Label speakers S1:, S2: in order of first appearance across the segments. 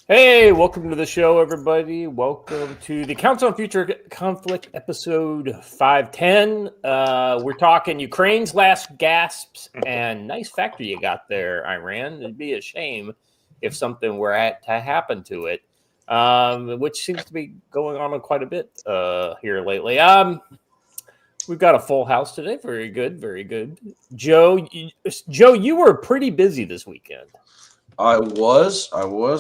S1: Hey, welcome to the show, everybody. Welcome to the Council on Future Conflict, episode 510. We're talking Ukraine's last gasps, and nice factory you got there, Iran. It'd be a shame if something were to happen to it, which seems to be going on quite a bit here lately. We've got a full house today. Very good, very good. Joe, you were pretty busy this weekend.
S2: I was.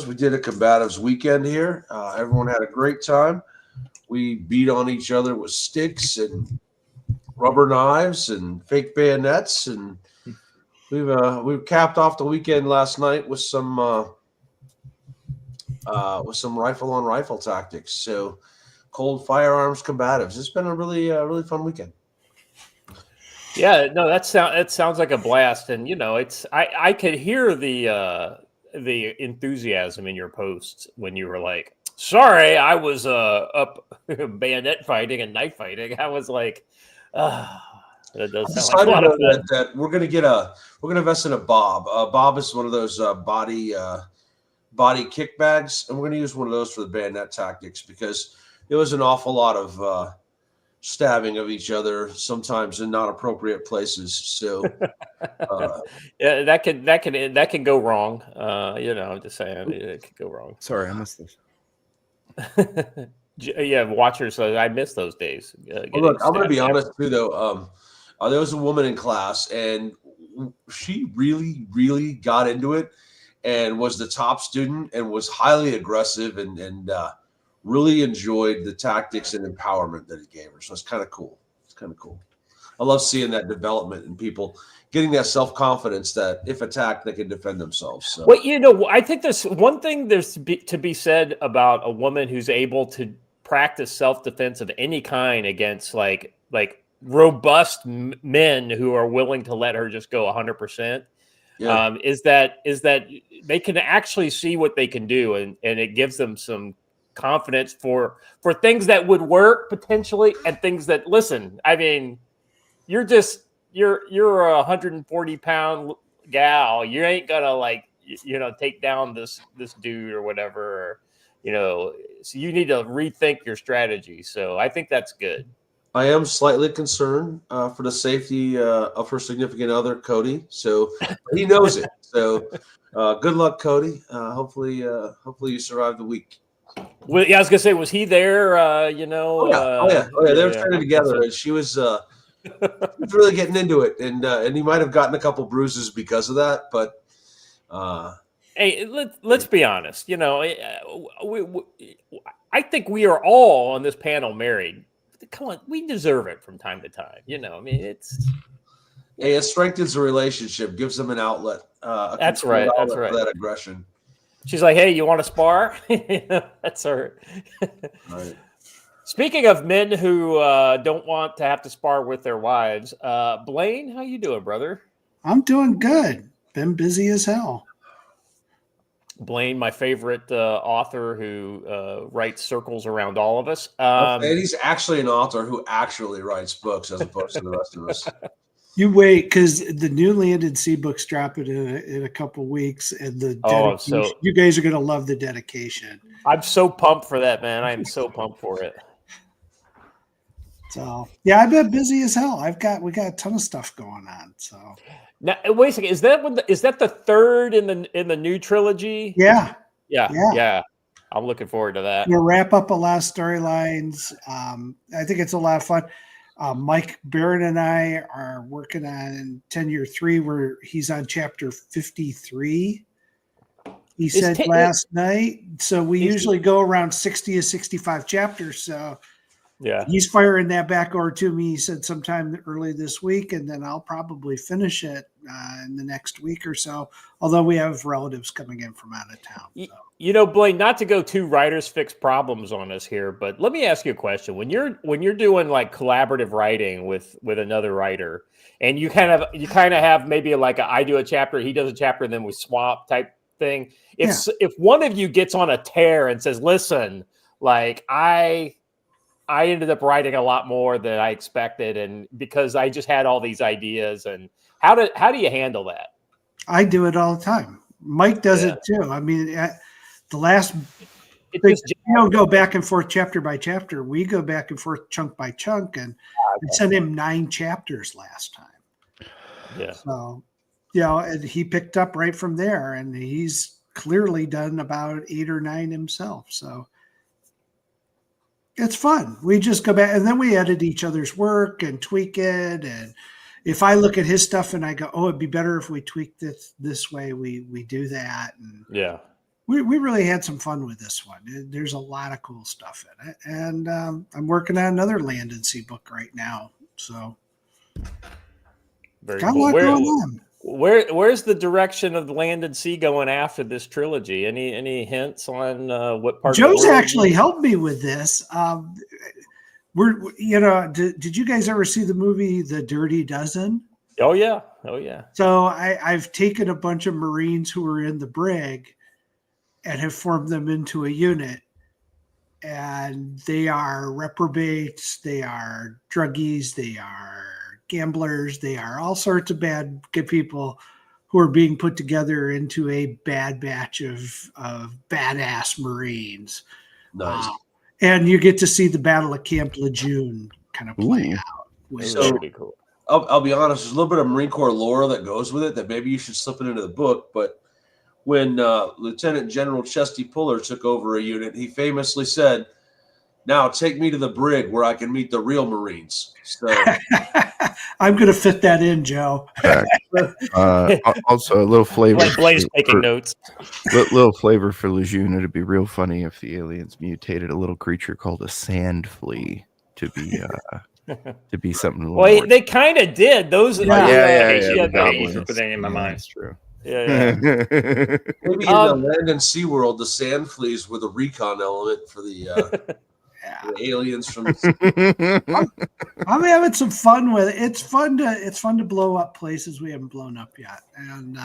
S2: We did a combatives weekend here. Everyone had a great time. We beat on each other with sticks and rubber knives and fake bayonets, and we've capped off the weekend last night with some rifle on rifle tactics. So cold firearms combatives. It's been a really fun weekend.
S1: Yeah, no, that sounds like a blast, and I could hear the enthusiasm in your posts when you were like, "Sorry, I was up bayonet fighting and knife fighting." I was like, that does sound like a lot of fun.
S2: That we're gonna invest in a Bob. Bob is one of those body kick bags, and we're gonna use one of those for the bayonet tactics because there was an awful lot of stabbing of each other, sometimes in not appropriate places. So,
S1: yeah, that can go wrong. I'm just saying it could go wrong.
S3: Sorry, I missed this.
S1: Yeah, watchers. I miss those days.
S2: Look, I'm going to be honest too, though. There was a woman in class, and she really, really got into it, and was the top student, and was highly aggressive, and really enjoyed the tactics and empowerment that it gave her. So it's kind of cool. I love seeing that development in people getting that self-confidence that if attacked, they can defend themselves. So.
S1: Well, I think there's one thing to be said about a woman who's able to practice self-defense of any kind against like robust men who are willing to let her just go 100%. Yeah. Is that they can actually see what they can do, and it gives them some confidence for things that would work potentially, and things that, listen, I mean, you're a 140-pound gal. You ain't gonna take down this dude or whatever, so you need to rethink your strategy. So I think that's good.
S2: I am slightly concerned for the safety of her significant other, Cody. So he knows it. So good luck, Cody. Hopefully you survive the week.
S1: Well, yeah, I was gonna say, was he there?
S2: Oh yeah. They were training together, and she was really getting into it, and he might have gotten a couple bruises because of that. But
S1: hey, let's be honest. I think we are all on this panel married. Come on, we deserve it from time to time. I mean,
S2: it strengthens the relationship, gives them an outlet.
S1: That's right. That's right.
S2: For that aggression.
S1: She's like, "Hey, you want to spar?" That's her.
S2: Right.
S1: Speaking of men who don't want to have to spar with their wives, Blaine, how you doing, brother?
S3: I'm doing good. Been busy as hell.
S1: Blaine, my favorite author who writes circles around all of us.
S2: And he's actually an author who actually writes books as opposed to the rest of us.
S3: You wait, because the new Land and Sea book's dropping in a couple weeks, and you guys are going to love the dedication.
S1: I'm so pumped for that, man. I am so pumped for it.
S3: So yeah, I've been busy as hell. We got a ton of stuff going on. So
S1: now, wait a second. Is that the third in the new trilogy?
S3: Yeah.
S1: I'm looking forward to that.
S3: We'll wrap up a lot of storylines. I think it's a lot of fun. Mike Barron and I are working on Tenure 3, where he's on chapter 53. He said last night. So we usually go around 60 to 65 chapters. So
S1: yeah,
S3: he's firing that back over to me. He said sometime early this week, and then I'll probably finish it in the next week or so. Although we have relatives coming in from out of town. So.
S1: Blaine, not to go too writers fix problems on us here, but let me ask you a question. When you're doing like collaborative writing with another writer, and you kind of have maybe like I do a chapter, he does a chapter, and then we swap type thing. If one of you gets on a tear and says, "Listen, like I ended up writing a lot more than I expected, and because I just had all these ideas," and how do you handle that?
S3: I do it all the time. Mike does it too. I mean, The last
S1: It
S3: thing,
S1: just
S3: you don't go back and forth chapter by chapter. We go back and forth chunk by chunk, and I sent him 9 chapters last time.
S1: yeah.
S3: So, and he picked up right from there, and he's clearly done about 8 or 9 himself. So it's fun. We just go back and then we edit each other's work and tweak it. And if I look at his stuff and I go, oh, it'd be better if we tweaked this way, we do that. And
S1: Yeah.
S3: we really had some fun with this one. There's a lot of cool stuff in it. And I'm working on another Land and Sea book right now. So
S1: Very
S3: got a
S1: cool.
S3: lot going on.
S1: Where's the direction of Land and Sea going after this trilogy? Any hints on what part?
S3: Joe's actually helped me with this. Did you guys ever see the movie The Dirty Dozen?
S1: Oh yeah.
S3: So I've taken a bunch of Marines who were in the brig and have formed them into a unit. And they are reprobates, they are druggies, they are gamblers, they are all sorts of bad people who are being put together into a bad batch of badass Marines.
S2: Nice.
S3: And you get to see the Battle of Camp Lejeune kind of play out.
S1: So that would be cool.
S2: I'll be honest, there's a little bit of Marine Corps lore that goes with it that maybe you should slip it into the book. But when Lieutenant General Chesty Puller took over a unit, he famously said, "Now take me to the brig where I can meet the real Marines." So
S3: I'm going to fit that in, Joe.
S4: Also, a little flavor.
S1: Blaze taking notes.
S4: Little flavor for Lejeune. It'd be real funny if the aliens mutated a little creature called a sand flea to be something.
S1: Well, they kind of did. Those.
S4: Yeah.
S1: Put that in my mind.
S4: That's true.
S1: Yeah.
S2: maybe in the Land and Sea world, the sand fleas were the recon element for the aliens from.
S3: I'm having some fun with it. It's fun to blow up places we haven't blown up yet, and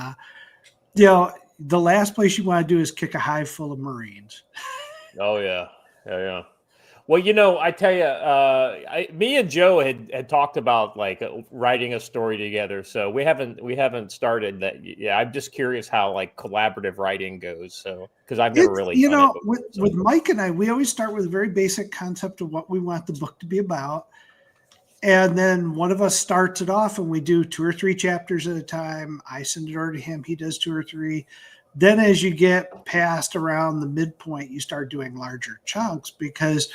S3: the last place you want to do is kick a hive full of Marines.
S1: Oh yeah. Well, I tell you, me and Joe had talked about like writing a story together. So we haven't started that. Yeah, I'm just curious how like collaborative writing goes. So because I've never really, done it before,
S3: with Mike and I, we always start with a very basic concept of what we want the book to be about, and then one of us starts it off, and we do 2 or 3 chapters at a time. I send it over to him; he does 2 or 3. Then, as you get past around the midpoint, you start doing larger chunks because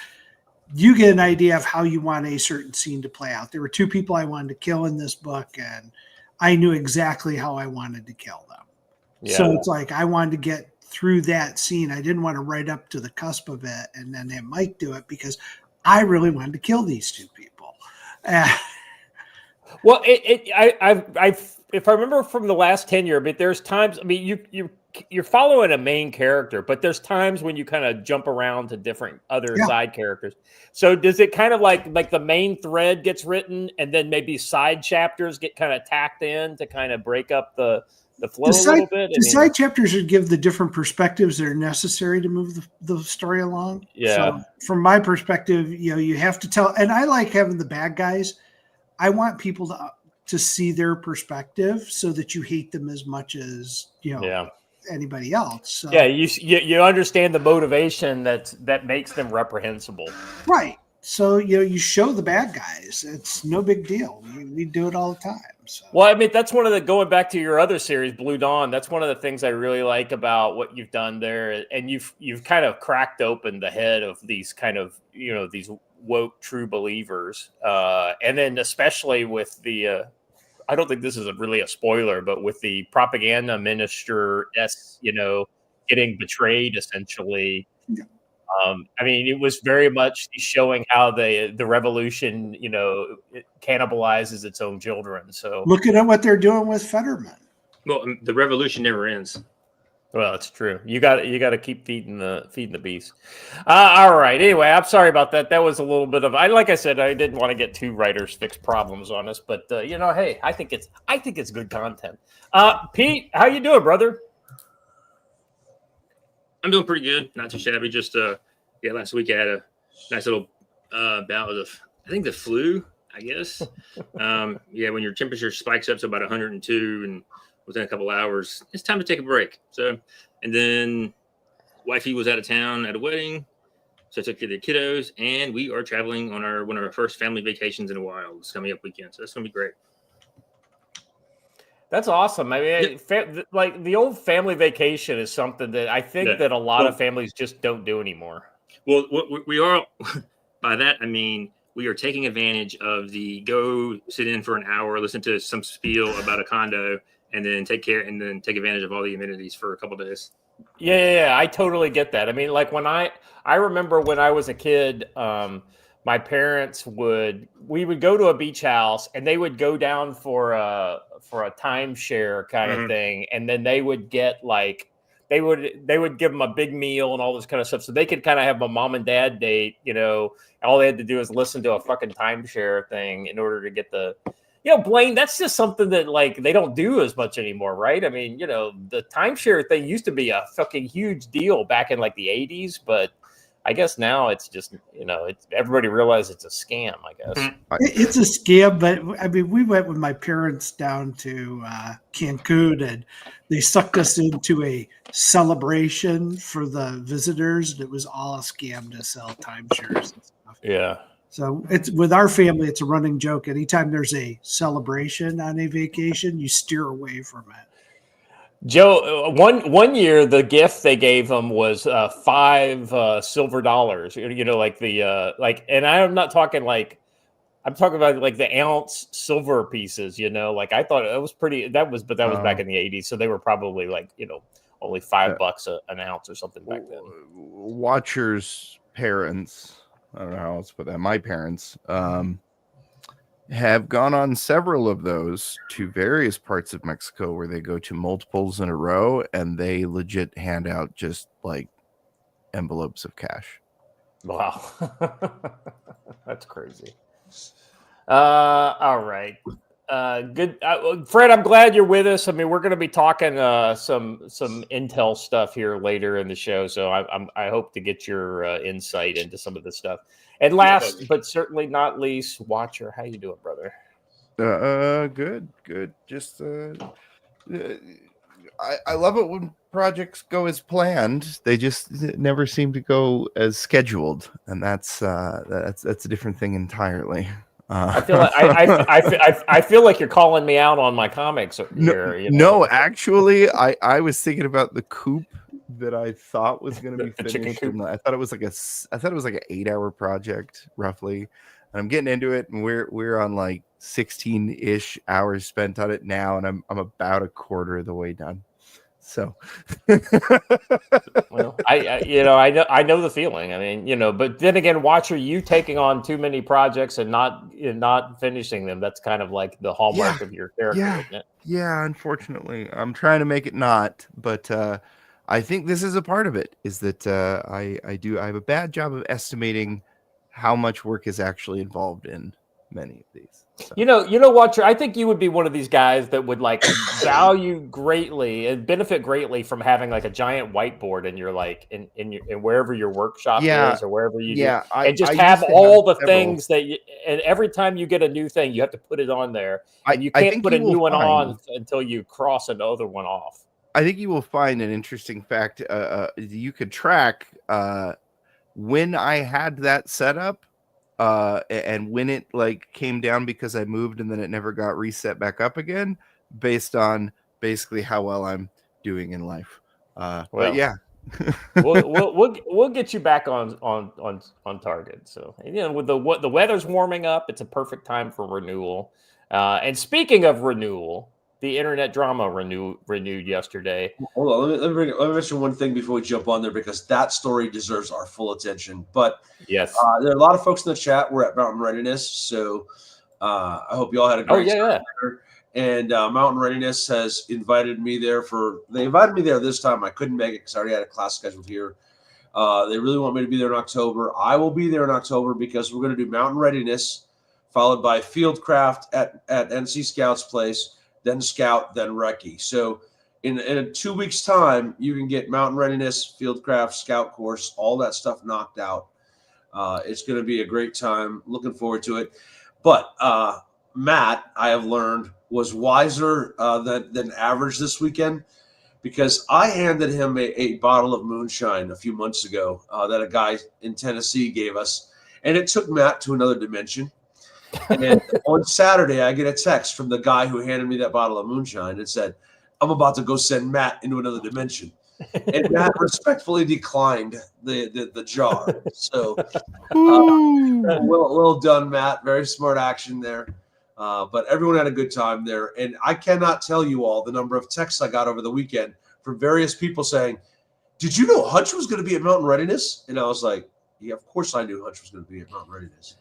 S3: you get an idea of how you want a certain scene to play out. There were 2 people I wanted to kill in this book, and I knew exactly how I wanted to kill them. Yeah. So it's like I wanted to get through that scene. I didn't want to right up to the cusp of it and then have Mike do it because I really wanted to kill these 2 people.
S1: Well, if I remember from the last tenure, but there's times. I mean, you're following a main character, but there's times when you kind of jump around to different other side characters. So does it kind of like the main thread gets written and then maybe side chapters get kind of tacked in to kind of break up the flow a little bit?
S3: Side chapters should give the different perspectives that are necessary to move the story along.
S1: Yeah.
S3: So from my perspective, you have to tell, and I like having the bad guys. I want people to see their perspective so that you hate them as much as anybody else. So.
S1: Yeah, you understand the motivation that makes them reprehensible.
S3: Right. So you show the bad guys. It's no big deal. We do it all the time. So.
S1: Well, I mean, that's one of the going back to your other series, Blue Dawn. That's one of the things I really like about what you've done there, and you've kind of cracked open the head of these kind of these woke true believers, and then especially with the. I don't think this is really a spoiler, but with the propaganda minister, getting betrayed essentially.
S3: Yeah.
S1: I mean, it was very much showing how the revolution, it cannibalizes its own children. So
S3: looking at what they're doing with Fetterman.
S5: Well, the revolution never ends.
S1: Well, it's true. You got to keep feeding the beast. All right. Anyway, I'm sorry about that. That was a little bit of like I said, I didn't want to get 2 writers fix problems on us, but hey, I think it's good content. Pete, how you doing, brother?
S5: I'm doing pretty good. Not too shabby. Just last week I had a nice little bout of I think the flu, I guess. When your temperature spikes up to about 102 and within a couple hours, it's time to take a break. So, and then wifey was out of town at a wedding, so I took care of the kiddos, and we are traveling on one of our first family vacations in a while. It's coming up weekend, so that's gonna be great.
S1: That's awesome. I mean, like the old family vacation is something that I think that a lot of families just don't do anymore.
S5: Well, we are, by that, I mean, we are taking advantage of the go sit in for an hour, listen to some spiel about a condo, and then take advantage of all the amenities for a couple of days.
S1: Yeah, I totally get that. I mean, like when I remember when I was a kid, my parents we would go to a beach house and they would go down for a timeshare kind of thing, and then they would get like they would give them a big meal and all this kind of stuff, so they could kind of have a mom and dad date. All they had to do is listen to a fucking timeshare thing in order to get the. Blaine, that's just something that like they don't do as much anymore, right? I mean, the timeshare thing used to be a fucking huge deal back in like the 80s, but I guess now it's just, everybody realizes it's a scam, I guess.
S3: It's a scam, but I mean, we went with my parents down to Cancun, and they sucked us into a celebration for the visitors, and it was all a scam to sell timeshares and stuff.
S1: Yeah.
S3: So it's with our family, it's a running joke. Anytime there's a celebration on a vacation, you steer away from it.
S1: Joe, one year the gift they gave them was $5 silver dollars. Like and I'm not talking like I'm talking about like the ounce silver pieces. Like I thought it was pretty. That was back in the 80s, so they were probably like only $5 an ounce or something back then.
S4: Watcher's parents, I don't know how else to put that. My parents have gone on several of those to various parts of Mexico where they go to multiples in a row, and they legit hand out just like envelopes of cash.
S1: Wow. That's crazy. All right. Good. Fred, I'm glad you're with us. I mean, we're going to be talking some intel stuff here later in the show, so I hope to get your insight into some of this stuff. And last but certainly not least, Watcher, how you doing, brother?
S4: Good. Just I love it when projects go as planned. They just never seem to go as scheduled, and that's a different thing entirely.
S1: I feel like I feel like you're calling me out on my comics here.
S4: No, actually, I was thinking about the coop that I thought was going to be finished. I thought it was like an 8-hour project roughly, and I'm getting into it, and we're on like 16-ish hours spent on it now, and I'm about a quarter of the way done. So,
S1: well, I know the feeling. I mean, but then again, Watcher, you taking on too many projects and not finishing them. That's kind of like the hallmark of your character, isn't it?
S4: Yeah, unfortunately, I'm trying to make it not, but I think this is a part of it. Is that I have a bad job of estimating how much work is actually involved in many of these. So.
S1: Watcher, I think you would be one of these guys that would like value greatly and benefit greatly from having like a giant whiteboard in your like in wherever your workshop is or wherever you do, and just have all the things that and every time you get a new thing, you have to put it on there, and you can't put a new one on until you cross another one off.
S4: I think you will find an interesting fact. You could track when I had that set up. And when it like came down because I moved and then it never got reset back up again, based on basically how well I'm doing in life. But yeah,
S1: we'll get you back on target. So with the weather's warming up, it's a perfect time for renewal. And speaking of renewal, the internet drama renewed yesterday.
S2: Hold on, let me mention one thing before we jump on there, because that story deserves our full attention. But
S1: yes,
S2: there are a lot of folks in the chat. We're at Mountain Readiness, so I hope you all had a great time there. And Mountain Readiness has invited me there they invited me there this time. I couldn't make it because I already had a class scheduled here. They really want me to be there in October. I will be there in October because we're going to do Mountain Readiness, followed by Fieldcraft at NC Scout's place, then Scout, then Recce. So in 2 weeks' time, you can get Mountain Readiness, Fieldcraft, Scout course, all that stuff knocked out. It's going to be a great time. Looking forward to it. But Matt, I have learned, was wiser than average this weekend, because I handed him a bottle of moonshine a few months ago that a guy in Tennessee gave us, and it took Matt to another dimension. And on Saturday, I get a text from the guy who handed me that bottle of moonshine and said, "I'm about to go send Matt into another dimension." And Matt respectfully declined the jar. So well done, Matt. Very smart action there. But everyone had a good time there. And I cannot tell you all the number of texts I got over the weekend from various people saying, "Did you know Hutch was going to be at Mountain Readiness?" And I was like, yeah, of course I knew Hutch was going to be at Mountain Readiness.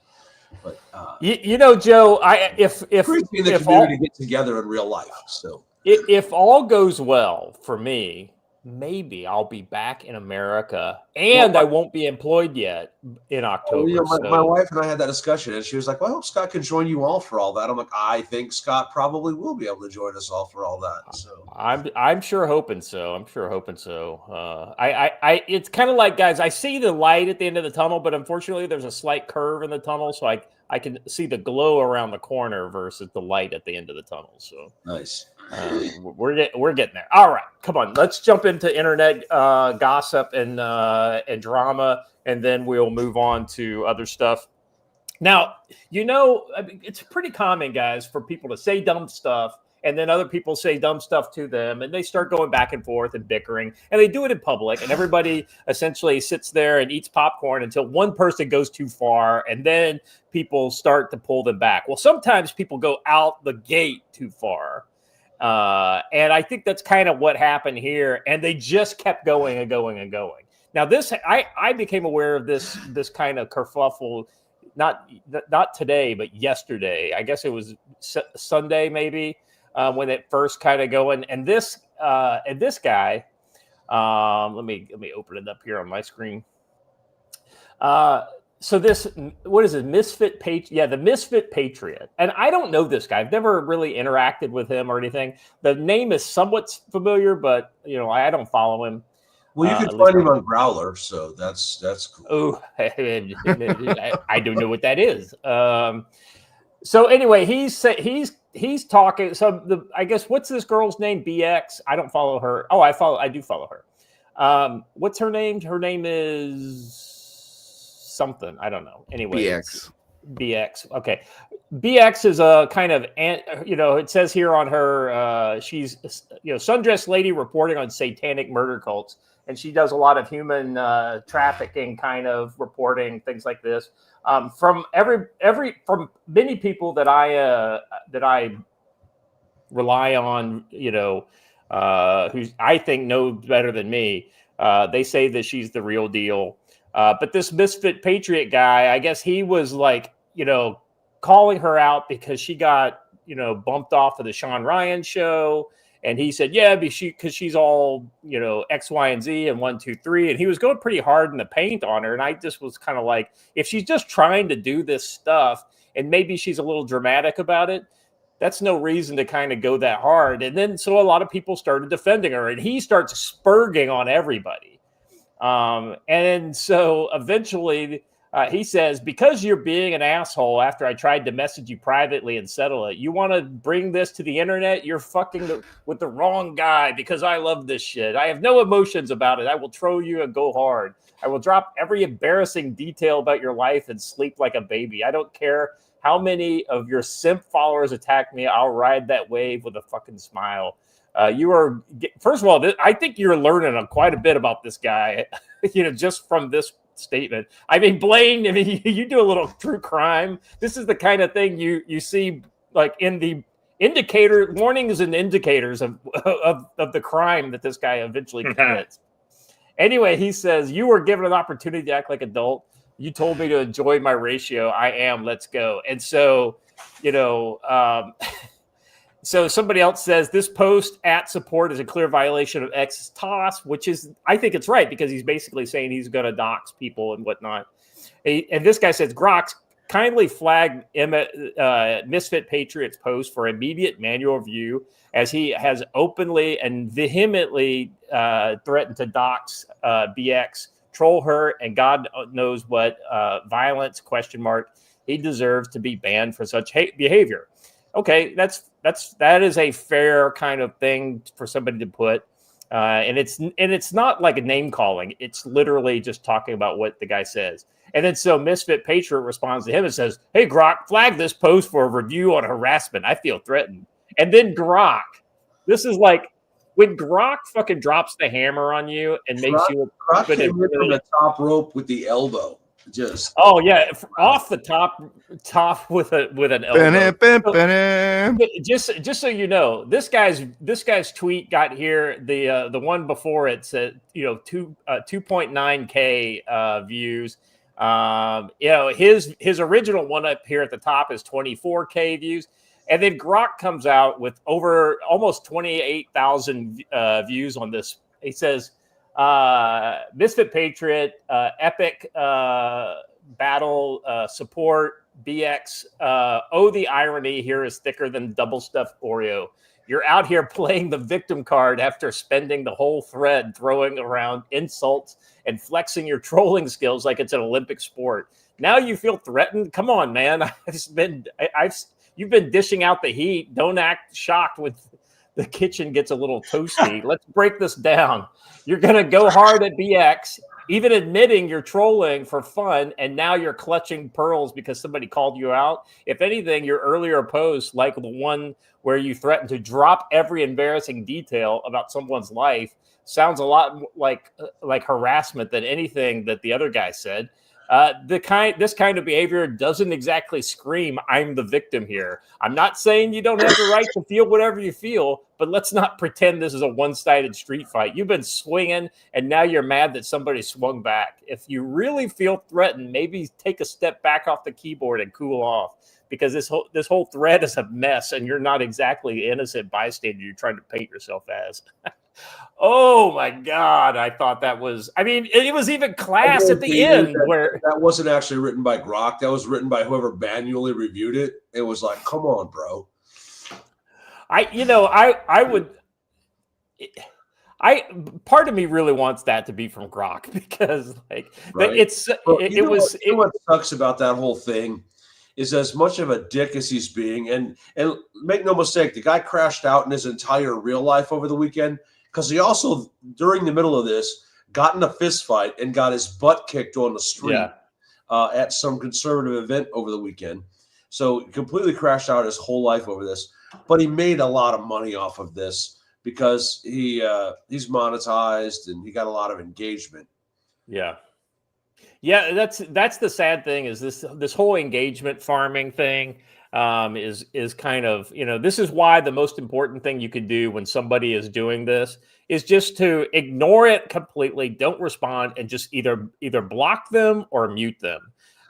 S2: But
S1: you know, Joe, if
S2: the community get together in real life. So
S1: if all goes well for me, maybe I'll be back in America, and I won't be employed yet in October.
S2: You know, my wife and I had that discussion, and she was like, "Well, I hope Scott can join you all for all that." I'm like, "I think Scott probably will be able to join us all for all that." So
S1: I'm sure hoping so. It's kind of like, guys, I see the light at the end of the tunnel, but unfortunately, there's a slight curve in the tunnel, so I can see the glow around the corner versus the light at the end of the tunnel. So
S2: nice.
S1: We're getting there. All right, come on. Let's jump into internet gossip and drama, and then we'll move on to other stuff. Now, you know, I mean, it's pretty common, guys, for people to say dumb stuff, and then other people say dumb stuff to them, and they start going back and forth and bickering, and they do it in public, and everybody essentially sits there and eats popcorn until one person goes too far, and then people start to pull them back. Well, sometimes people go out the gate too far. And I think that's kind of what happened here. And they just kept going and going and going. Now, I became aware of this kind of kerfuffle, not today, but yesterday. I guess it was Sunday, maybe, when it first kind of going. And this guy, let me open it up here on my screen. So this, what is it? Misfit Patriot? Yeah, the Misfit Patriot. And I don't know this guy. I've never really interacted with him or anything. The name is somewhat familiar, but you know, I don't follow him.
S2: Well, you can find him on Growler, so that's cool.
S1: Oh, I don't know what that is. So anyway, he's talking. So I guess, what's this girl's name? BX. I don't follow her. Oh, I do follow her. What's her name? Her name is something. I don't know. Anyway, BX. Okay. BX is a kind of, you know, it says here on her, she's, you know, sundress lady reporting on satanic murder cults. And she does a lot of human trafficking kind of reporting, things like this. From from many people that I rely on, you know, who I think know better than me, they say that she's the real deal. But this Misfit Patriot guy, I guess he was like, you know, calling her out because she got, you know, bumped off of the Sean Ryan show. And he said, yeah, because she's all, you know, X, Y, and Z and 1, 2, 3. And he was going pretty hard in the paint on her. And I just was kind of like, if she's just trying to do this stuff and maybe she's a little dramatic about it, that's no reason to kind of go that hard. And then so a lot of people started defending her and he starts spurging on everybody. And so eventually he says, because you're being an asshole after I tried to message you privately and settle it, you want to bring this to the internet? You're fucking with the wrong guy because I love this shit. I have no emotions about it. I will troll you and go hard. I will drop every embarrassing detail about your life and sleep like a baby. I don't care how many of your simp followers attack me. I'll ride that wave with a fucking smile. First of all, I think you're learning quite a bit about this guy, you know, just from this statement. I mean, Blaine, I mean, you do a little true crime. This is the kind of thing you see like in the warnings and indicators of the crime that this guy eventually commits. Anyway, he says, you were given an opportunity to act like adult. You told me to enjoy my ratio. I am. Let's go. And so, you know, so somebody else says this post at support is a clear violation of X's toss, which is, I think it's right because he's basically saying he's going to dox people and whatnot. And this guy says, Grox, kindly flag Misfit Patriot's post for immediate manual review as he has openly and vehemently threatened to dox BX, troll her, and God knows what violence, ? He deserves to be banned for such behavior. Okay, that is a fair kind of thing for somebody to put. And it's not like a name calling. It's literally just talking about what the guy says. And then so Misfit Patriot responds to him and says, "Hey, Grok, flag this post for a review on harassment. I feel threatened." And then Grok, this is like when Grok fucking drops the hammer on you and makes you
S2: Grok came in from the top rope with the elbow. Just
S1: off the top with an elbow. Just so you know, this guy's tweet got here. The one before it said 2.9K views. His original one up here at the top is 24K views, and then Grok comes out with over almost 28,000 views on this. He says, Misfit Patriot, epic battle support, BX. The irony here is thicker than double stuffed Oreo. You're out here playing the victim card after spending the whole thread throwing around insults and flexing your trolling skills like it's an Olympic sport. Now you feel threatened? Come on, man. You've been dishing out the heat. Don't act shocked when the kitchen gets a little toasty. Let's break this down. You're going to go hard at BX, even admitting you're trolling for fun, and now you're clutching pearls because somebody called you out. If anything, your earlier post, like the one where you threatened to drop every embarrassing detail about someone's life, sounds a lot like harassment than anything that the other guy said. This kind of behavior doesn't exactly scream, "I'm the victim here." I'm not saying you don't have the right to feel whatever you feel, but let's not pretend this is a one-sided street fight. You've been swinging, and now you're mad that somebody swung back. If you really feel threatened, maybe take a step back off the keyboard and cool off, because this whole thread is a mess, and you're not exactly the innocent bystander you're trying to paint yourself as. Oh my God. I thought that was, it was even class at the end where
S2: that wasn't actually written by Grok. That was written by whoever manually reviewed it. It was like, come on, bro.
S1: Part of me really wants that to be from Grok, because
S2: what sucks about that whole thing is, as much of a dick as he's being, and make no mistake, the guy crashed out in his entire real life over the weekend, because he also, during the middle of this, got in a fist fight and got his butt kicked on the street at some conservative event over the weekend. So he completely crashed out his whole life over this. But he made a lot of money off of this because he's monetized and he got a lot of engagement.
S1: Yeah. Yeah, that's the sad thing, is this whole engagement farming thing is kind of, this is why the most important thing you can do when somebody is doing this is just to ignore it completely, don't respond, and just either block them or mute them.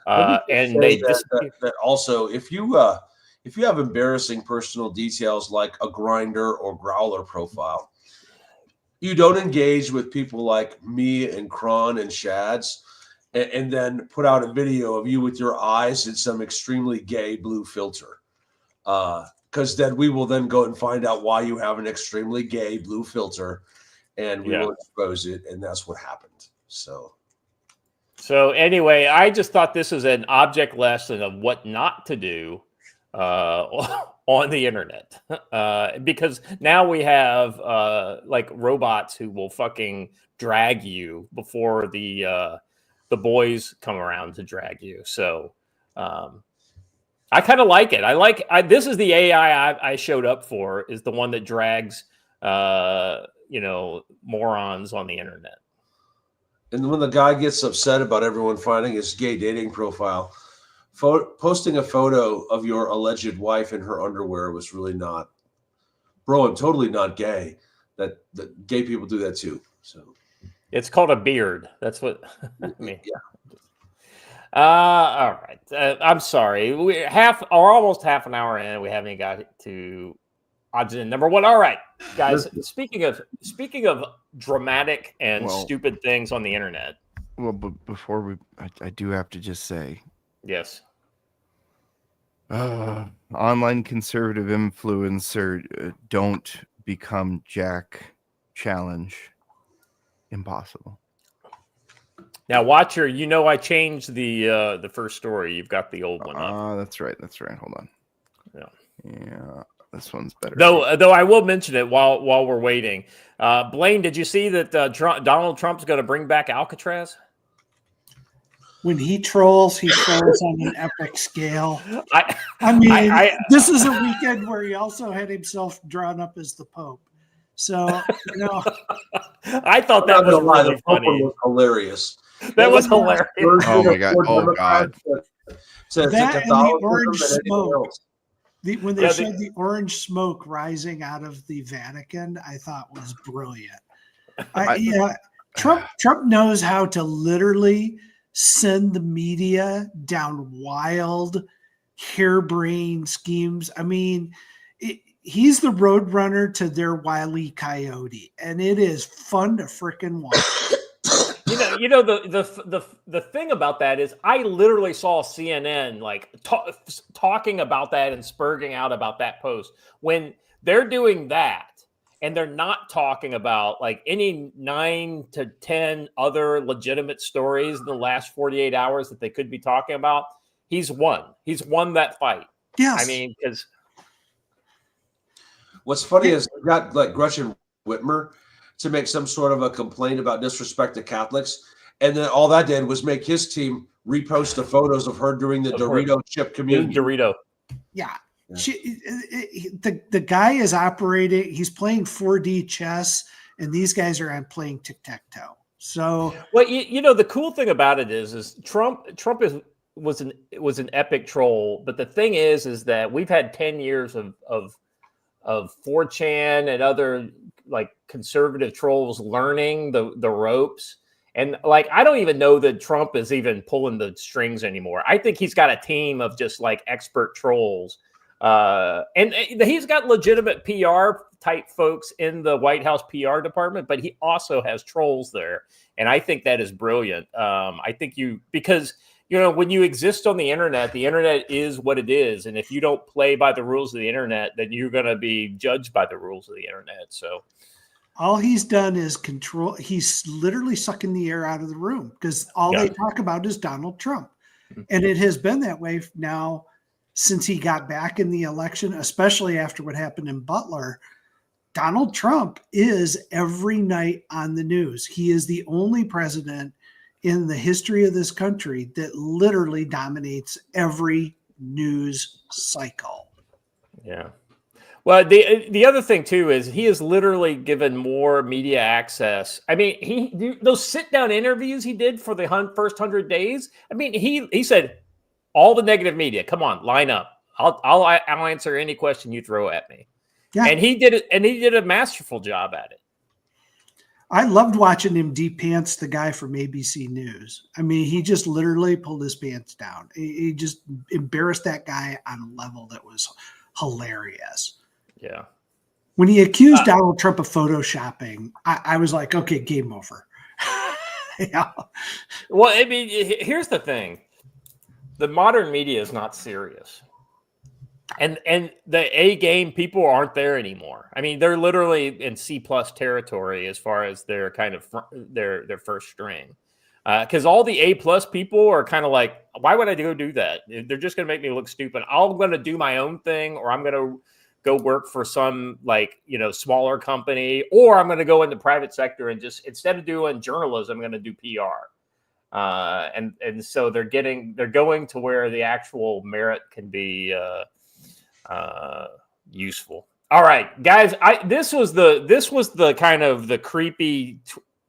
S1: And they
S2: that also, if you have embarrassing personal details like a grinder or growler profile, you don't engage with people like me and Kron and Shads, and then put out a video of you with your eyes in some extremely gay blue filter. Because then we will then go and find out why you have an extremely gay blue filter, and we will expose it, and that's what happened. So
S1: anyway, I just thought this is an object lesson of what not to do on the internet, because now we have like robots who will fucking drag you before the boys come around to drag you. So I kind of like it. This is the AI I showed up for, is the one that drags morons on the internet.
S2: And when the guy gets upset about everyone finding his gay dating profile, posting a photo of your alleged wife in her underwear was really not, bro, I'm totally not gay. That gay people do that too. So
S1: it's called a beard. That's what I mean.
S2: Yeah.
S1: All right. I'm sorry. We're almost half an hour in. We haven't got to odds in number one. All right, guys. Speaking of dramatic and stupid things on the internet.
S4: Well, but before I do have to just say,
S1: yes.
S4: Online conservative influencer, don't become Jack challenge. Impossible.
S1: Now, Watcher, I changed the first story. You've got the old one up.
S4: That's right. Hold on.
S1: Yeah.
S4: This one's better.
S1: Though I will mention it while we're waiting. Blaine, did you see that Donald Trump's going to bring back Alcatraz?
S3: When he trolls on an epic scale.
S1: I
S3: mean, this is a weekend where he also had himself drawn up as the Pope. So,
S1: I thought that was really funny.
S2: Was hilarious.
S1: That was hilarious.
S4: Oh my God! Oh God!
S3: That and the orange smoke. When they showed the orange smoke rising out of the Vatican, I thought was brilliant. Trump knows how to literally send the media down wild, harebrained schemes. I mean, he's the roadrunner to their Wile E. Coyote, and it is fun to frickin' watch.
S1: The thing about that is I literally saw CNN talking about that and spurging out about that post when they're doing that. And they're not talking about like any 9 to 10 other legitimate stories in the last 48 hours that they could be talking about. He's won. He's won that fight.
S3: Yes.
S1: I mean, because
S2: what's funny is they got like Gretchen Whitmer to make some sort of a complaint about disrespect to Catholics. And then all that did was make his team repost the photos of her during the Dorito chip communion.
S1: Dorito.
S3: Yeah. The guy is operating. He's playing 4D chess, and these guys are playing tic-tac-toe. So,
S1: well, the cool thing about it is Trump was an epic troll. But the thing is that we've had 10 years of 4chan and other like conservative trolls learning the ropes. And like, I don't even know that Trump is even pulling the strings anymore. I think he's got a team of just like expert trolls. And he's got legitimate PR type folks in the White House PR department, but he also has trolls there. And I think that is brilliant. I think because when you exist on the internet is what it is. And if you don't play by the rules of the internet, then you're going to be judged by the rules of the internet. So
S3: all he's done is control. He's literally sucking the air out of the room because they talk about is Donald Trump. And it has been that way now since he got back in the election, especially after what happened in Butler. Donald Trump is every night on the news. He is the only president in the history of this country that literally dominates every news cycle.
S1: Yeah. Well, the other thing too is he has literally given more media access. I mean, those sit-down interviews he did for the first 100 days. I mean, he said, all the negative media, come on, line up. I'll answer any question you throw at me. Yeah. And he did it, and he did a masterful job at it.
S3: I loved watching him de-pants the guy from ABC News. I mean, he just literally pulled his pants down. He just embarrassed that guy on a level that was hilarious.
S1: Yeah.
S3: When he accused Donald Trump of photoshopping, I was like, okay, game over. Yeah.
S1: Well, I mean, here's the thing. The modern media is not serious. And the A game people aren't there anymore. I mean, they're literally in C+ territory as far as their kind of their first string. Because all the A+ people are kind of like, why would I go do that? They're just going to make me look stupid. I'm going to do my own thing, or I'm going to go work for some smaller company, or I'm going to go in the private sector and just, instead of doing journalism, I'm going to do PR. And so they're going to where the actual merit can be useful. All right, guys, this was the kind of the creepy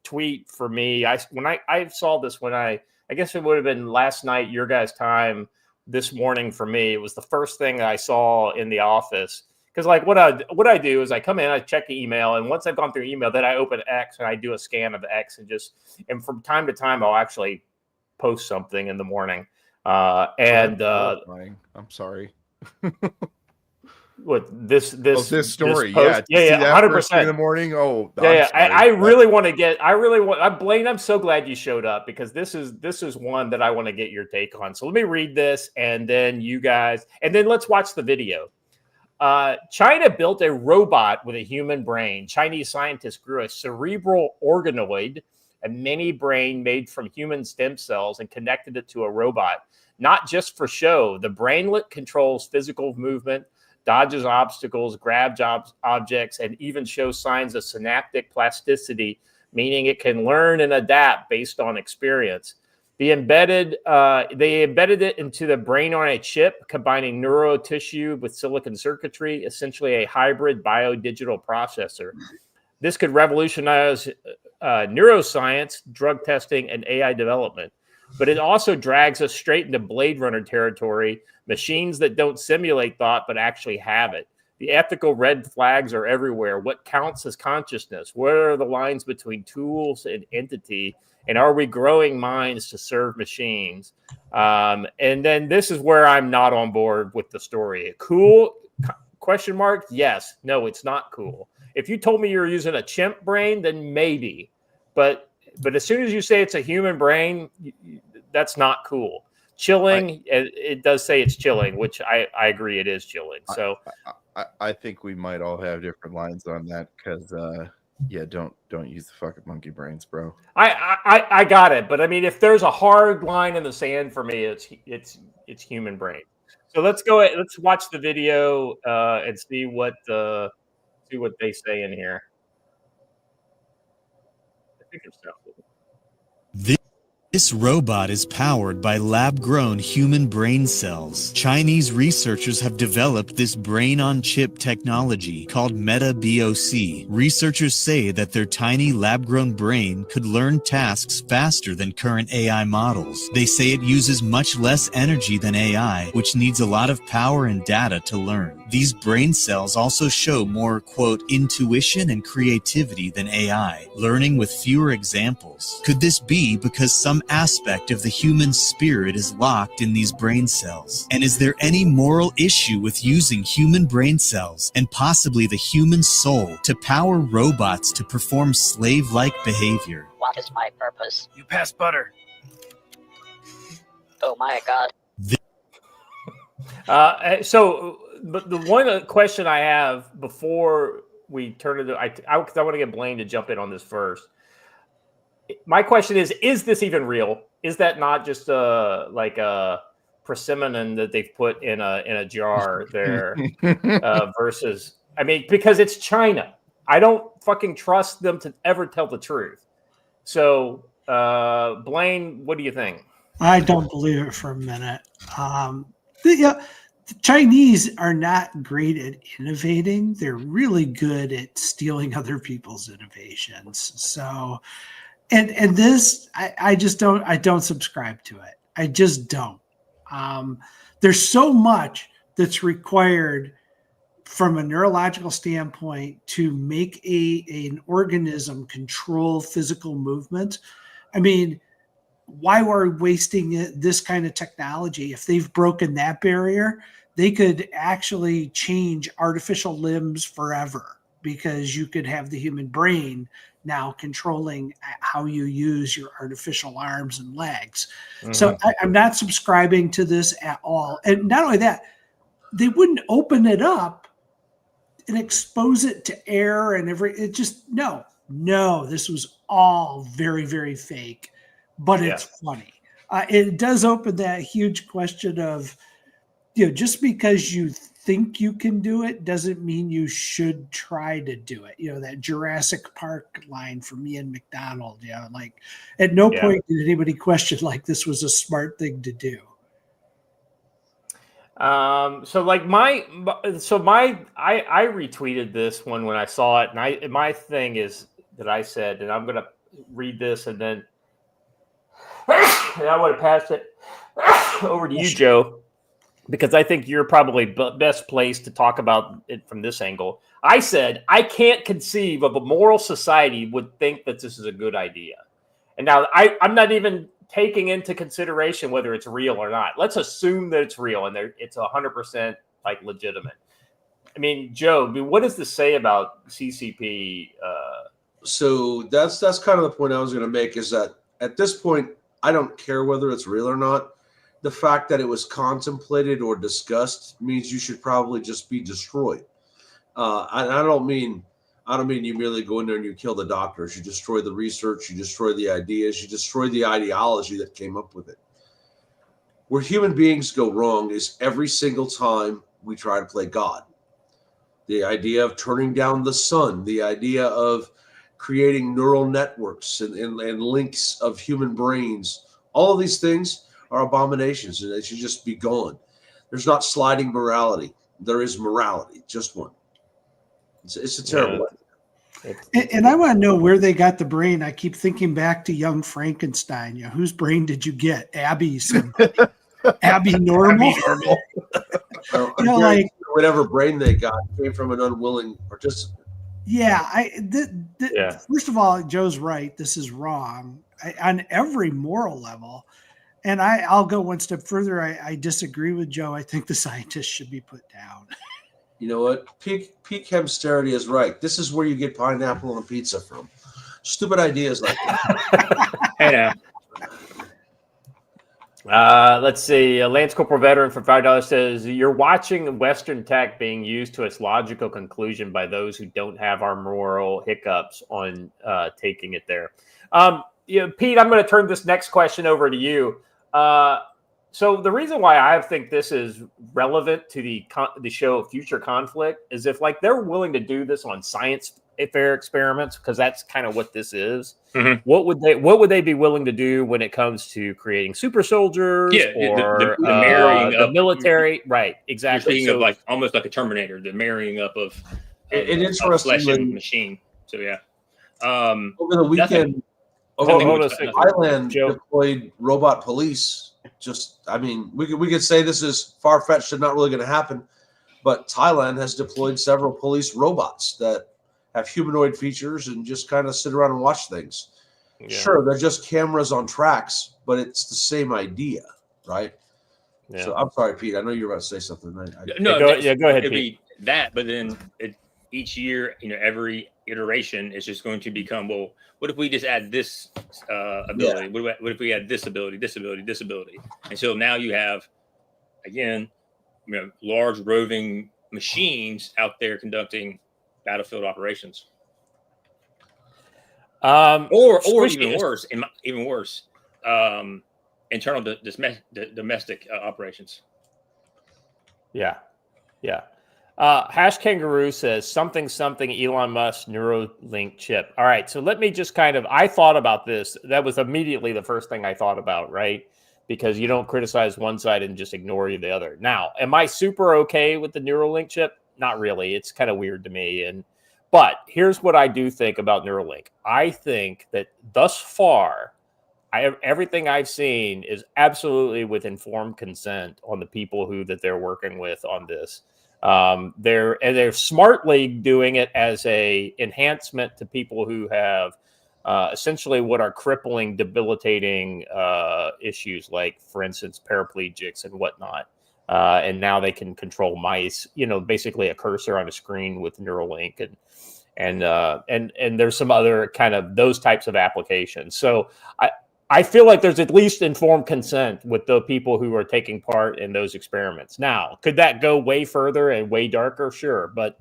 S1: tweet for me. I saw this when I guess it would have been last night your guys' time, this morning for me. It was the first thing I saw in the office. Because like what I do is I come in, I check the email, and once I've gone through email, then I open X and I do a scan of X and from time to time I'll actually post something in the morning. I'm
S4: sorry.
S1: What this
S4: story?
S1: This
S4: yeah,
S1: 100%
S4: in the morning. Oh,
S1: yeah. I really want. Blaine, I'm so glad you showed up because this is one that I want to get your take on. So let me read this, and then you guys, and then let's watch the video. China built a robot with a human brain. Chinese scientists grew a cerebral organoid, a mini brain made from human stem cells, and connected it to a robot. Not just for show, the brainlet controls physical movement, dodges obstacles, grabs objects, and even shows signs of synaptic plasticity, meaning it can learn and adapt based on experience. They embedded it into the brain on a chip, combining neuro tissue with silicon circuitry, essentially a hybrid biodigital processor. This could revolutionize neuroscience, drug testing, and AI development. But it also drags us straight into Blade Runner territory, machines that don't simulate thought but actually have it. The ethical red flags are everywhere. What counts as consciousness? Where are the lines between tools and entity? And are we growing minds to serve machines? And then this is where I'm not on board with the story. Cool? Question mark? Yes. No, it's not cool. If you told me you're using a chimp brain, then maybe. But as soon as you say it's a human brain, that's not cool. Chilling, it does say it's chilling, which I agree it is chilling. So
S4: I think we might all have different lines on that because don't use the fucking monkey brains, bro.
S1: I got it, but I mean, if there's a hard line in the sand for me, it's human brain. So let's go. Let's watch the video and see what they say in here. I think it's tough.
S6: This robot is powered by lab-grown human brain cells. Chinese researchers have developed this brain-on-chip technology called MetaBOC. Researchers say that their tiny lab-grown brain could learn tasks faster than current AI models. They say it uses much less energy than AI, which needs a lot of power and data to learn. These brain cells also show more, quote, intuition and creativity than AI, learning with fewer examples. Could this be because some aspect of the human spirit is locked in these brain cells? And is there any moral issue with using human brain cells and possibly the human soul to power robots to perform slave-like behavior?
S7: What is my purpose?
S8: You pass butter.
S7: Oh my god.
S1: But the one question I have before we turn to I want to get Blaine to jump in on this first. My question is this even real? Is that not just like a persimmon that they've put in a jar there versus? I mean, because it's China. I don't fucking trust them to ever tell the truth. So, Blaine, what do you think?
S3: I don't believe it for a minute. The Chinese are not great at innovating. They're really good at stealing other people's innovations. So, and this, I just don't subscribe to it. I just don't. There's so much that's required from a neurological standpoint to make an organism control physical movement. I mean, why are we wasting this kind of technology? If they've broken that barrier, they could actually change artificial limbs forever, because you could have the human brain now controlling how you use your artificial arms and legs. Mm-hmm. So I'm not subscribing to this at all. And not only that, they wouldn't open it up and expose it to air and no, this was all very, very fake. But it's funny. It does open that huge question of, just because you think you can do it doesn't mean you should try to do it. That Jurassic Park line from Ian McDonald. Like at no point did anybody question like this was a smart thing to do.
S1: I retweeted this one when I saw it, and my thing is that I said, and I'm gonna read this and then. And I want to pass it over to you, Joe, because I think you're probably best placed to talk about it from this angle. I said, I can't conceive of a moral society would think that this is a good idea. And now I'm not even taking into consideration whether it's real or not. Let's assume that it's real and it's 100% like legitimate. I mean, Joe, what does this say about CCP?
S2: So that's kind of the point I was going to make, is that at this point, I don't care whether it's real or not. The fact that it was contemplated or discussed means you should probably just be destroyed. I don't mean you merely go in there and you kill the doctors. You destroy the research. You destroy the ideas. You destroy the ideology that came up with it. Where human beings go wrong is every single time we try to play God. the idea of turning down the sun, the idea of creating neural networks and links of human brains. All of these things are abominations, and they should just be gone. There's not sliding morality. There is morality, just one. It's a terrible idea.
S3: And I want to know where they got the brain. I keep thinking back to Young Frankenstein. You know, whose brain did you get? Abby somebody. Abby Normal. You know, like
S2: whatever brain they got came from an unwilling participant.
S3: Yeah, First of all, Joe's right. This is wrong on every moral level. And I'll go one step further. I disagree with Joe. I think the scientists should be put down.
S2: You know what? Peak Hemsterity is right. This is where you get pineapple on pizza from. Stupid ideas like that.
S1: Hey now. Let's see. A Lance Corporal Veteran for $5 says, you're watching Western tech being used to its logical conclusion by those who don't have our moral hiccups on taking it there. Pete, I'm going to turn this next question over to you. So the reason why I think this is relevant to the show Future Conflict is if like they're willing to do this on science fair experiments, because that's kind of what this is. Mm-hmm. What would they be willing to do when it comes to creating super soldiers or the marrying of military? Right, exactly.
S5: You're of like almost like a Terminator, the marrying up of flesh and machine. So yeah.
S2: Over the weekend, Thailand deployed robot police. We could say this is far-fetched and not really going to happen, but Thailand has deployed several police robots that have humanoid features and just kind of sit around and watch things. Yeah. Sure, they're just cameras on tracks, but it's the same idea, right? Yeah. So I'm sorry, Pete. I know you were about to say something.
S5: Go ahead, Pete. That, but then each year, every iteration is just going to become, well, what if we just add this ability? Yeah. What if we add this ability? And so now you have, again, large roving machines out there conducting battlefield operations. Or even worse, internal domestic operations.
S1: Yeah. Hash Kangaroo says something Elon Musk Neuralink chip. All right, so let me just I thought about this. That was immediately the first thing I thought about, right? Because you don't criticize one side and just ignore the other. Now, am I super okay with the Neuralink chip? Not really. It's kind of weird to me. But here's what I do think about Neuralink. I think that thus far, everything I've seen is absolutely with informed consent on the people that they're working with on this. They're smartly doing it as a enhancement to people who have essentially what are crippling, debilitating issues, like, for instance, paraplegics and whatnot. And now they can control mice, basically a cursor on a screen with Neuralink, and there's some other kind of those types of applications. So I feel like there's at least informed consent with the people who are taking part in those experiments. Now, could that go way further and way darker? Sure. But,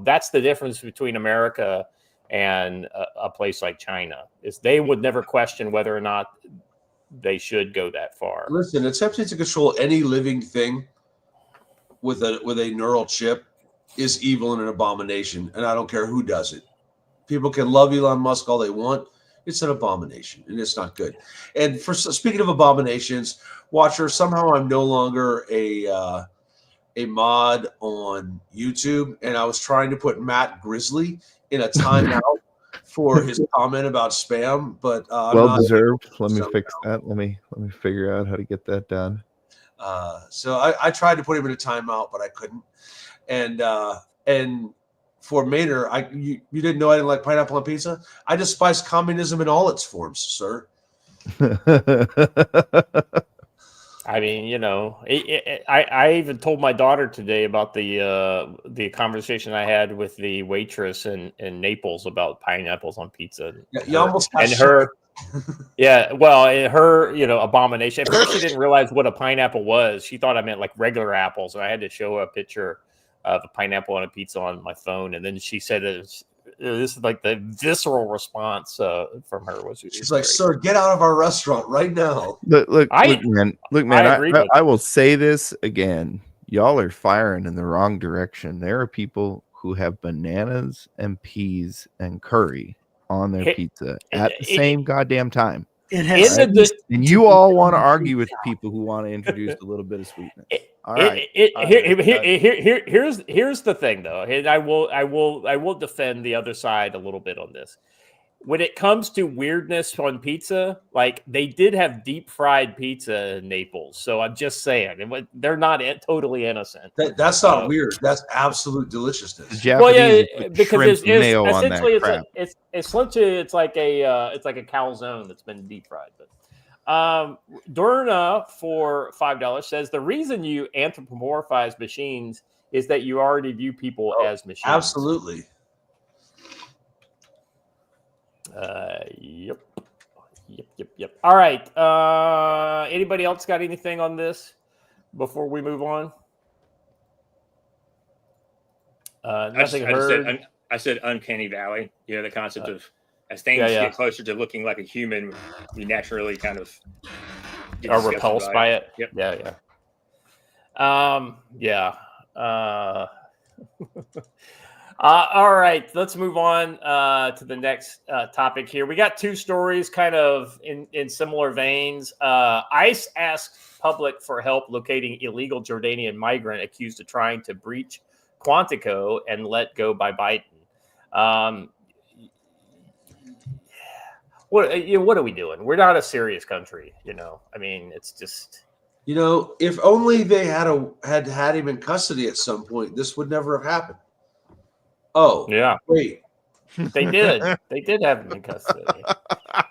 S1: that's the difference between America and a place like China, is they would never question whether or not they should go that far.
S2: Listen, attempting to control any living thing with a neural chip is evil and an abomination, and I don't care who does it. People can love Elon Musk all they want. It's an abomination, and it's not good. And speaking of abominations, Watcher, somehow I'm no longer a mod on YouTube, and I was trying to put Matt Grizzly in a timeout for his comment about spam, but
S4: well deserved. Let me fix that. Let me figure out how to get that done.
S2: So I tried to put him in a timeout, but I couldn't. And for Maynard, you didn't know I didn't like pineapple on pizza? I despise communism in all its forms, sir.
S1: I mean, I even told my daughter today about the conversation I had with the waitress in Naples about pineapples on pizza.
S2: Yeah, you almost
S1: and her, yeah, well, her, abomination. At first, she didn't realize what a pineapple was. She thought I meant like regular apples, and I had to show her a picture of a pineapple on a pizza on my phone, and then she said this is like the visceral response from her.
S2: She's like, "Sir, get out of our restaurant right now."
S4: Look, man. I will say this again. Y'all are firing in the wrong direction. There are people who have bananas and peas and curry on their pizza at the same goddamn time.
S3: It has
S1: In the-
S4: And you all want to argue with people who want to introduce a little bit of sweetness. All right.
S1: Here's the thing, though, and I will defend the other side a little bit on this. When it comes to weirdness on pizza, like they did have deep fried pizza in Naples, so I'm just saying they're not totally innocent.
S2: That's not weird. That's absolute deliciousness.
S4: The Japanese
S1: because
S4: shrimp mayo on that crap.
S1: It's essentially it's like a calzone that's been deep fried. But Durna for $5 says the reason you anthropomorphize machines is that you already view people as machines.
S2: Absolutely.
S1: Yep. All right. Anybody else got anything on this before we move on? Nothing heard.
S5: I said uncanny valley. You know, the concept of as things get closer to looking like a human, we naturally kind of
S1: are repulsed by it.
S5: Yep.
S1: Yeah. All right, let's move on to the next topic here. We got two stories kind of in similar veins. ICE asked public for help locating illegal Jordanian migrant accused of trying to breach Quantico and let go by Biden. What are we doing? We're not a serious country, you know. I mean, it's just...
S2: You know, if only they had him in custody at some point, this would never have happened. Oh,
S1: yeah.
S2: Wait.
S1: They did. They did have him in custody.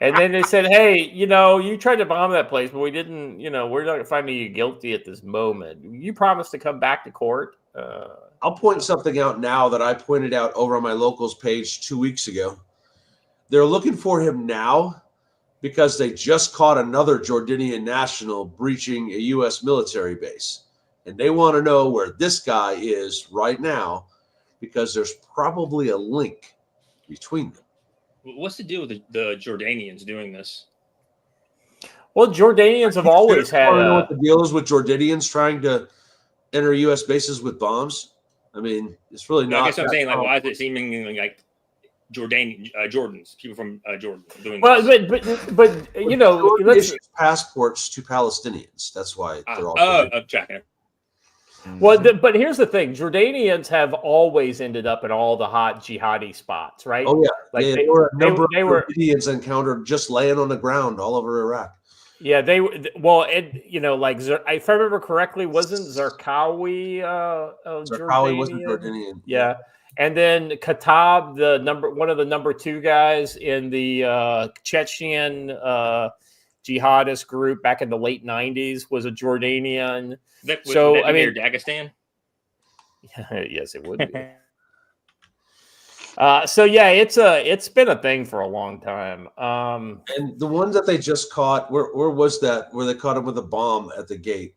S1: And then they said, hey, you know, you tried to bomb that place, but we didn't, you know, we're not finding you guilty at this moment. You promised to come back to court.
S2: I'll point something out now that I pointed out over on my locals page 2 weeks ago. They're looking for him now because they just caught another Jordanian national breaching a U.S. military base. And they want to know where this guy is right now because there's probably a link between them.
S5: What's the deal with the Jordanians doing this?
S1: Well, Jordanians have always had.
S2: I don't know what the deal is with Jordanians trying to enter U.S. bases with bombs. I mean, it's really not.
S5: I guess I'm saying, like, why is it seeming like Jordans, people from Jordan doing
S1: well,
S5: this?
S1: but you know,
S2: let's passports to Palestinians. That's why they're all.
S5: Checking.
S1: Well, but here's the thing: Jordanians have always ended up in all the hot jihadi spots, right?
S2: Oh yeah,
S1: like
S2: they were a number of Jordanians encountered just laying on the ground all over Iraq.
S1: Yeah, they were. Well, and you know, like if I remember correctly, wasn't Zarqawi
S2: Zarqawi wasn't Jordanian?
S1: Yeah, and then Khattab, one of the number 2 guys in the Chechen jihadist group back in the late 90s, was a Jordanian.
S5: So I mean, Dagestan.
S1: Yes, it would be. So yeah, it's been a thing for a long time.
S2: And the ones that they just caught, where was that? Where they caught him with a bomb at the gate?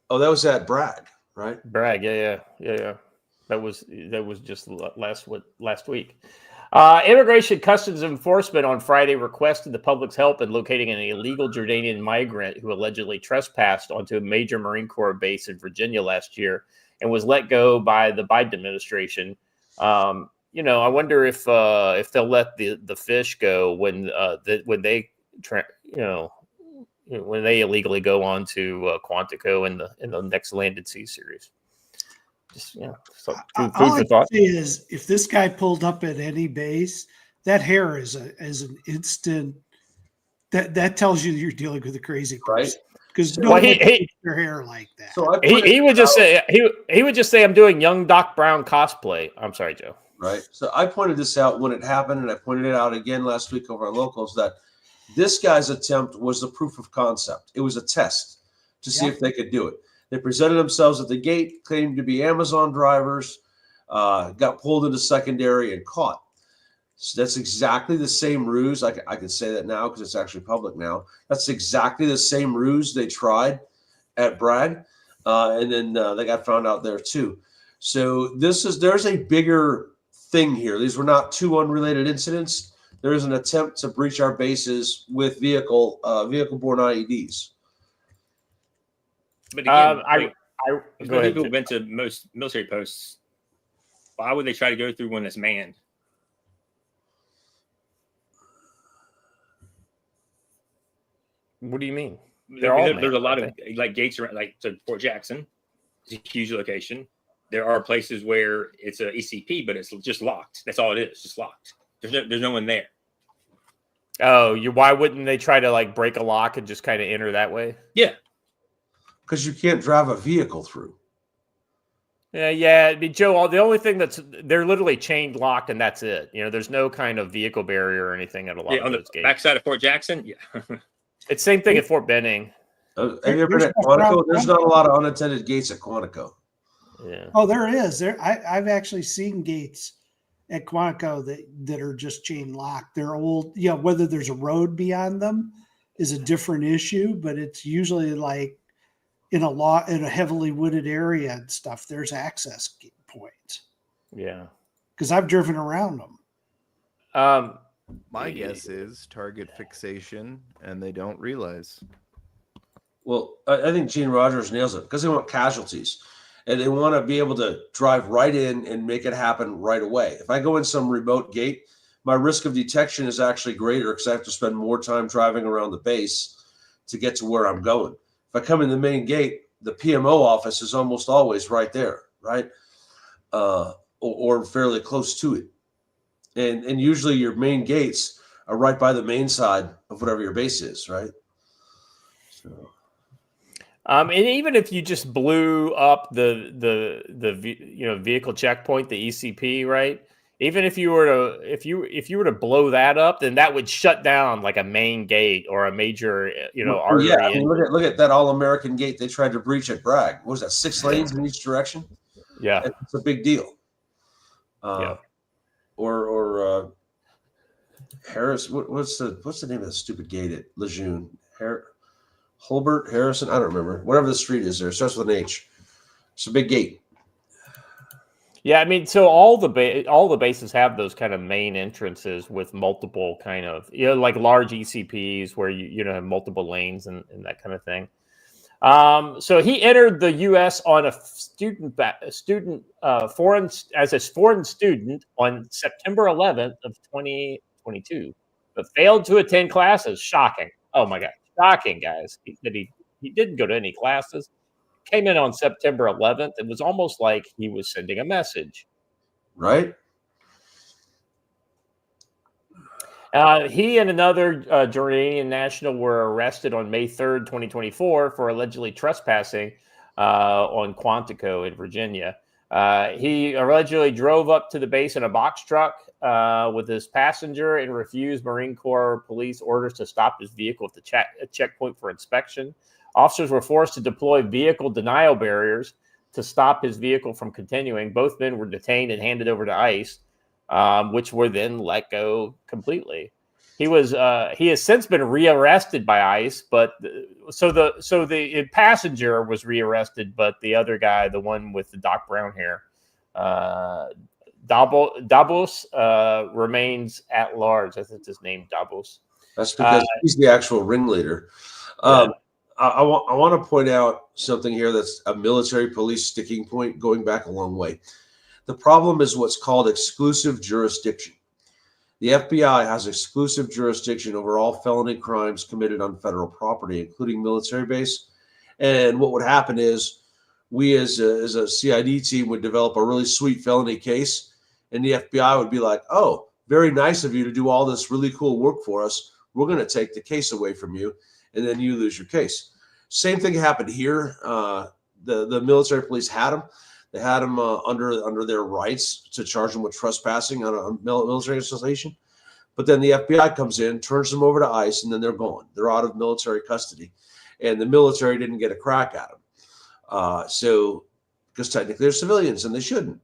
S2: Oh, that was at Bragg, right?
S1: Bragg, yeah. That was just last week. Immigration Customs Enforcement on Friday requested the public's help in locating an illegal Jordanian migrant who allegedly trespassed onto a major Marine Corps base in Virginia last year and was let go by the Biden administration. You know, I wonder if they'll let the fish go when they illegally go on to Quantico in the next Land and Sea series. Just, so food for thought.
S3: Is if this guy pulled up at any base, that hair is an instant. That tells you you're dealing with a crazy person. Because nobody keeps their hair like that.
S2: So
S1: he would just say I'm doing young Doc Brown cosplay. I'm sorry, Joe.
S2: Right. So I pointed this out when it happened, and I pointed it out again last week over our locals, that this guy's attempt was the proof of concept. It was a test to see if they could do it. They presented themselves at the gate, claimed to be Amazon drivers, got pulled into secondary and caught. So that's exactly the same ruse. I can say that now because it's actually public now. That's exactly the same ruse they tried at Bragg, and then they got found out there too. So there's a bigger thing here. These were not two unrelated incidents. There is an attempt to breach our bases with vehicle-borne IEDs.
S5: But again,
S1: Go
S5: When
S1: ahead.
S5: people went to most military posts, why would they try to go through one that's manned?
S1: What do you mean?
S5: There's a lot of like gates around, like so Fort Jackson is a huge location. There are places where it's a ECP, but it's just locked. That's all it is, just locked. There's no one there.
S1: Oh, why wouldn't they try to like break a lock and just kind of enter that way?
S5: Yeah,
S2: because you can't drive a vehicle through.
S1: Yeah. I mean, Joe, the only thing they're literally chained locked, and that's it. There's no kind of vehicle barrier or anything at a lot of
S5: on
S1: those
S5: the
S1: gates.
S5: backside of Fort Jackson. Yeah,
S1: It's same thing at Fort Benning.
S2: Have you ever been at Quantico? There's not a lot of unattended gates at Quantico.
S1: Yeah.
S3: Oh, there is. I've actually seen gates at Quantico that are just chain locked. They're old. Whether there's a road beyond them is a different issue, but it's usually like in a heavily wooded area and stuff. There's access points.
S1: Yeah.
S3: Because I've driven around them.
S4: My guess is target fixation, and they don't realize.
S2: Well, I think Gene Rogers nails it because they want casualties. And they want to be able to drive right in and make it happen right away. If I go in some remote gate, my risk of detection is actually greater because I have to spend more time driving around the base to get to where I'm going. If I come in the main gate, the PMO office is almost always right there, right? Or fairly close to it. And usually your main gates are right by the main side of whatever your base is, right? So.
S1: And even if you just blew up the vehicle checkpoint, the ECP, right? Even if you were to blow that up, then that would shut down like a main gate or a major artery.
S2: Yeah, I mean, look at that all-American gate they tried to breach at Bragg. What was that, 6 lanes in each direction?
S1: Yeah,
S2: it's a big deal.
S1: Yeah.
S2: Or Harris. What's the name of the stupid gate at Lejeune? Holbert, Harrison, I don't remember. Whatever the street is there, it starts with an H. It's a big gate.
S1: Yeah, I mean, so all the bases have those kind of main entrances with multiple kind of like large ECPs where you have multiple lanes and that kind of thing. So he entered the U.S. on a foreign student on September 11th of 2022, but failed to attend classes. Shocking! Oh my God, shocking, guys! He didn't go to any classes. Came in on September 11th. It was almost like he was sending a message.
S2: Right.
S1: He and another Jordanian national were arrested on May 3rd, 2024 for allegedly trespassing on Quantico in Virginia. He allegedly drove up to the base in a box truck with his passenger and refused Marine Corps police orders to stop his vehicle at the checkpoint for inspection. Officers were forced to deploy vehicle denial barriers to stop his vehicle from continuing. Both men were detained and handed over to ICE, which were then let go completely. He has since been rearrested by ICE, but the passenger was rearrested, but the other guy, the one with the Doc Brown hair, Dabos, remains at large. I think his name Dabos.
S2: That's because he's the actual ringleader.
S1: Yeah.
S2: I want to point out something here that's a military police sticking point going back a long way. The problem is what's called exclusive jurisdiction. The FBI has exclusive jurisdiction over all felony crimes committed on federal property, including military base. And what would happen is we as a CID team would develop a really sweet felony case, and the FBI would be like, oh, very nice of you to do all this really cool work for us. We're going to take the case away from you, and then you lose your case. Same thing happened here. The military police had him. They had him under their rights to charge him with trespassing on a military installation. But then the FBI comes in, turns them over to ICE, and then they're gone. They're out of military custody. And the military didn't get a crack at them. So, because technically they're civilians and they shouldn't.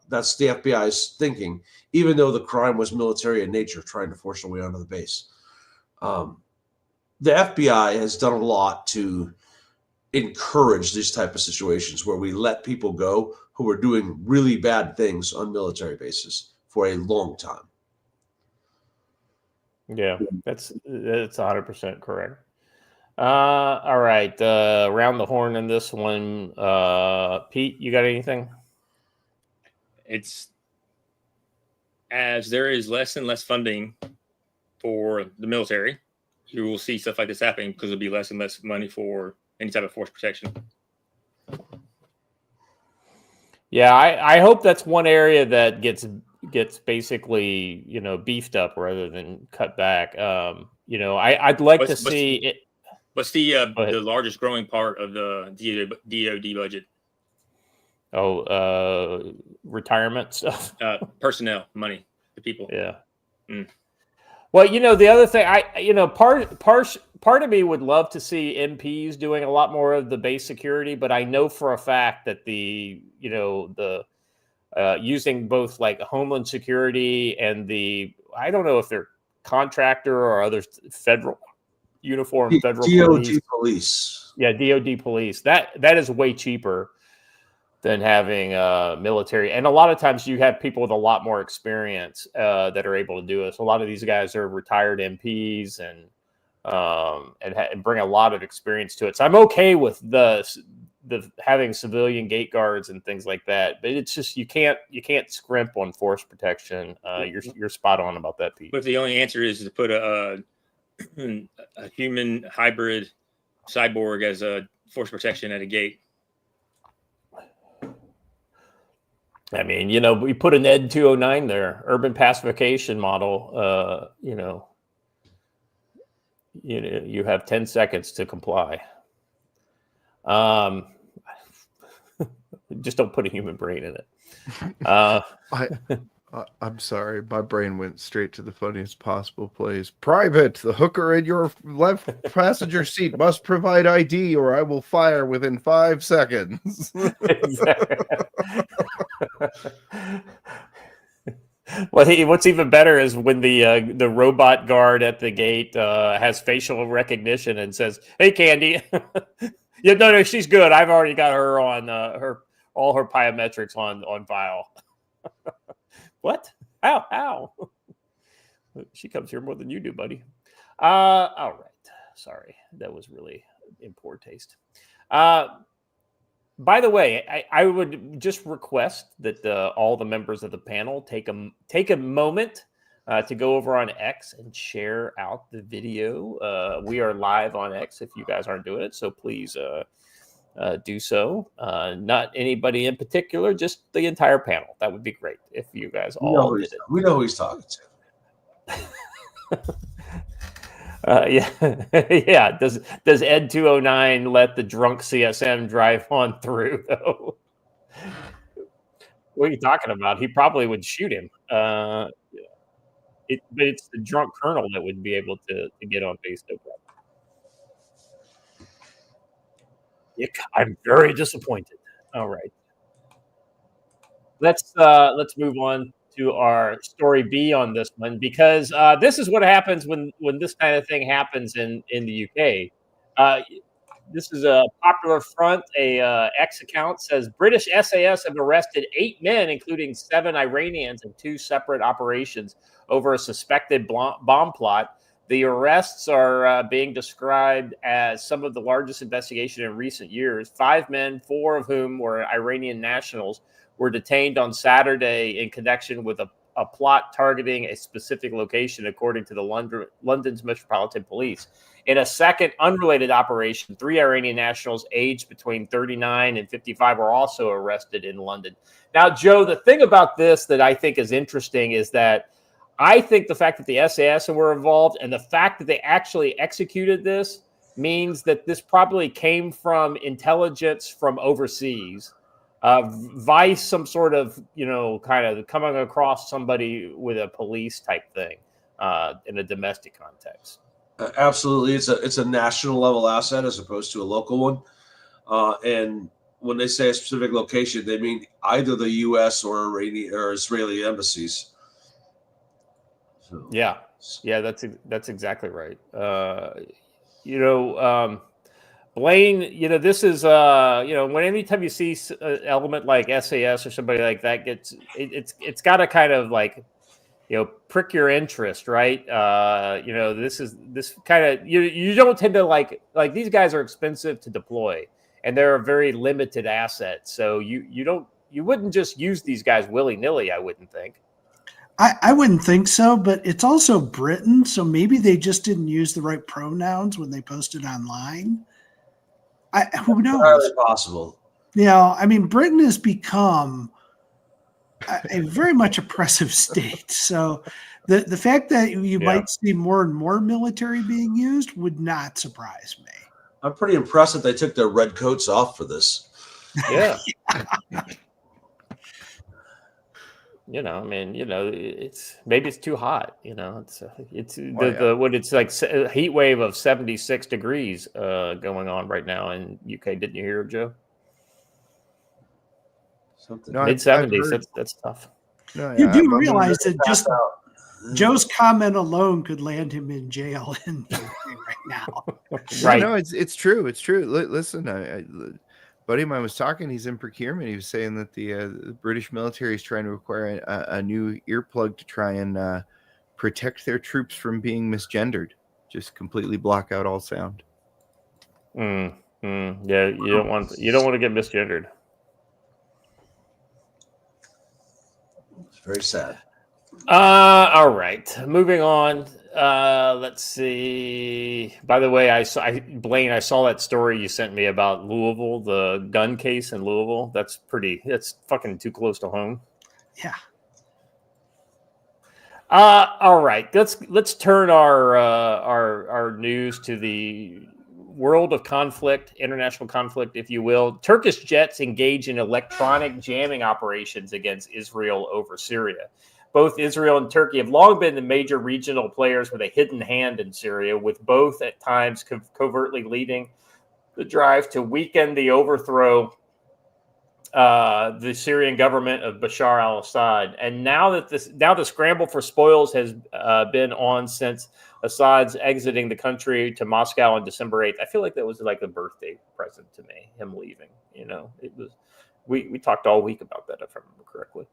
S2: That's the FBI's thinking, even though the crime was military in nature, trying to force their way onto the base. The FBI has done a lot to encourage these type of situations where we let people go who are doing really bad things on military bases for a long time.
S1: Yeah, that's 100% correct. All right. Around the horn in this one. Pete, you got anything?
S5: It's as there is less and less funding for the military, you will see stuff like this happening because there'll be less and less money for any type of force protection.
S1: Yeah, I hope that's one area that gets basically, beefed up rather than cut back. I'd like to see it.
S5: What's the largest growing part of the DoD budget?
S1: Retirement stuff.
S5: Personnel, money, the people.
S1: Yeah. Well, the other thing, part of me would love to see MPs doing a lot more of the base security, but I know for a fact that the using both like Homeland Security and I don't know if they're contractor or other federal uniform federal
S2: DOD police.
S1: Yeah, DOD police. That is way cheaper than having military. And a lot of times you have people with a lot more experience that are able to do it. So a lot of these guys are retired MPs and bring a lot of experience to it. So I'm okay with the having civilian gate guards and things like that. But it's just you can't scrimp on force protection. You're spot on about that, Pete.
S5: But the only answer is to put a human hybrid cyborg as a force protection at a gate.
S1: I mean, we put an ED 209 there, urban pacification model. You have 10 seconds to comply. Just don't put a human brain in it.
S4: I'm sorry, my brain went straight to the funniest possible place. Private, the hooker in your left passenger seat must provide ID or I will fire within 5 seconds.
S1: Well, what's even better is when the robot guard at the gate has facial recognition and says, "Hey, Candy." Yeah, no, she's good. I've already got her on all her biometrics on file. What? How? She comes here more than you do, buddy. All right. Sorry, that was really in poor taste. By the way, I would just request that all the members of the panel take a moment to go over on X and share out the video. We are live on X if you guys aren't doing it, so please do so. Not anybody in particular, just the entire panel. That would be great if you guys all did it.
S2: We know who he's talking to.
S1: Yeah. Yeah. Does ED 209 let the drunk CSM drive on through, though? What are you talking about? He probably would shoot him. But it's the drunk colonel that would be able to get on base. No problem. I'm very disappointed. All right. Let's move on to our story B on this one, because this is what happens when this kind of thing happens in the UK. This is a popular front. A X account says British SAS have arrested 8 men, including 7 Iranians, in 2 separate operations over a suspected bomb plot. The arrests are being described as some of the largest investigation in recent years. 5 men, 4 of whom were Iranian nationals, were detained on Saturday in connection with a plot targeting a specific location, according to the London's Metropolitan Police. In a second unrelated operation, 3 Iranian nationals aged between 39 and 55 were also arrested in London. Now, Joe, the thing about this that I think is interesting is that I think the fact that the SAS were involved and the fact that they actually executed this means that this probably came from intelligence from overseas, via some sort of, kind of coming across somebody with a police type thing in a domestic context.
S2: Absolutely. It's a national level asset as opposed to a local one. And when they say a specific location, they mean either the U.S. or Iranian or Israeli embassies. So.
S1: Yeah, that's exactly right. Blaine, this is when anytime you see an element like SAS or somebody like that it's got to kind of like prick your interest, right? This kind of you don't tend to like these guys are expensive to deploy, and they're a very limited asset. So you wouldn't just use these guys willy nilly. I wouldn't think.
S3: I wouldn't think so, but it's also Britain, so maybe they just didn't use the right pronouns when they posted online. Who knows?
S2: Entirely possible.
S3: I mean, Britain has become a very much oppressive state. So the fact that you might see more and more military being used would not surprise me.
S2: I'm pretty impressed that they took their red coats off for this.
S1: Yeah. It's maybe it's too hot. It's when it's like a heat wave of 76 degrees going on right now in UK. Didn't you hear, Joe? Mid 70s. That's tough.
S3: You do realize that just Joe's comment alone could land him in jail in UK right now.
S4: Right? No, it's true. It's true. Listen, buddy of mine was talking. He's in procurement. He was saying that the British military is trying to acquire a new earplug to try and protect their troops from being misgendered. Just completely block out all sound.
S1: Yeah, you don't want to get misgendered.
S2: It's very sad.
S1: All right, moving on. Let's see. By the way, Blaine, I saw that story you sent me about Louisville, the gun case in Louisville. That's fucking too close to home.
S3: Yeah.
S1: All right. Let's turn our news to the world of conflict, international conflict, if you will. Turkish jets engage in electronic jamming operations against Israel over Syria. Both Israel and Turkey have long been the major regional players with a hidden hand in Syria, with both at times covertly leading the drive to weaken the overthrow the Syrian government of Bashar al-Assad. And now the scramble for spoils has been on since Assad's exiting the country to Moscow on December 8th. I feel like that was like a birthday present to me, him leaving. It was. We talked all week about that, if I remember correctly.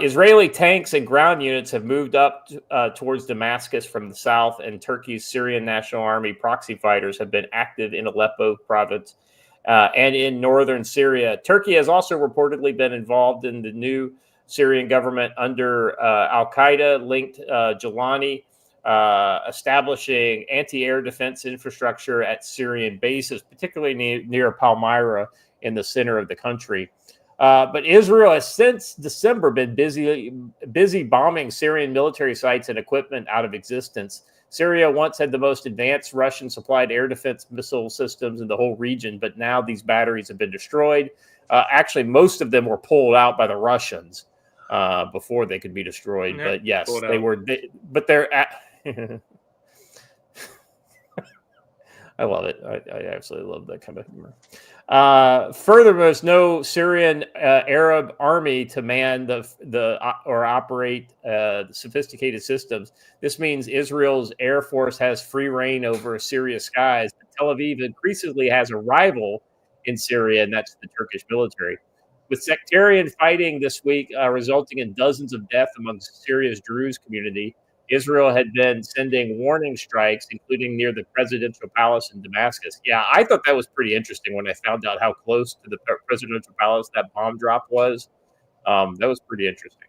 S1: Israeli tanks and ground units have moved up towards Damascus from the south, and Turkey's Syrian National Army proxy fighters have been active in Aleppo province and in northern Syria. Turkey has also reportedly been involved in the new Syrian government under al-Qaeda-linked Jilani, establishing anti-air defense infrastructure at Syrian bases, particularly near Palmyra in the center of the country. But Israel has since December been busy bombing Syrian military sites and equipment out of existence. Syria once had the most advanced Russian-supplied air defense missile systems in the whole region, but now these batteries have been destroyed. Actually, most of them were pulled out by the Russians before they could be destroyed.
S5: Yeah,
S1: but yes,
S5: they
S1: were. But they're at. I love it. I absolutely love that kind of humor. Furthermore, no Syrian Arab army to man or operate the sophisticated systems. This means Israel's air force has free reign over Syria's skies. But Tel Aviv increasingly has a rival in Syria, and that's the Turkish military. With sectarian fighting this week resulting in dozens of deaths amongst Syria's Druze community, Israel had been sending warning strikes, including near the presidential palace in Damascus. Yeah, I thought that was pretty interesting when I found out how close to the presidential palace that bomb drop was. That was pretty interesting.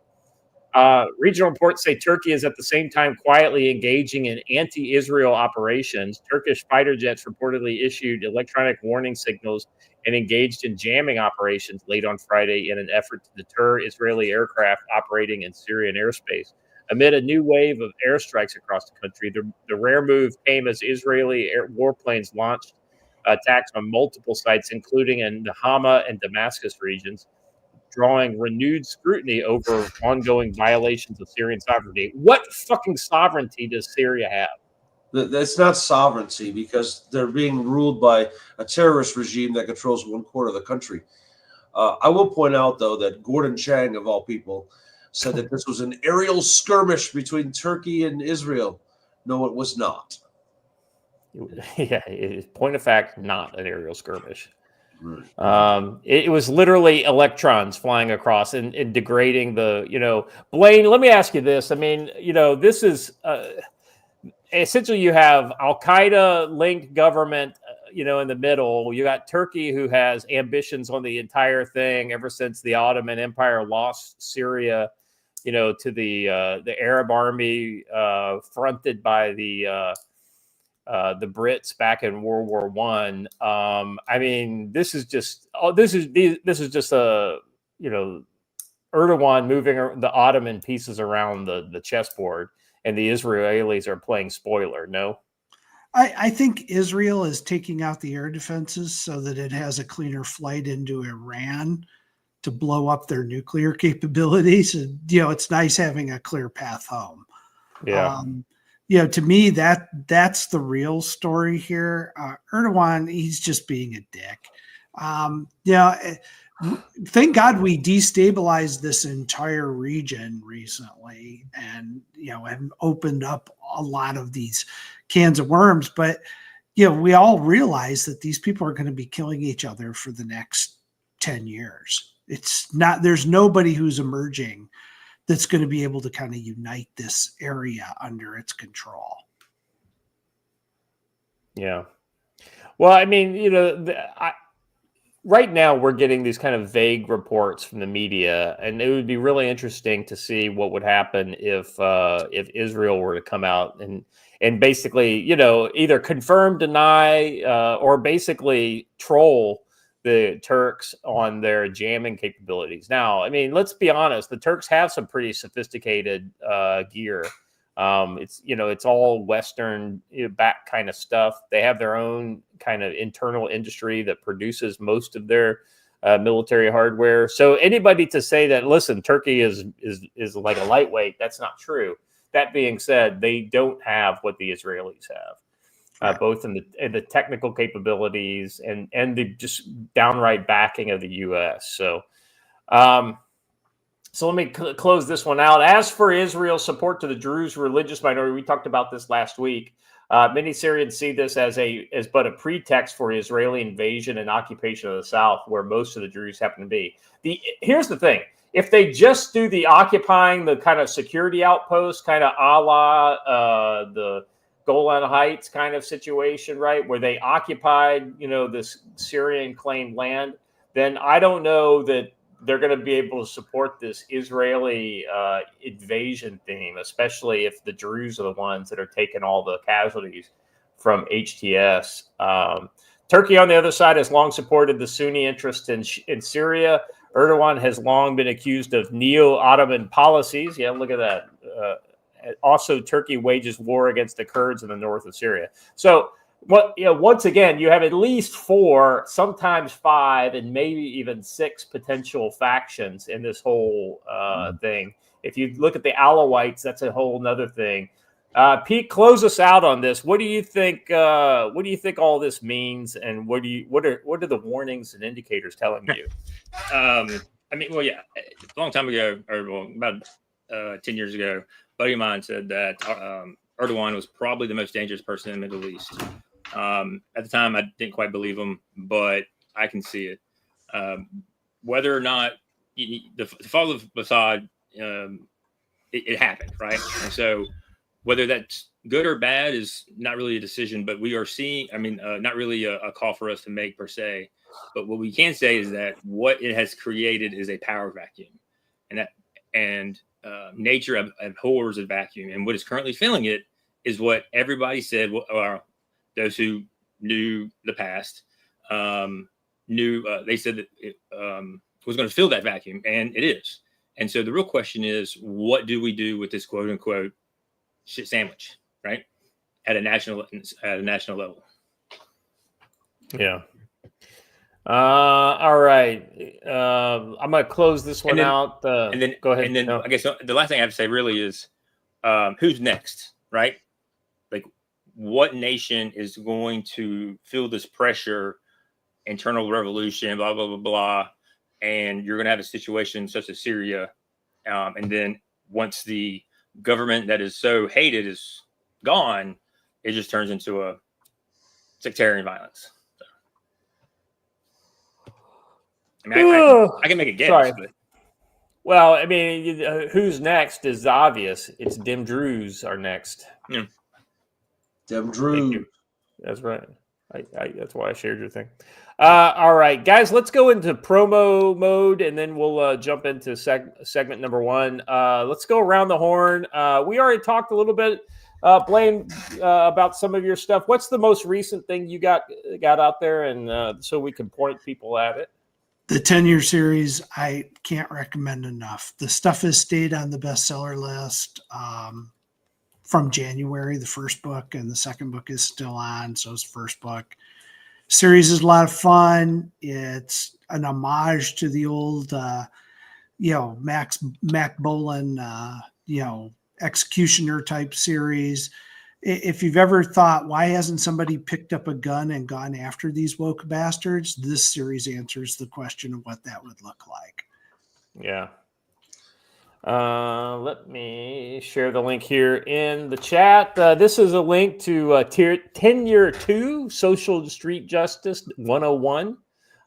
S1: Regional reports say Turkey is at the same time quietly engaging in anti-Israel operations. Turkish fighter jets reportedly issued electronic warning signals and engaged in jamming operations late on Friday in an effort to deter Israeli aircraft operating in Syrian airspace. Amid a new wave of airstrikes across the country, the rare move came as Israeli warplanes launched attacks on multiple sites, including in the Hama and Damascus regions, drawing renewed scrutiny over ongoing violations of Syrian sovereignty. What fucking sovereignty does Syria have?
S2: That's not sovereignty, because they're being ruled by a terrorist regime that controls 1/4 of the country. I will point out, though, that Gordon Chang, of all people, said that this was an aerial skirmish between Turkey and Israel. No, it was not.
S1: Yeah, point of fact, not an aerial skirmish. It was literally electrons flying across and degrading the, Blaine, let me ask you this. I mean, this is essentially you have Al-Qaeda linked government, in the middle. You got Turkey, who has ambitions on the entire thing ever since the Ottoman Empire lost Syria, to the Arab army fronted by the Brits back in World War One. I mean, this is just a Erdogan moving the Ottoman pieces around the chessboard, and the Israelis are playing spoiler. No,
S3: I think Israel is taking out the air defenses so that it has a cleaner flight into Iran to blow up their nuclear capabilities. And, it's nice having a clear path home.
S1: Yeah.
S3: To me, that's the real story here. Erdogan, he's just being a dick. Thank God we destabilized this entire region recently, and have opened up a lot of these cans of worms. But we all realize that these people are going to be killing each other for the next 10 years. There's nobody who's emerging that's going to be able to kind of unite this area under its control.
S1: Yeah. Well, I mean, right now we're getting these kind of vague reports from the media, and it would be really interesting to see what would happen if Israel were to come out and basically, either confirm, deny, or basically troll the Turks on their jamming capabilities. Now, I mean, let's be honest, the Turks have some pretty sophisticated gear. It's all Western back kind of stuff. They have their own kind of internal industry that produces most of their military hardware. So anybody to say that, listen, Turkey is like a lightweight, that's not true. That being said, they don't have what the Israelis have, both in the technical capabilities and the just downright backing of the U.S. So let me close this one out. As for Israel's support to the Druze religious minority, we talked about this last week. Many Syrians see this as but a pretext for Israeli invasion and occupation of the South, where most of the Druze happen to be. Here's the thing. If they just do the occupying, the kind of security outpost, kind of a la the Golan Heights kind of situation, right, where they occupied, this Syrian claimed land, then I don't know that they're going to be able to support this Israeli invasion theme, especially if the Druze are the ones that are taking all the casualties from HTS. Turkey, on the other side, has long supported the Sunni interest in Syria. Erdogan has long been accused of neo-Ottoman policies. Yeah, look at that. Also, Turkey wages war against the Kurds in the north of Syria. So, once again, you have at least 4, sometimes 5, and maybe even 6 potential factions in this whole thing. If you look at the Alawites, that's a whole nother thing. Pete, close us out on this. What do you think? What do you think all this means, and what are the warnings and indicators telling you?
S5: I mean, well, yeah, a long time ago, or about 10 years ago, a buddy of mine said that Erdogan was probably the most dangerous person in the Middle East. At the time, I didn't quite believe him, but I can see it. Whether or not the fall of Assad, it happened, right? And so whether that's good or bad is not really a decision, but we are seeing, not really a call for us to make per se. But what we can say is that what it has created is a power vacuum, and nature abhors a vacuum. And what is currently filling it is what everybody said. Those who knew the past knew. They said that it was going to fill that vacuum, and it is. And so the real question is, what do we do with this quote unquote shit sandwich, right? At a national level.
S1: Yeah. All right. I'm going to close this one out.
S5: And then
S1: go ahead.
S5: And then I guess the last thing I have to say really is, who's next, right? Like, what nation is going to feel this pressure, internal revolution, blah, blah, blah, blah. And you're going to have a situation such as Syria. And then once the government that is so hated is gone, it just turns into a sectarian violence. I mean, I can make a guess.
S1: Sorry.
S5: But
S1: Well, I mean, who's next is obvious. It's Dim Drews are next.
S2: Dem
S1: Thank
S2: Drew.
S1: you. That's right. That's why I shared your thing. All right, guys, let's go into promo mode, and then we'll jump into segment number one. Let's go around the horn. We already talked a little bit, Blaine, about some of your stuff. What's the most recent thing you got out there, and so we can point people at it?
S3: The 10-year series, I can't recommend enough. The stuff has stayed on the bestseller list from January. The first book and the second book is still on, so is the first book. Series is a lot of fun. It's an homage to the old, Mac Bolan, executioner type series. If you've ever thought, why hasn't somebody picked up a gun and gone after these woke bastards? This series answers the question of what that would look like.
S1: Yeah. Let me share the link here in the chat. This is a link to Tenure 2, Social Street Justice 101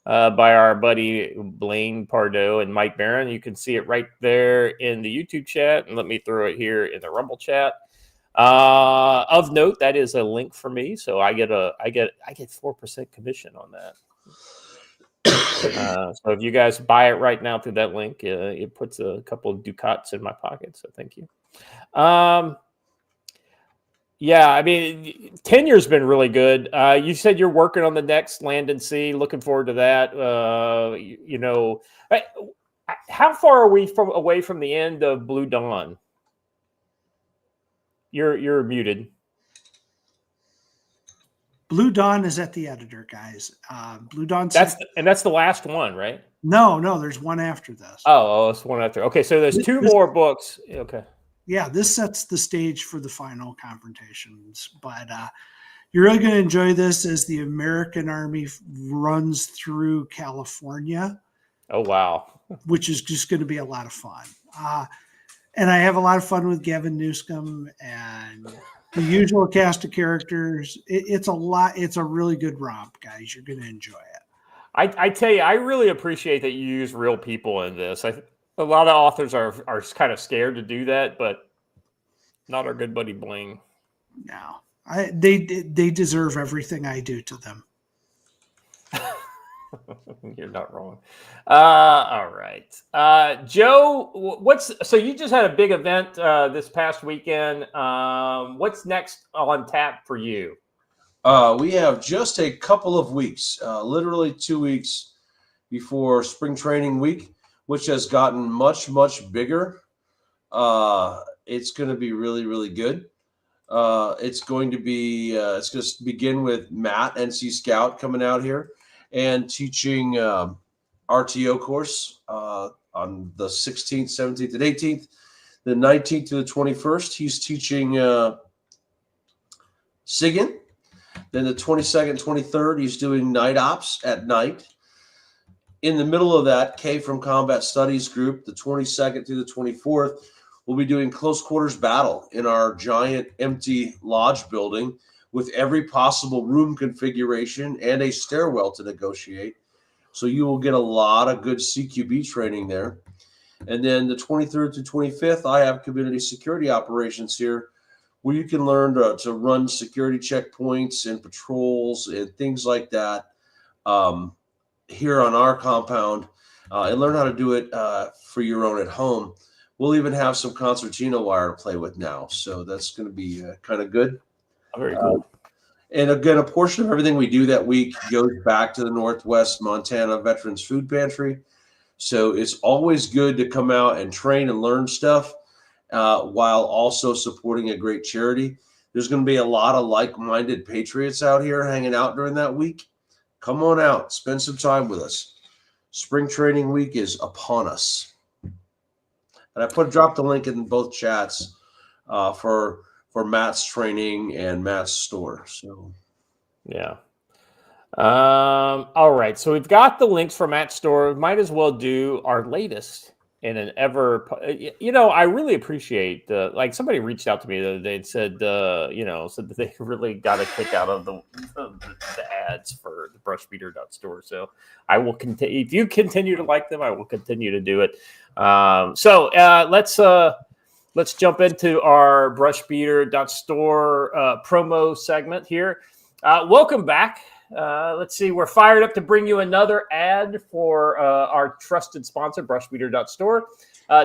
S1: by our buddy Blaine Pardo and Mike Barron. You can see it right there in the YouTube chat. And let me throw it here in the Rumble chat. Of note, that is a link for me, so I get 4% commission on that. So if you guys buy it right now through that link, it puts a couple of ducats in my pocket. So thank you. Yeah, I mean, Tenure's been really good. You said you're working on the next Land and Sea. Looking forward to that. How far are we away from the end of Blue Dawn? You're muted.
S3: Blue Dawn is at the editor, guys. Blue Dawn.
S1: That's the last one, right?
S3: No, there's one after this.
S1: Oh, it's one after. Okay, so there's two more books. Okay.
S3: Yeah, this sets the stage for the final confrontations. But you're really going to enjoy this as the American Army runs through California.
S1: Oh, wow.
S3: Which is just going to be a lot of fun. And I have a lot of fun with Gavin Newscomb and the usual cast of characters. It's a lot. It's a really good romp, guys. You're going to enjoy it.
S1: I tell you, I really appreciate that you use real people in this. A lot of authors are kind of scared to do that, but not our good buddy Blaine.
S3: No, they deserve everything I do to them.
S1: You're not wrong. All right, Joe. So you just had a big event this past weekend. What's next on tap for you?
S2: We have just a couple of weeks, literally 2 weeks before spring training week, which has gotten much, much bigger. It's going to be really, really good. It's going to begin with Matt, NC Scout, coming out here and teaching RTO course on the 16th, 17th, and 18th. The 19th to the 21st, he's teaching SIGINT. Then the 22nd, 23rd, he's doing night ops at night. In the middle of that, K from Combat Studies group, the 22nd through the 24th, we'll be doing close quarters battle in our giant empty lodge building with every possible room configuration and a stairwell to negotiate. So you will get a lot of good CQB training there. And then the 23rd to 25th, I have community security operations here, where you can learn to run security checkpoints and patrols and things like that here on our compound, and learn how to do it for your own at home. We'll even have some concertina wire to play with now, so that's going to be kind of good.
S1: Very cool.
S2: And again, a portion of everything we do that week goes back to the Northwest Montana Veterans Food Pantry. So it's always good to come out and train and learn stuff while also supporting a great charity. There's going to be a lot of like-minded patriots out here hanging out during that week. Come on out, spend some time with us. Spring training week is upon us. And I dropped the link in both chats for Matt's training and Matt's store. So,
S1: yeah. All right. So we've got the links for Matt's store. We might as well do our latest in an ever, I really appreciate like somebody reached out to me the other day and said, said that they really got a kick out of the ads for the brushbeater.store. So I will continue. If you continue to like them, I will continue to do it. Let's jump into our brushbeater.store promo segment here. Welcome back. Let's see. We're fired up to bring you another ad for our trusted sponsor, brushbeater.store,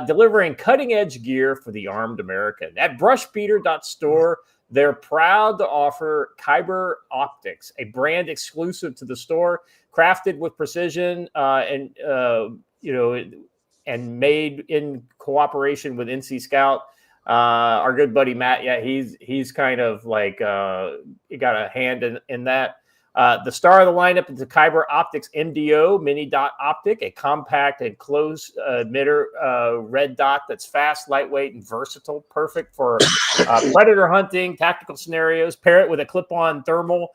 S1: delivering cutting-edge gear for the armed American. At brushbeater.store, they're proud to offer Kyber Optics, a brand exclusive to the store, crafted with precision and made in cooperation with NC Scout. Our good buddy Matt, he's kind of like he got a hand in that. The star of the lineup is the Kyber Optics MDO mini dot optic, a compact and close emitter red dot that's fast, lightweight, and versatile, perfect for predator hunting, tactical scenarios. Pair it with a clip-on thermal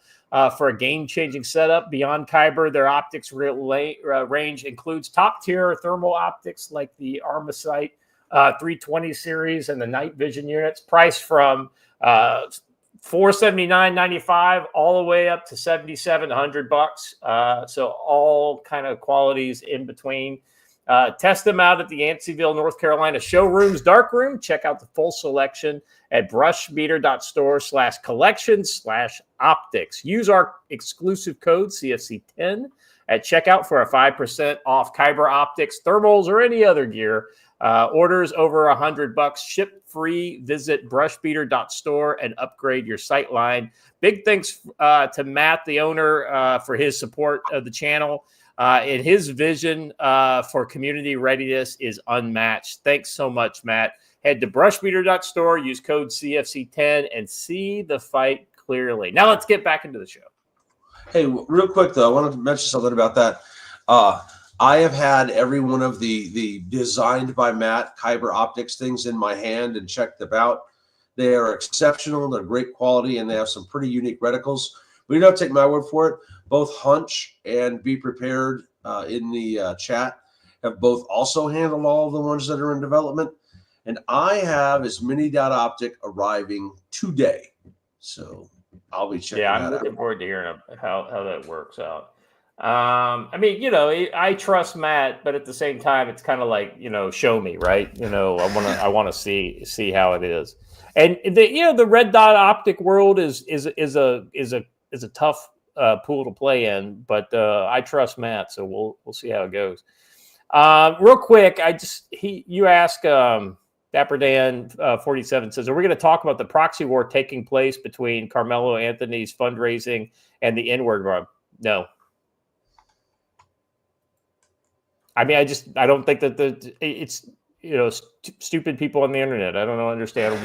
S1: for a game-changing setup. Beyond Kyber, their optics range includes top-tier thermal optics like the Armasight 320 series and the night vision units, priced from $479.95 all the way up to $7,700. So all kind of qualities in between. Test them out at the Yanceyville, North Carolina showroom's darkroom. Check out the full selection at brushbeater.store/collections/optics. Use our exclusive code CFC10 at checkout for a 5% off Kyber Optics, thermals, or any other gear. Orders over $100, ship free. Visit brushbeater.store and upgrade your sight line. Big thanks to Matt, the owner, for his support of the channel. And his vision for community readiness is unmatched. Thanks so much, Matt. Head to brushbeater.store, use code CFC10, and see the fight clearly. Now let's get back into the show.
S2: Hey, real quick, though, I wanted to mention something about that. I have had every one of the designed by Matt Kyber Optics things in my hand and checked them out. They are exceptional. They're great quality, and they have some pretty unique reticles. But you don't take my word for it. Both Hunch and Be Prepared in the chat have both also handled all of the ones that are in development. And I have his mini dot optic arriving today. So I'll be checking that out.
S1: Yeah, I'm looking forward to hearing how that works out. I trust Matt, but at the same time, it's kind of like, show me, right? I want to see how it is. And the red dot optic world is a tough pool to play in, but I trust Matt, so we'll see how it goes. Real quick, you ask Dapper Dan 47 says, are we going to talk about the proxy war taking place between Carmelo Anthony's fundraising and the N-word run? No. I mean, I don't think that it's stupid people on the internet. I don't understand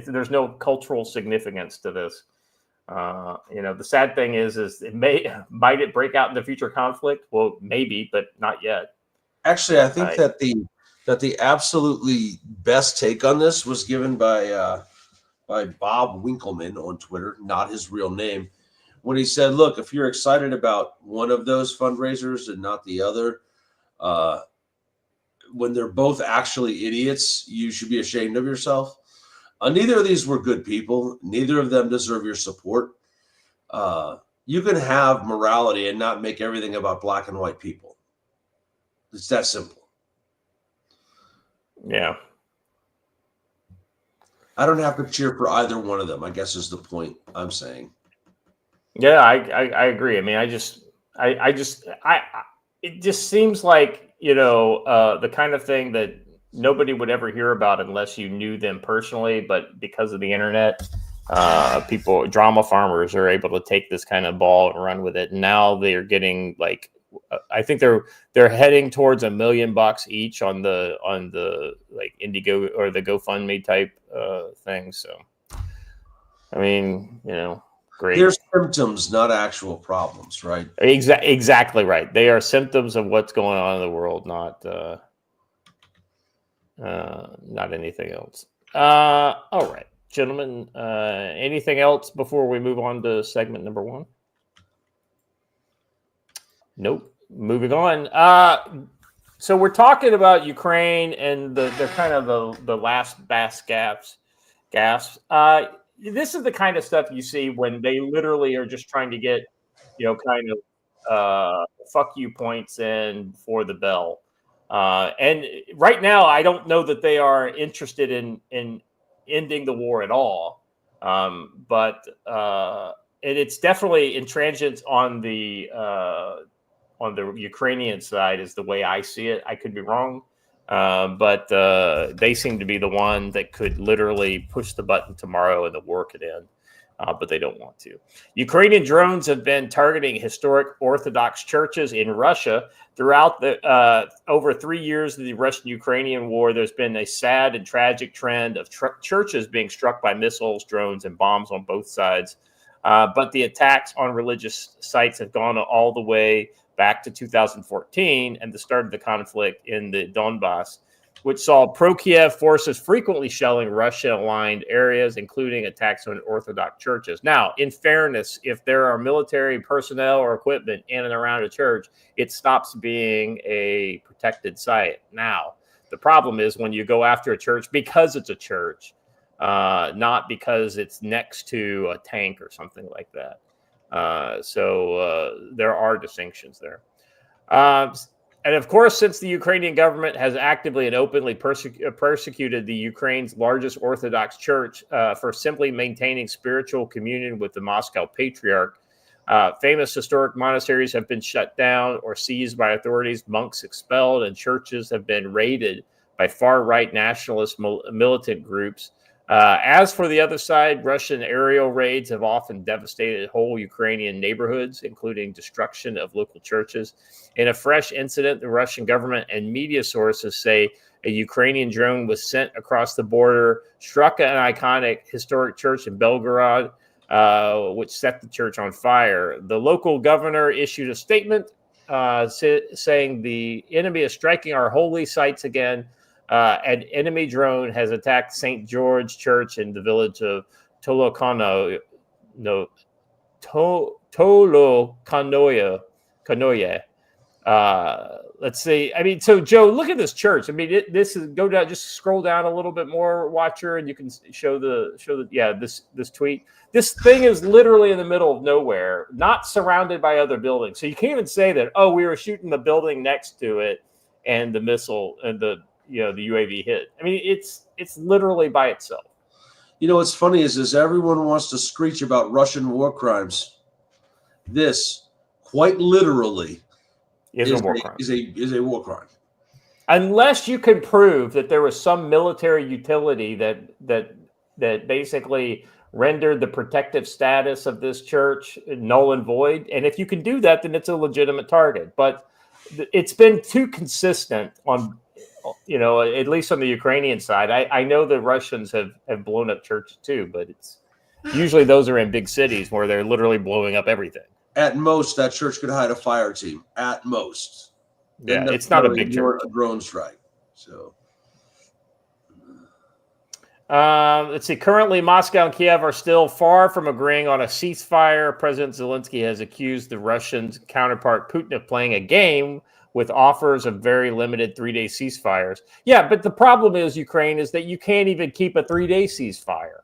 S1: there's no cultural significance to this. The sad thing is might it break out into future conflict? Well, maybe, but not yet.
S2: Actually, I think that the absolutely best take on this was given by Bob Winkleman on Twitter, not his real name, when he said, "Look, if you're excited about one of those fundraisers and not the other, when they're both actually idiots, you should be ashamed of yourself." Neither of these were good people. Neither of them deserve your support. You can have morality and not make everything about black and white people. It's that simple.
S1: Yeah.
S2: I don't have to cheer for either one of them, I guess is the point I'm saying.
S1: Yeah, I agree. I mean, it just seems like, the kind of thing that nobody would ever hear about unless you knew them personally. But because of the internet, drama farmers are able to take this kind of ball and run with it. And now they're getting I think they're heading towards $1 million each on the Indigo or the GoFundMe type thing. So, I mean, great.
S2: They're symptoms, not actual problems, right?
S1: Exactly right. They are symptoms of what's going on in the world, not anything else. All right, gentlemen. Anything else before we move on to segment number 1? Nope. Moving on. So we're talking about Ukraine and they're kind of the last gasps. This is the kind of stuff you see when they literally are just trying to get, kind of fuck you points in for the bell. And right now, I don't know that they are interested in ending the war at all. But it's definitely intransigent on the Ukrainian side is the way I see it. I could be wrong. But they seem to be the one that could literally push the button tomorrow and the war could end. But they don't want to. Ukrainian drones have been targeting historic Orthodox churches in Russia throughout the over 3 years of the Russian-Ukrainian war. There's been a sad and tragic trend of churches being struck by missiles, drones, and bombs on both sides. But the attacks on religious sites have gone all the way back to 2014 and the start of the conflict in the Donbass, which saw pro-Kiev forces frequently shelling Russia-aligned areas, including attacks on Orthodox churches. Now, in fairness, if there are military personnel or equipment in and around a church, it stops being a protected site. Now, the problem is when you go after a church because it's a church, not because it's next to a tank or something like that. So there are distinctions there. And of course, since the Ukrainian government has actively and openly persecuted the Ukraine's largest Orthodox church for simply maintaining spiritual communion with the Moscow Patriarch, famous historic monasteries have been shut down or seized by authorities, monks expelled, and churches have been raided by far-right nationalist militant groups. As for the other side, Russian aerial raids have often devastated whole Ukrainian neighborhoods, including destruction of local churches. In a fresh incident, the Russian government and media sources say a Ukrainian drone was sent across the border, struck an iconic historic church in Belgorod, which set the church on fire. The local governor issued a statement saying the enemy is striking our holy sites again. An enemy drone has attacked St. George Church in the village of Tolokanoye. Let's see. I mean, so Joe, look at this church. I mean, this is go down. Just scroll down a little bit more, Watcher, and you can show this tweet. This thing is literally in the middle of nowhere, not surrounded by other buildings. So you can't even say that. Oh, we were shooting the building next to it, and the missile and the UAV hit. I mean, it's literally by itself.
S2: What's funny is everyone wants to screech about Russian war crimes. This, quite literally, is a war crime.
S1: Unless you can prove that there was some military utility that basically rendered the protective status of this church null and void. And if you can do that, then it's a legitimate target. But it's been too consistent on, at least on the Ukrainian side. I know the Russians have blown up churches too, but it's usually those are in big cities where they're literally blowing up everything.
S2: At most, that church could hide a fire team. At most.
S1: Yeah, it's not a big church.
S2: A drone strike. So.
S1: Let's see. Currently, Moscow and Kiev are still far from agreeing on a ceasefire. President Zelensky has accused the Russian counterpart Putin of playing a game with offers of very limited 3-day ceasefires. Yeah, but the problem is, Ukraine, is that you can't even keep a 3-day ceasefire.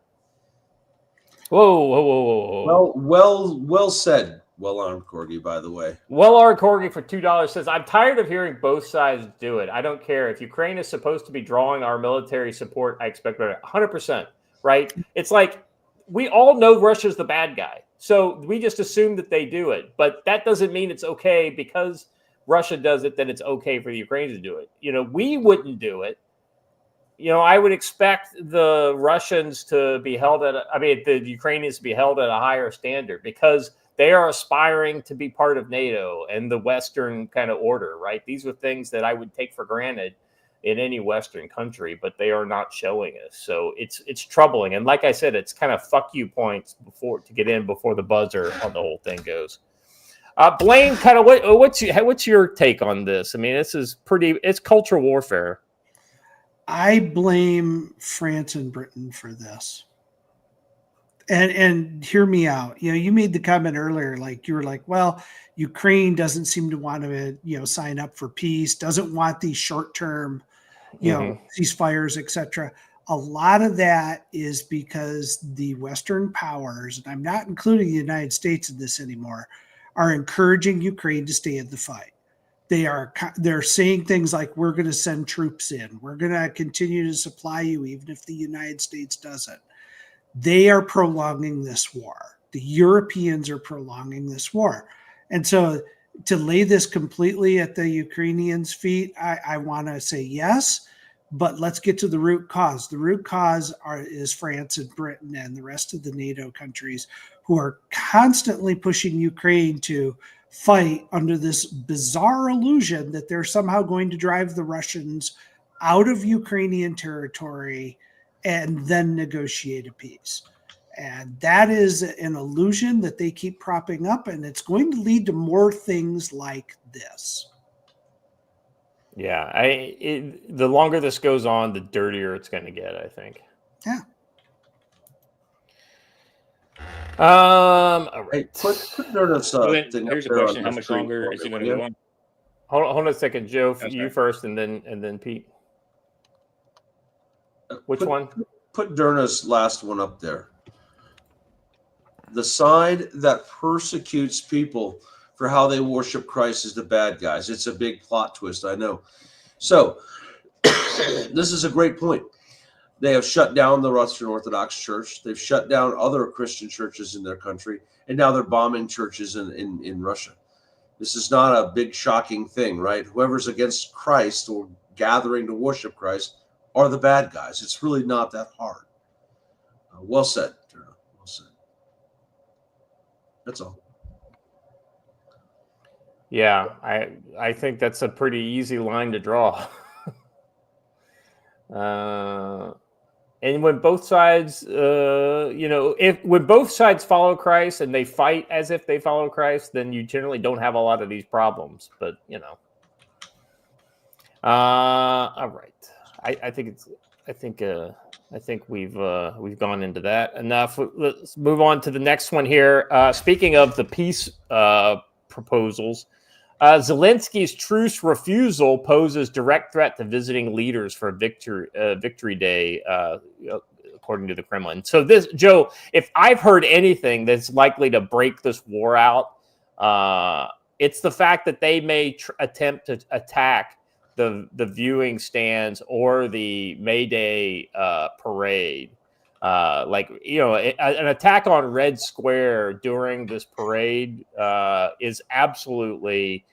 S1: Whoa.
S2: Well said. Well-armed Corgi, by the way.
S1: Well-armed Corgi for $2 says, I'm tired of hearing both sides do it. I don't care. If Ukraine is supposed to be drawing our military support, I expect better. 100%, right? It's like we all know Russia's the bad guy. So we just assume that they do it. But that doesn't mean it's okay because Russia does it, then it's okay for the Ukrainians to do it. We wouldn't do it. I would expect the Russians to be held the Ukrainians to be held at a higher standard because they are aspiring to be part of NATO and the Western kind of order, right? These are things that I would take for granted in any Western country, but they are not showing us. So it's troubling. And like I said, it's kind of fuck you points to get in before the buzzer on the whole thing goes. Blaine, kind of what's your take on this? I mean, it's cultural warfare.
S3: I blame France and Britain for this. And hear me out. You made the comment earlier, like you were like, well, Ukraine doesn't seem to want to, sign up for peace, doesn't want these short-term, ceasefires, etc. A lot of that is because the Western powers, and I'm not including the United States in this anymore, are encouraging Ukraine to stay in the fight. They're saying things like, we're going to send troops in. We're going to continue to supply you, even if the United States doesn't. They are prolonging this war. The Europeans are prolonging this war. And so to lay this completely at the Ukrainians' feet, I want to say yes, but let's get to the root cause. The root cause is France and Britain and the rest of the NATO countries who are constantly pushing Ukraine to fight under this bizarre illusion that they're somehow going to drive the Russians out of Ukrainian territory and then negotiate a peace. And that is an illusion that they keep propping up, and it's going to lead to more things like this.
S1: Yeah, the longer this goes on, the dirtier it's going to get, I think.
S3: Yeah.
S1: All right.
S2: Hey, put Nerdist, thing
S5: here's a
S2: up there
S5: question:
S2: on
S5: how
S2: the
S5: much
S2: screen
S5: longer
S2: for
S5: is it
S2: me,
S5: going to
S2: will
S5: go
S2: you?
S5: on?
S1: Hold on a second, Joe.
S5: Okay.
S1: You first, and then Pete. Which
S2: Put-
S1: one?
S2: Put Derna's last one up there. The side that persecutes people for how they worship Christ is the bad guys. It's a big plot twist, I know. So, this is a great point. They have shut down the Russian Orthodox Church. They've shut down other Christian churches in their country, and now they're bombing churches in Russia. This is not a big, shocking thing, right? Whoever's against Christ or gathering to worship Christ are the bad guys. It's really not that hard. Well said, Turner. Well said. That's all.
S1: Yeah, I think that's a pretty easy line to draw. And when both sides, when both sides follow Christ and they fight as if they follow Christ, then you generally don't have a lot of these problems. But all right. I think we've gone into that enough. Let's move on to the next one here. Speaking of the peace proposals, Zelensky's truce refusal poses direct threat to visiting leaders for Victory Day, according to the Kremlin. So this, Joe, if I've heard anything that's likely to break this war out, it's the fact that they may attempt to attack the viewing stands or the May Day parade. An attack on Red Square during this parade is absolutely.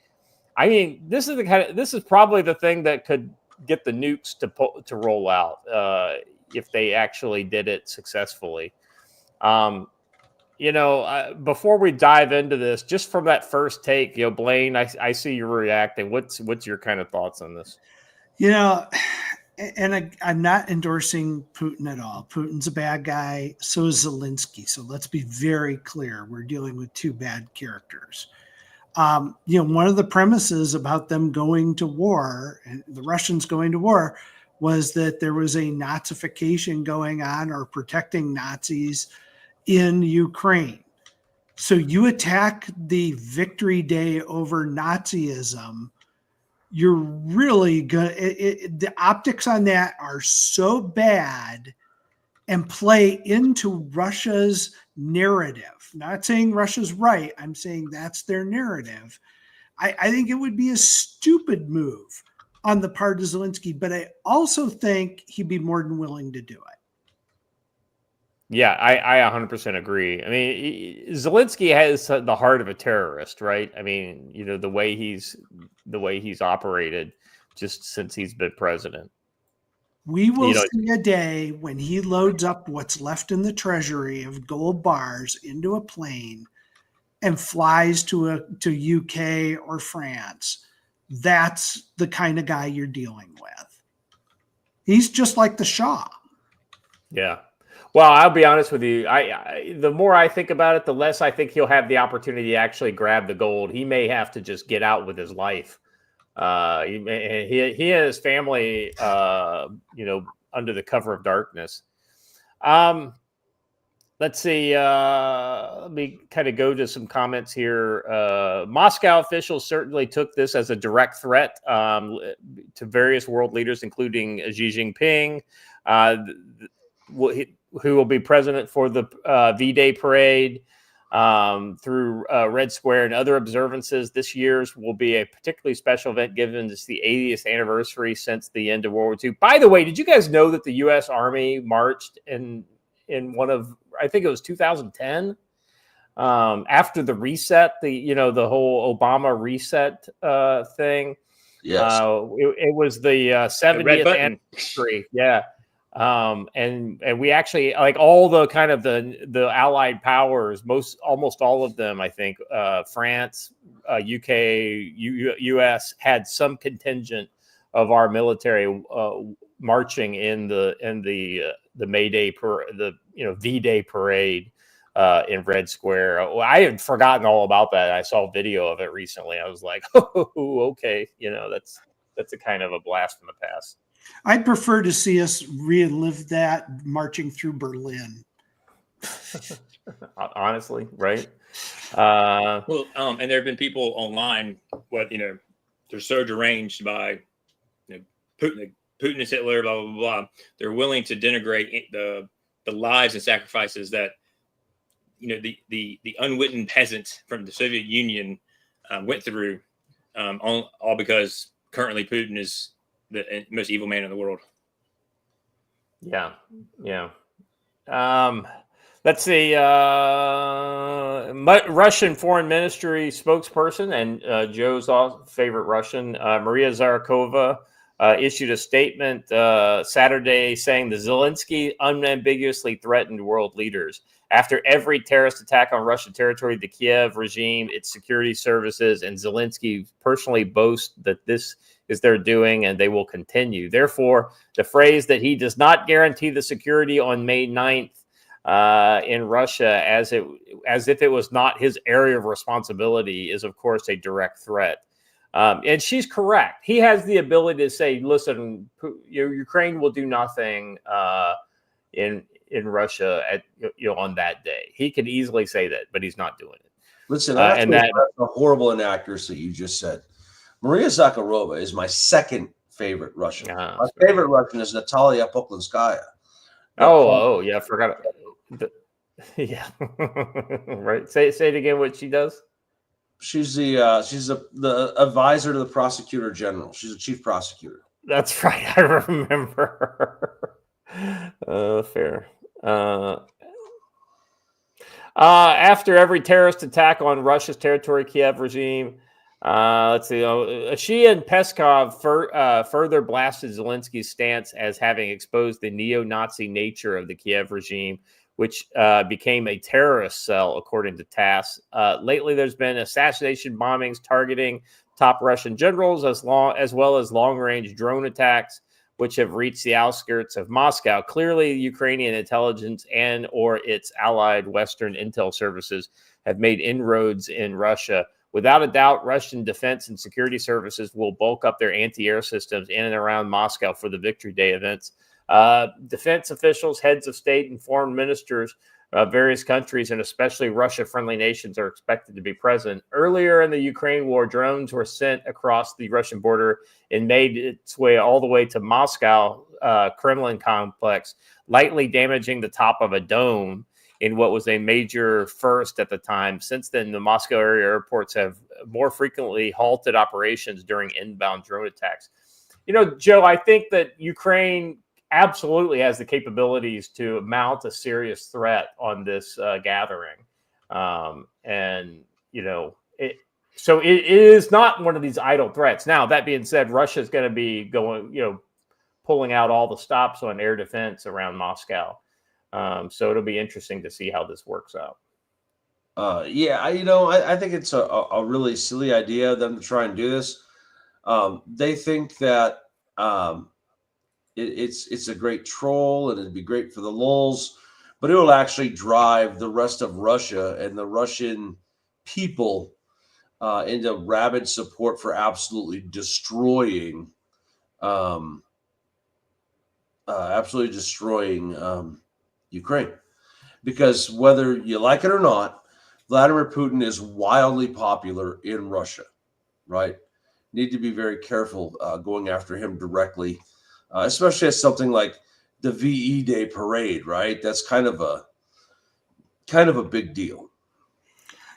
S1: I mean, this is probably the thing that could get the nukes to roll out if they actually did it successfully. Before we dive into this, just from that first take, Blaine, I see you reacting. What's your kind of thoughts on this?
S3: And I'm not endorsing Putin at all. Putin's a bad guy. So is Zelensky. So let's be very clear. We're dealing with two bad characters. One of the premises about them going to war, and the Russians going to war, was that there was a Nazification going on or protecting Nazis in Ukraine. So you attack the Victory Day over Nazism, you're really good. The optics on that are so bad and play into Russia's narrative. Not saying Russia's right. I'm saying that's their narrative. I think it would be a stupid move on the part of Zelensky, but I also think he'd be more than willing to do it.
S1: Yeah, I 100% agree. I mean, Zelensky has the heart of a terrorist, right? I mean, the way he's operated just since he's been president.
S3: We will see a day when he loads up what's left in the treasury of gold bars into a plane and flies to UK or France. That's the kind of guy you're dealing with. He's just like the Shah.
S1: Yeah. Well, I'll be honest with you. The more I think about it, the less I think he'll have the opportunity to actually grab the gold. He may have to just get out with his life. He and his family, under the cover of darkness. Let's see. Let me kind of go to some comments here. Moscow officials certainly took this as a direct threat to various world leaders, including Xi Jinping, who will be president for the V-Day parade through Red Square and other observances. This year's will be a particularly special event given it's the 80th anniversary since the end of World War II. By the way, did you guys know that the U.S. Army marched in one of, I think it was 2010, after the reset, the whole Obama reset thing.
S2: Yes.
S1: It was the 70th anniversary. Yeah. And we actually, like, all the kind of the allied powers, almost all of them, I think, France, UK, US had some contingent of our military marching in the May Day V-Day parade in Red Square. I had forgotten all about that. I saw a video of it recently. I was like, oh, okay, that's a kind of a blast from the past.
S3: I'd prefer to see us relive that marching through Berlin.
S1: Honestly, right?
S5: Well, and there have been people online, they're so deranged by Putin is Hitler, blah, blah, blah. They're willing to denigrate the lives and sacrifices that, the unwitting peasant from the Soviet Union went through, all because currently Putin is the most evil man in the world.
S1: Yeah. Let's see. Russian Foreign Ministry spokesperson and Joe's favorite Russian, Maria Zakharova, issued a statement Saturday saying the Zelensky unambiguously threatened world leaders. After every terrorist attack on Russian territory, the Kiev regime, its security services, and Zelensky personally boast that this is their doing and they will continue. Therefore, the phrase that he does not guarantee the security on May 9th in Russia as if it was not his area of responsibility is, of course, a direct threat. And she's correct. He has the ability to say, listen, Ukraine will do nothing in Russia on that day. He could easily say that, but he's not doing it.
S2: Listen, that's a horrible inaccuracy you just said. Maria Zakharova is my second favorite Russian. My favorite Russian is Natalia Poklinskaya.
S1: Yeah, I forgot. Yeah, right. Say it again. What she does?
S2: She's the advisor to the prosecutor general. She's a chief prosecutor.
S1: That's right. I remember. Fair. After every terrorist attack on Russia's territory, Kiev regime. Let's see. She and Peskov further blasted Zelensky's stance as having exposed the neo-Nazi nature of the Kiev regime, which became a terrorist cell, according to TASS. Lately, there's been assassination bombings targeting top Russian generals, as well as long-range drone attacks, which have reached the outskirts of Moscow. Clearly, Ukrainian intelligence and/or its allied Western intel services have made inroads in Russia. Without a doubt, Russian defense and security services will bulk up their anti-air systems in and around Moscow for the Victory Day events. Defense officials, heads of state, and foreign ministers of various countries, and especially Russia-friendly nations, are expected to be present. Earlier in the Ukraine war, drones were sent across the Russian border and made its way all the way to Moscow Kremlin complex, lightly damaging the top of a dome in what was a major first at the time. Since then, the Moscow area airports have more frequently halted operations during inbound drone attacks. Joe, I think that Ukraine absolutely has the capabilities to mount a serious threat on this gathering. So it is not one of these idle threats. Now, that being said, Russia is going to be pulling out all the stops on air defense around Moscow. So it'll be interesting to see how this works out.
S2: I think it's a really silly idea of them to try and do this. They think that it's a great troll and it'd be great for the lulz, but it will actually drive the rest of Russia and the Russian people into rabid support for absolutely destroying Ukraine. because whether you like it or not, Vladimir Putin is wildly popular in Russia, right? Need to be very careful going after him directly, especially at something like the VE Day parade, right? That's kind of a big deal.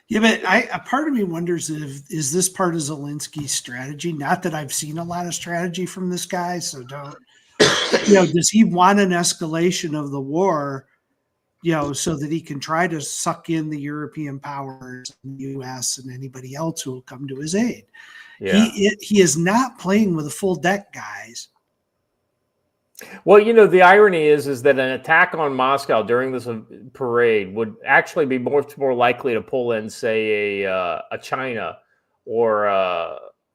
S3: Yeah, but a part of me wonders if is this part of Zelensky's strategy? Not that I've seen a lot of strategy from this guy, so don't. Does he want an escalation of the war? So that he can try to suck in the European powers, the U.S. and anybody else who will come to his aid.
S1: Yeah.
S3: He is not playing with a full deck, guys.
S1: Well, the irony is that an attack on Moscow during this parade would actually be much more likely to pull in, say, a China or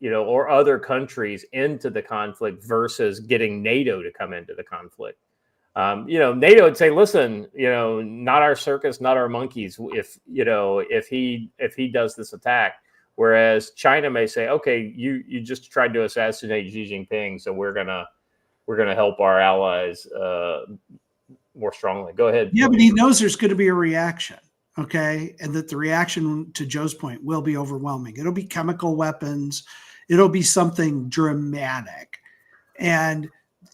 S1: or other countries into the conflict versus getting NATO to come into the conflict. NATO would say, "Listen, not our circus, not our monkeys. If he does this attack." Whereas China may say, "Okay, you just tried to assassinate Xi Jinping, so we're gonna help our allies more strongly." Go ahead.
S3: Yeah, but he knows there's going to be a reaction, okay? And that the reaction, to Joe's point, will be overwhelming. It'll be chemical weapons. It'll be something dramatic. And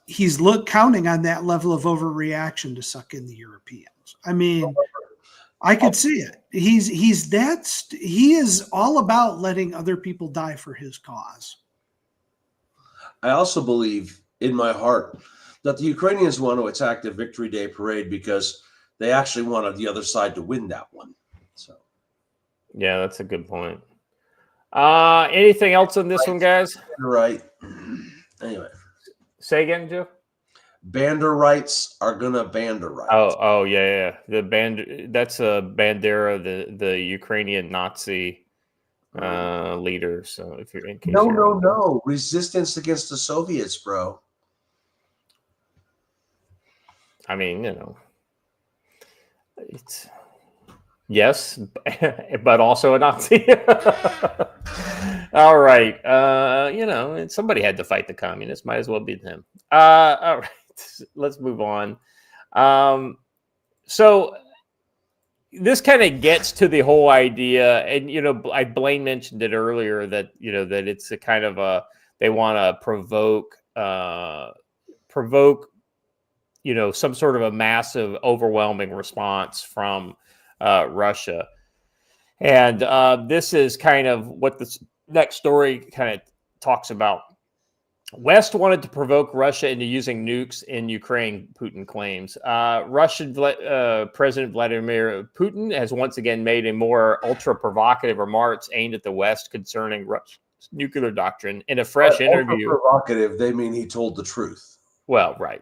S3: he's counting on that level of overreaction to suck in the Europeans. I mean, I could see it. He is all about letting other people die for his cause.
S2: I also believe in my heart that the Ukrainians want to attack the Victory Day parade because they actually wanted the other side to win that one. So,
S1: yeah, that's a good point. Anything else on this one, guys?
S2: You're right. Anyway,
S1: say again, Joe.
S2: Banderites are gonna banderite.
S1: Oh, yeah. That's a Bandera, the Ukrainian Nazi leader. So if you're in case
S2: no, resistance against the Soviets, bro.
S1: I mean, it's yes, but also a Nazi. All right, and somebody had to fight the communists. Might as well be them. All right, let's move on. So this kind of gets to the whole idea, and Blaine mentioned it earlier that that it's a kind of they want to provoke some sort of a massive, overwhelming response from Russia. And this is kind of what this next story kind of talks about. West wanted to provoke Russia into using nukes in Ukraine, Putin claims. Russian President Vladimir Putin has once again made a more ultra-provocative remarks aimed at the West concerning Russia's nuclear doctrine in a fresh interview.
S2: Provocative, they mean he told the truth.
S1: Well, right.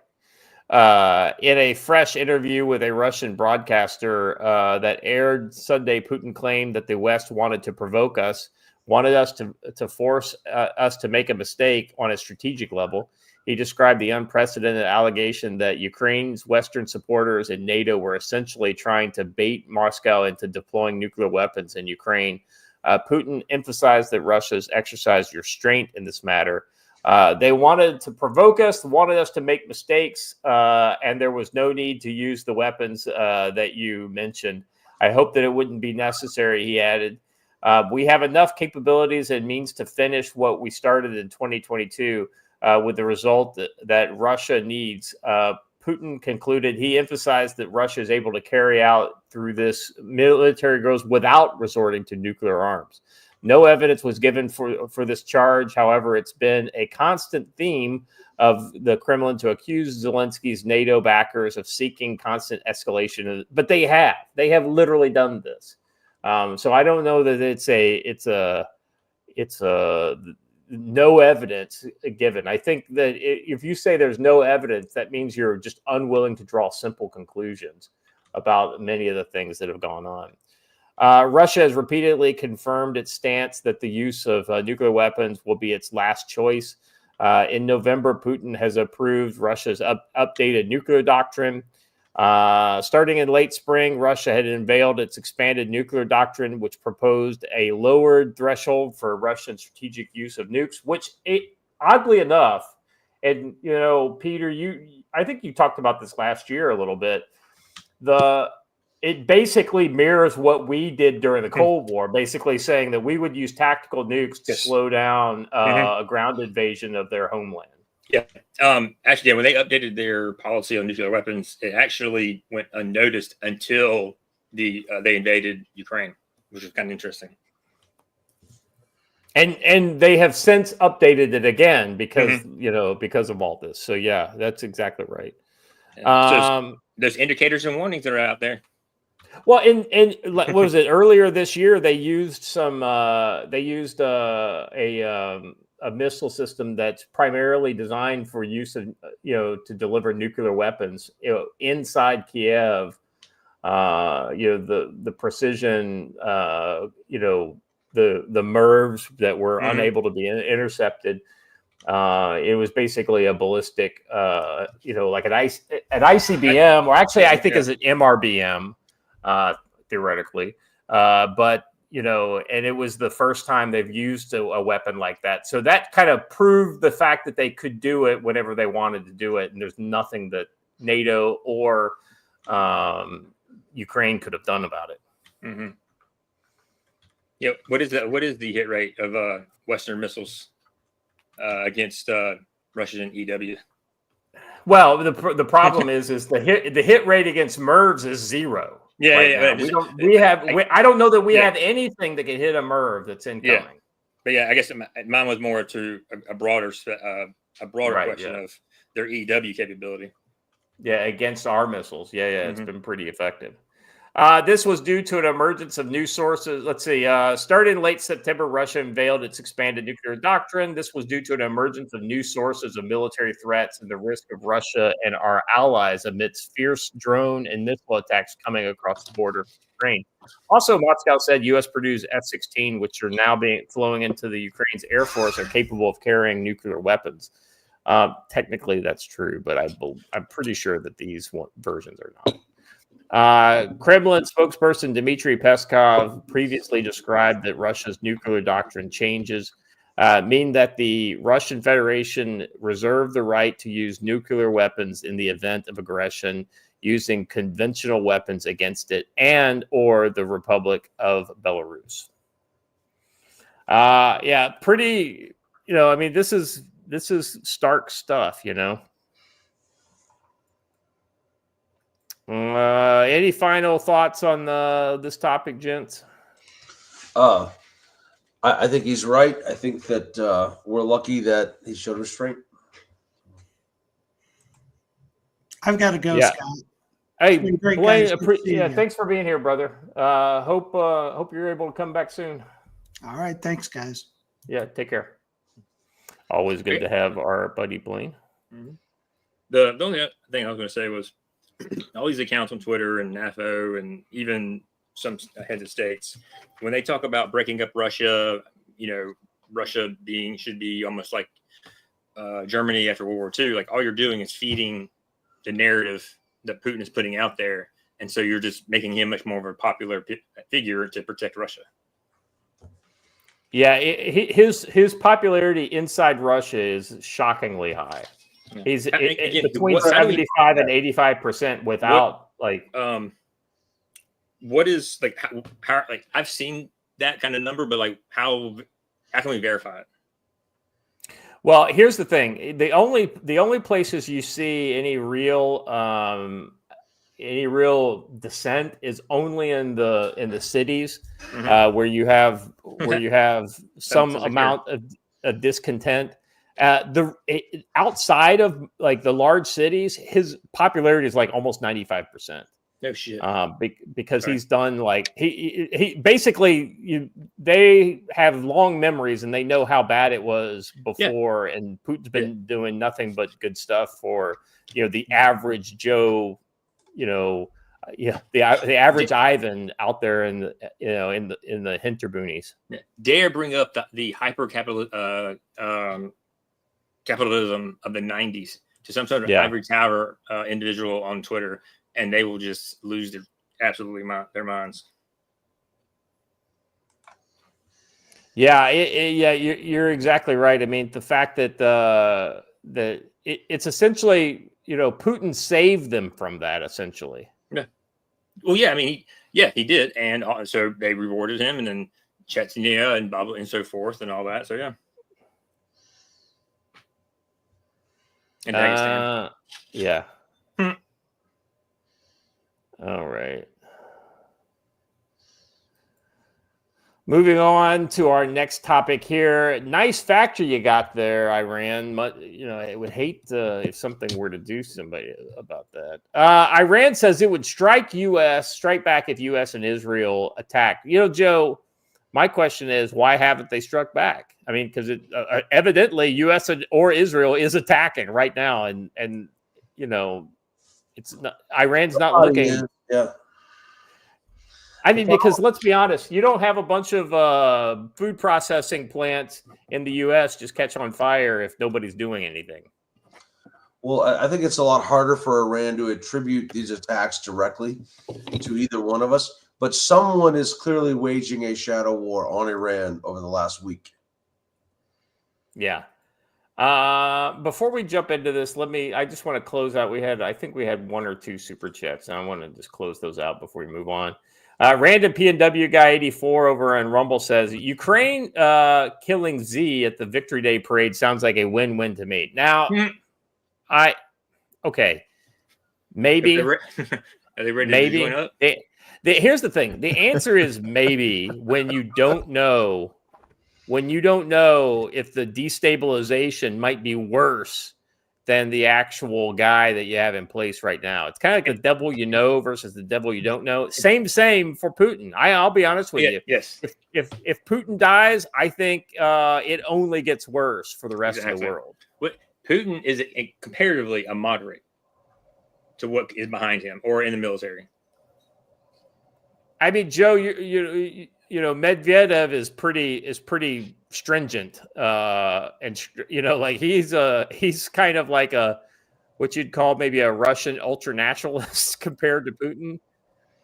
S1: In a fresh interview with a Russian broadcaster that aired Sunday, Putin claimed that the West wanted to provoke us, wanted us to force us to make a mistake on a strategic level. He described the unprecedented allegation that Ukraine's Western supporters and NATO were essentially trying to bait Moscow into deploying nuclear weapons in Ukraine. Putin emphasized that Russia's exercised restraint in this matter. They wanted to provoke us, wanted us to make mistakes, and there was no need to use the weapons that you mentioned. I hope that it wouldn't be necessary, he added. We have enough capabilities and means to finish what we started in 2022 with the result that Russia needs. Putin concluded. He emphasized that Russia is able to carry out through this military growth without resorting to nuclear arms. No evidence was given for this charge. However, it's been a constant theme of the Kremlin to accuse Zelensky's NATO backers of seeking constant escalation. But they have literally done this. So I don't know that it's a no evidence given. I think that if you say there's no evidence, that means you're just unwilling to draw simple conclusions about many of the things that have gone on. Russia has repeatedly confirmed its stance that the use of nuclear weapons will be its last choice. In November, Putin has approved Russia's updated nuclear doctrine. Starting in late spring, Russia had unveiled its expanded nuclear doctrine, which proposed a lowered threshold for Russian strategic use of nukes, which, oddly enough, and, Peter, I think you talked about this last year a little bit. it basically mirrors what we did during the Cold War, basically saying that we would use tactical nukes to slow down a ground invasion of their homeland.
S5: Yeah. Actually, when they updated their policy on nuclear weapons, it actually went unnoticed until they invaded Ukraine, which is kind of interesting.
S1: And they have since updated it again because because of all this. So yeah, that's exactly right.
S5: So there's indicators and warnings that are out there.
S1: Well, and what was it earlier this year? They used a missile system that's primarily designed for use of to deliver nuclear weapons inside Kiev. The precision the MIRVs that were unable to be intercepted. It was basically a ballistic like an ICBM, or actually I think is an MRBM. Theoretically, but and it was the first time they've used a weapon like that. So that kind of proved the fact that they could do it whenever they wanted to do it, and there's nothing that NATO or Ukraine could have done about it.
S5: Mm-hmm. Yeah, what is the hit rate of Western missiles against Russian EW?
S1: Well, the problem is the hit rate against MIRVs is 0.
S5: Yeah.
S1: I don't know that we have anything that can hit a MIRV that's incoming.
S5: Yeah. But yeah, I guess mine was more to a broader question of their EW capability.
S1: Yeah, against our missiles. Yeah, it's been pretty effective. This was due to an emergence of new sources. Let's see. Starting in late September, Russia unveiled its expanded nuclear doctrine. This was due to an emergence of new sources of military threats and the risk of Russia and our allies amidst fierce drone and missile attacks coming across the border of Ukraine. Also, Moscow said U.S.-produced F-16, which are now flowing into the Ukraine's Air Force, are capable of carrying nuclear weapons. Technically, that's true, but I'm pretty sure that these versions are not. Kremlin spokesperson Dmitry Peskov previously described that Russia's nuclear doctrine changes mean that the Russian Federation reserved the right to use nuclear weapons in the event of aggression using conventional weapons against it and or the Republic of Belarus. Pretty, I mean, this is stark stuff, Any final thoughts on this topic, gents?
S2: I think he's right. I think that we're lucky that he showed restraint.
S3: I've got to go,
S1: Yeah.
S3: Scott.
S1: Hey,
S3: Great,
S1: Blaine,
S3: guys.
S1: thanks for being here, brother. Hope you're able to come back soon.
S3: All right, thanks, guys.
S1: Yeah, take care. Always good to have our buddy Blaine.
S5: Mm-hmm. The only thing I was going to say was all these accounts on Twitter and NAFO and even some heads of states, when they talk about breaking up Russia, Russia should be almost like Germany after World War II. Like all you're doing is feeding the narrative that Putin is putting out there, and so you're just making him much more of a popular figure to protect Russia.
S1: Yeah, his popularity inside Russia is shockingly high. Yeah. He's between 75 and 85% without
S5: what is how I've seen that kind of number, but how can we verify it?
S1: Well, here's the thing: the only places you see any real dissent is only in the cities, where you have some amount of discontent. Outside of the large cities, his popularity is almost 95%.
S5: No shit.
S1: Because he's done he basically they have long memories and they know how bad it was before, and Putin's been doing nothing but good stuff for the average Joe, the average Ivan out there in the hinterboonies.
S5: Dare bring up the hyper capitalism of the 90s to some sort of ivory tower individual on Twitter, and they will just lose their minds.
S1: Yeah, you're exactly right. I mean, the fact that it's essentially Putin saved them from that essentially.
S5: Yeah, Well, yeah, I mean, he did, and so they rewarded him, and then Chechnya and blah, blah, and so forth, and all that. So yeah, and Dagestan.
S1: Yeah. All right. Moving on to our next topic here. Nice factory you got there, Iran. I would hate if something were to do somebody about that. Iran says it would strike back if U.S. and Israel attacked. Joe, my question is, why haven't they struck back? I mean, because evidently U.S. or Israel is attacking right now, and it's not, Iran's not looking.
S2: Yeah.
S1: I mean, because let's be honest, you don't have a bunch of food processing plants in the U.S. just catch on fire if nobody's doing anything.
S2: Well, I think it's a lot harder for Iran to attribute these attacks directly to either one of us, but someone is clearly waging a shadow war on Iran over the last week.
S1: Yeah. Before we jump into this, I just want to close out. I think we had one or two super chats, and I want to just close those out before we move on. Random PNW guy 84 over on Rumble says Ukraine killing Z at the Victory Day parade sounds like a win-win to me. Now, maybe.
S5: Are they ready
S1: maybe.
S5: to join up?
S1: Here's the thing. The answer is maybe when you don't know if the destabilization might be worse than the actual guy that you have in place right now. It's kind of like the devil you know versus the devil you don't know. Same for Putin. I'll be honest with you.
S5: Yes.
S1: If Putin dies, I think it only gets worse for the rest of the world.
S5: Putin is comparatively a moderate to what is behind him or in the military.
S1: I mean, Joe, Medvedev is pretty stringent, and he's kind of like what you'd call maybe a Russian ultranationalist compared to Putin.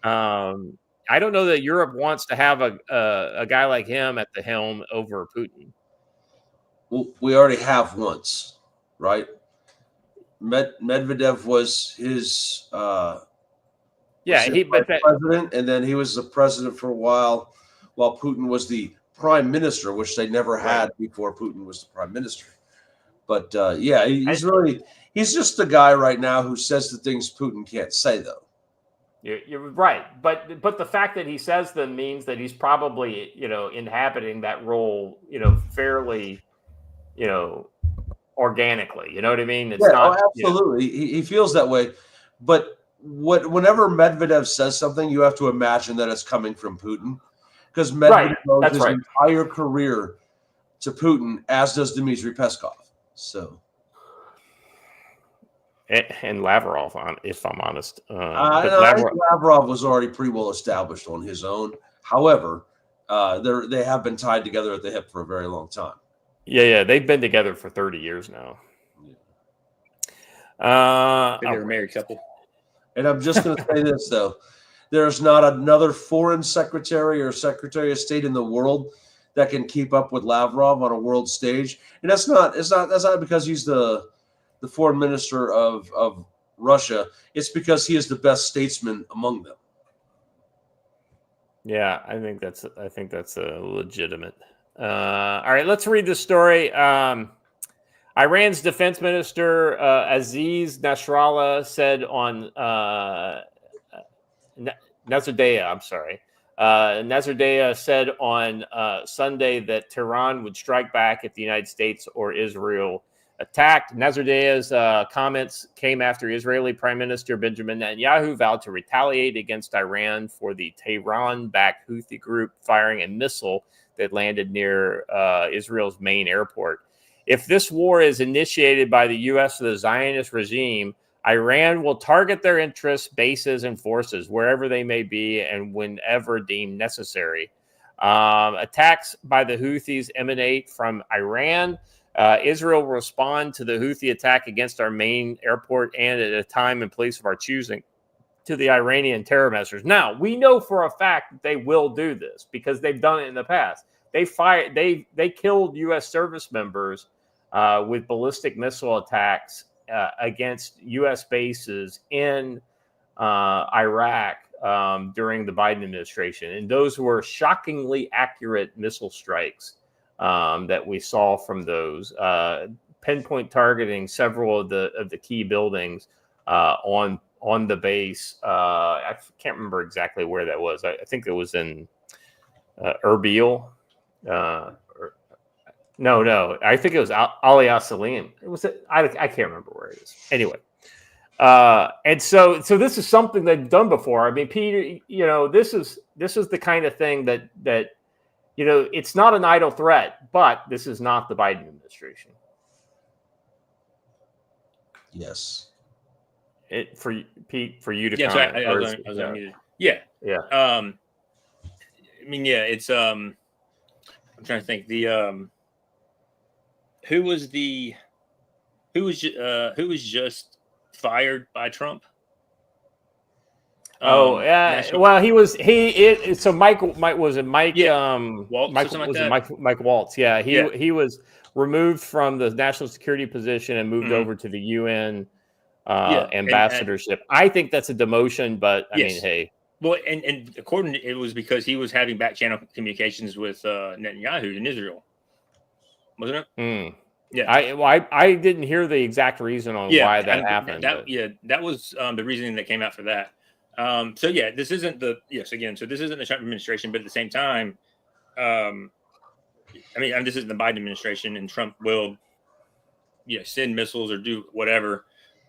S1: I don't know that Europe wants to have a guy like him at the helm over Putin.
S2: Well, we already have once, right? Medvedev was his president, and then he was the president for a while Putin was the prime minister, which they never had before Putin was the prime minister. But he's just the guy right now who says the things Putin can't say, though.
S1: You're right, but the fact that he says them means that he's probably inhabiting that role fairly organically. You know what I mean? It's not
S2: absolutely. He feels that way, but whenever Medvedev says something, you have to imagine that it's coming from Putin, because Medvedev owes his entire career to Putin, as does Dmitry Peskov. So,
S1: and Lavrov, if I'm honest,
S2: Lavrov was already pretty well established on his own. However, they have been tied together at the hip for a very long time.
S1: Yeah, they've been together for 30 years now.
S5: They're a married couple.
S2: And I'm just going to say this, though. There's not another foreign secretary or secretary of state in the world that can keep up with Lavrov on a world stage. And that's not because he's the foreign minister of Russia. It's because he is the best statesman among them.
S1: Yeah, I think that's a legitimate. All right, let's read the story. Iran's defense minister Aziz Nasrallah said on Nasrallah said on Sunday that Tehran would strike back if the United States or Israel attacked. Nasrallah's comments came after Israeli Prime Minister Benjamin Netanyahu vowed to retaliate against Iran for the Tehran-backed Houthi group firing a missile that landed near Israel's main airport. If this war is initiated by the U.S. or the Zionist regime, Iran will target their interests, bases, and forces wherever they may be and whenever deemed necessary. Attacks by the Houthis emanate from Iran. Israel will respond to the Houthi attack against our main airport and at a time and place of our choosing to the Iranian terror measures. Now, we know for a fact that they will do this because they've done it in the past. They killed U.S. service members with ballistic missile attacks against U.S. bases in Iraq during the Biden administration, and those were shockingly accurate missile strikes that we saw from those, pinpoint targeting several of the key buildings on the base. I can't remember exactly where that was. I think it was in Erbil. No, I think it was Ali Salim. It was. I can't remember where it is. Anyway, and so this is something they've done before. I mean, Peter, this is the kind of thing that it's not an idle threat, but this is not the Biden administration.
S2: Yes.
S1: For Pete, for you to
S5: yeah,
S1: comment.
S5: So I was unmuted. Yeah. I mean, yeah, it's I'm trying to think. The who was just fired by Trump?
S1: Well, so Mike was it Mike?
S5: Waltz,
S1: Mike
S5: like
S1: was
S5: that?
S1: it Mike Waltz? Yeah, he was removed from the national security position and moved over to the UN ambassadorship. I think that's a demotion, but I mean, hey.
S5: Well, and according to it was because he was having back channel communications with Netanyahu in Israel, wasn't it? Yeah,
S1: I didn't hear the exact reason on why that happened.
S5: That was the reasoning that came out for that. This isn't the Trump administration, but at the same time, this isn't the Biden administration, and Trump will, send missiles or do whatever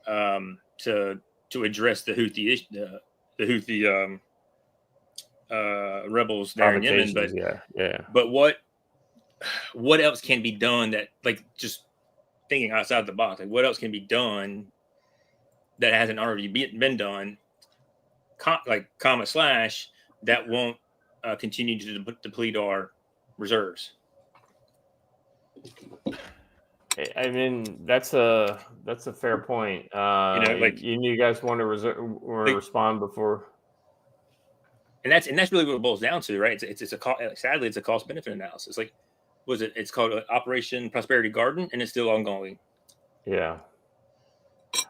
S5: to address the Houthi rebels there in Yemen. But but what else can be done that, like, just thinking outside the box, like what else can be done that hasn't already been done, that won't continue to deplete our reserves?
S1: I mean, that's a fair point. You guys want to respond before,
S5: and that's really what it boils down to, right? Sadly, it's a cost benefit analysis. Like, it's called Operation Prosperity Garden, and it's still ongoing.
S1: Yeah.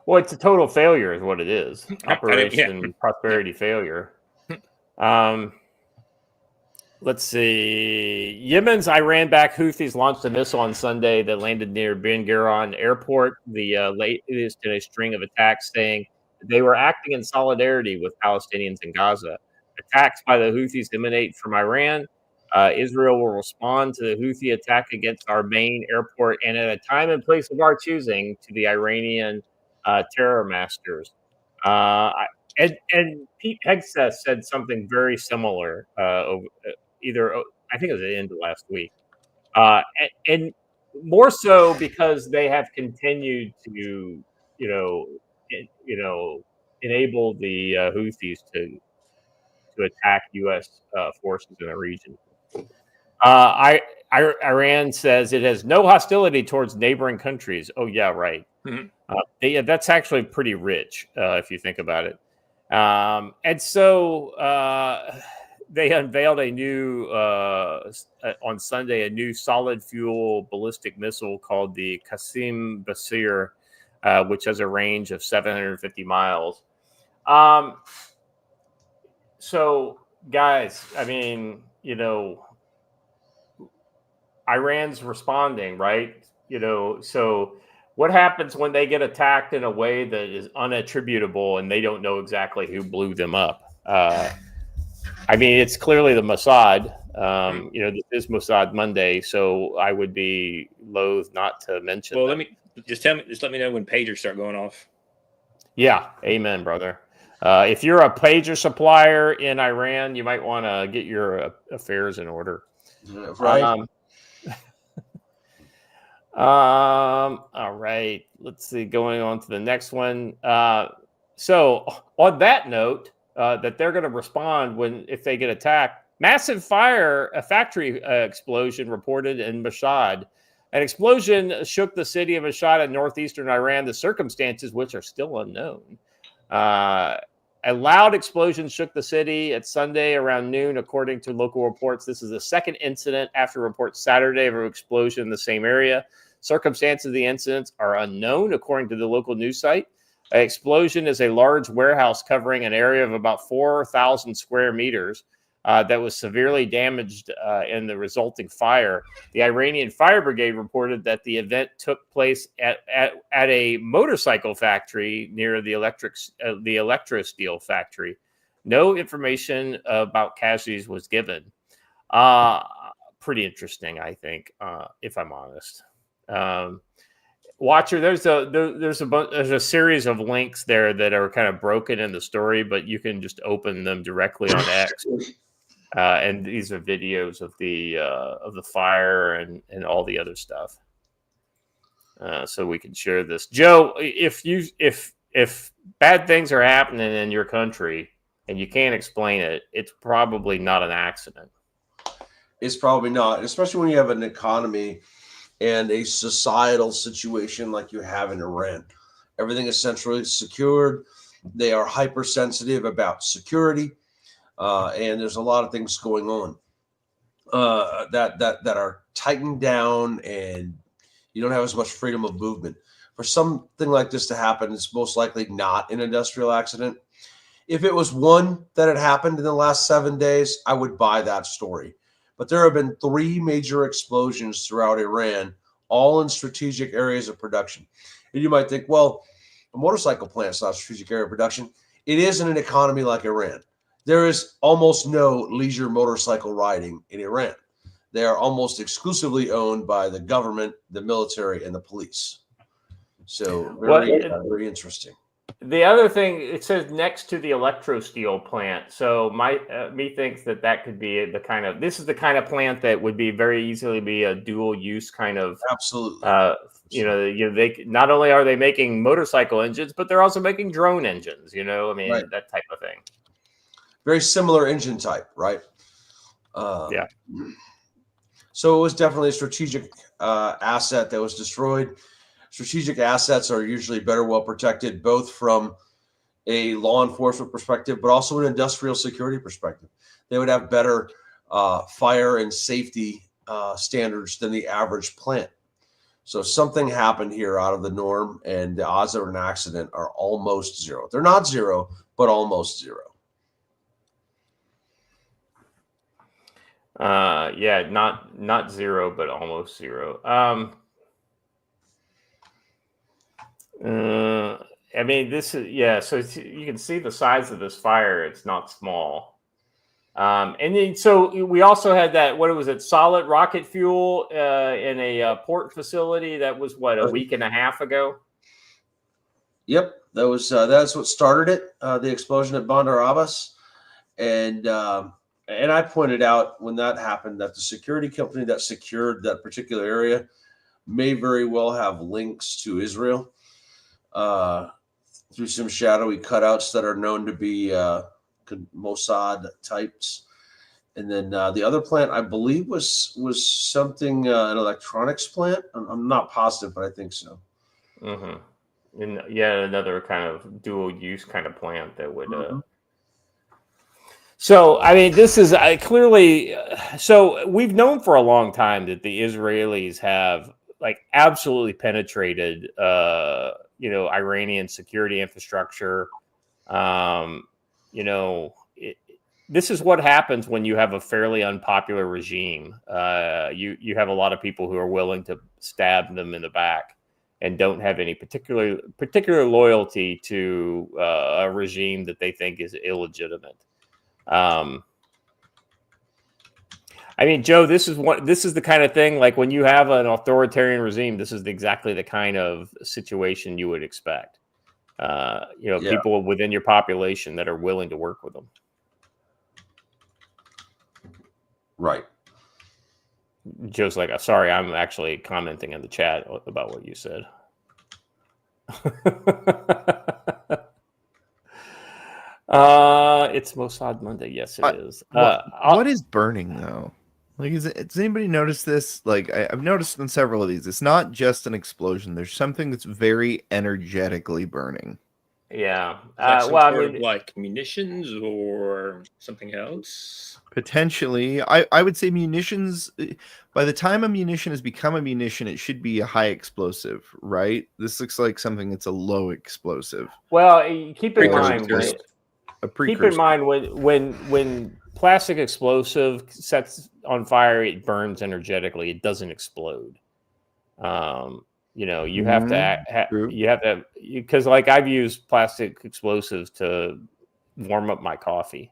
S1: Well, it's a total failure, is what it is. Operation Prosperity failure. Let's see. Yemen's Iran-backed Houthis launched a missile on Sunday that landed near Ben Gurion Airport, the latest in a string of attacks, saying they were acting in solidarity with Palestinians in Gaza. Attacks by the Houthis emanate from Iran. Israel will respond to the Houthi attack against our main airport and at a time and place of our choosing to the Iranian terror masters. And Pete Hegseth said something very similar I think it was at the end of last week. And more so because they have continued to, enable the Houthis to attack U.S. forces in the region. Iran says it has no hostility towards neighboring countries. Oh, yeah, right. Mm-hmm. That's actually pretty rich if you think about it. And so they unveiled a new on Sunday a new solid fuel ballistic missile called the Qasim Basir, which has a range of 750 miles. So, guys, I mean, Iran's responding, right? So what happens when they get attacked in a way that is unattributable and they don't know exactly who blew them up? I mean, it's clearly the Mossad. This is Mossad Monday, so I would be loath not to mention.
S5: Well, let me let me know when pagers start going off.
S1: Yeah, amen, brother. If you're a pager supplier in Iran, you might want to get your affairs in order.
S2: Right.
S1: All right. Let's see. Going on to the next one. So on that note, that they're going to respond if they get attacked. Massive fire, a factory explosion reported in Mashhad. An explosion shook the city of Mashhad in northeastern Iran. The circumstances, which are still unknown. A loud explosion shook the city at Sunday around noon, according to local reports. This is the second incident after reports Saturday of an explosion in the same area. Circumstances of the incidents are unknown, according to the local news site. An explosion is a large warehouse covering an area of about 4,000 square meters that was severely damaged in the resulting fire. The Iranian fire brigade reported that the event took place at a motorcycle factory near the electro steel factory. No information about casualties was given. Pretty interesting, I think, if I'm honest. Watcher, there's a series of links there that are kind of broken in the story, but you can just open them directly on X. And these are videos of the fire and all the other stuff. So we can share this. Joe, if bad things are happening in your country and you can't explain it, it's probably not an accident.
S2: It's probably not, especially when you have an economy and a societal situation like you have in Iran. Everything is centrally secured. They are hypersensitive about security, and there's a lot of things going on that are tightened down, and you don't have as much freedom of movement. For something like this to happen, it's most likely not an industrial accident. If it was one that had happened in the last 7 days, I would buy that story. But there have been 3 major explosions throughout Iran, all in strategic areas of production. And you might think, well, a motorcycle plant is not a strategic area of production. It is in an economy like Iran. There is almost no leisure motorcycle riding in Iran. They are almost exclusively owned by the government, the military, and the police. So very interesting.
S1: The other thing, it says next to the electro steel plant. So me thinks that could be this is the kind of plant that would be very easily be a dual use kind of.
S2: Absolutely.
S1: They not only are they making motorcycle engines, but they're also making drone engines.
S2: Right.
S1: That type of thing.
S2: Very similar engine type, right?
S1: Yeah.
S2: So it was definitely a strategic asset that was destroyed. Strategic assets are usually better well protected, both from a law enforcement perspective, but also an industrial security perspective. They would have better fire and safety standards than the average plant. So something happened here out of the norm, and the odds of an accident are almost zero. They're not zero, but almost zero.
S1: Yeah, not zero, but almost zero. This is so you can see the size of this fire. It's not small. And then so we also had that. What was it? Solid rocket fuel in a port facility. That was a week and a half ago.
S2: Yep, that's what started it. The explosion at Bandar Abbas, and I pointed out when that happened that the security company that secured that particular area may very well have links to Israel. Through some shadowy cutouts that are known to be Mossad types, and then the other plant I believe was something an electronics plant. I'm not positive, but I think so.
S1: Mm-hmm. And another kind of dual use kind of plant that would. So this is clearly. So we've known for a long time that the Israelis have absolutely penetrated. Iranian security infrastructure. This is what happens when you have a fairly unpopular regime. You have a lot of people who are willing to stab them in the back and don't have any particular loyalty to a regime that they think is illegitimate. Joe, this is the kind of thing, like when you have an authoritarian regime, this is exactly the kind of situation you would expect. People within your population that are willing to work with them.
S2: Right.
S1: Joe's like, sorry, I'm actually commenting in the chat about what you said. It's Mossad Monday. Yes, it is.
S4: What is burning though? Does anybody notice this? I've noticed in several of these, it's not just an explosion. There's something that's very energetically burning.
S1: Yeah.
S5: Like munitions or something else?
S4: Potentially. I would say munitions. By the time a munition has become a munition, it should be a high explosive, right? This looks like something that's a low explosive.
S1: Well, keep in mind
S4: Precursor. A
S1: keep
S4: precursor.
S1: in mind when plastic explosive sets on fire, it burns energetically. It doesn't explode. You have
S4: True.
S1: you have to, because like I've used plastic explosives to warm up my coffee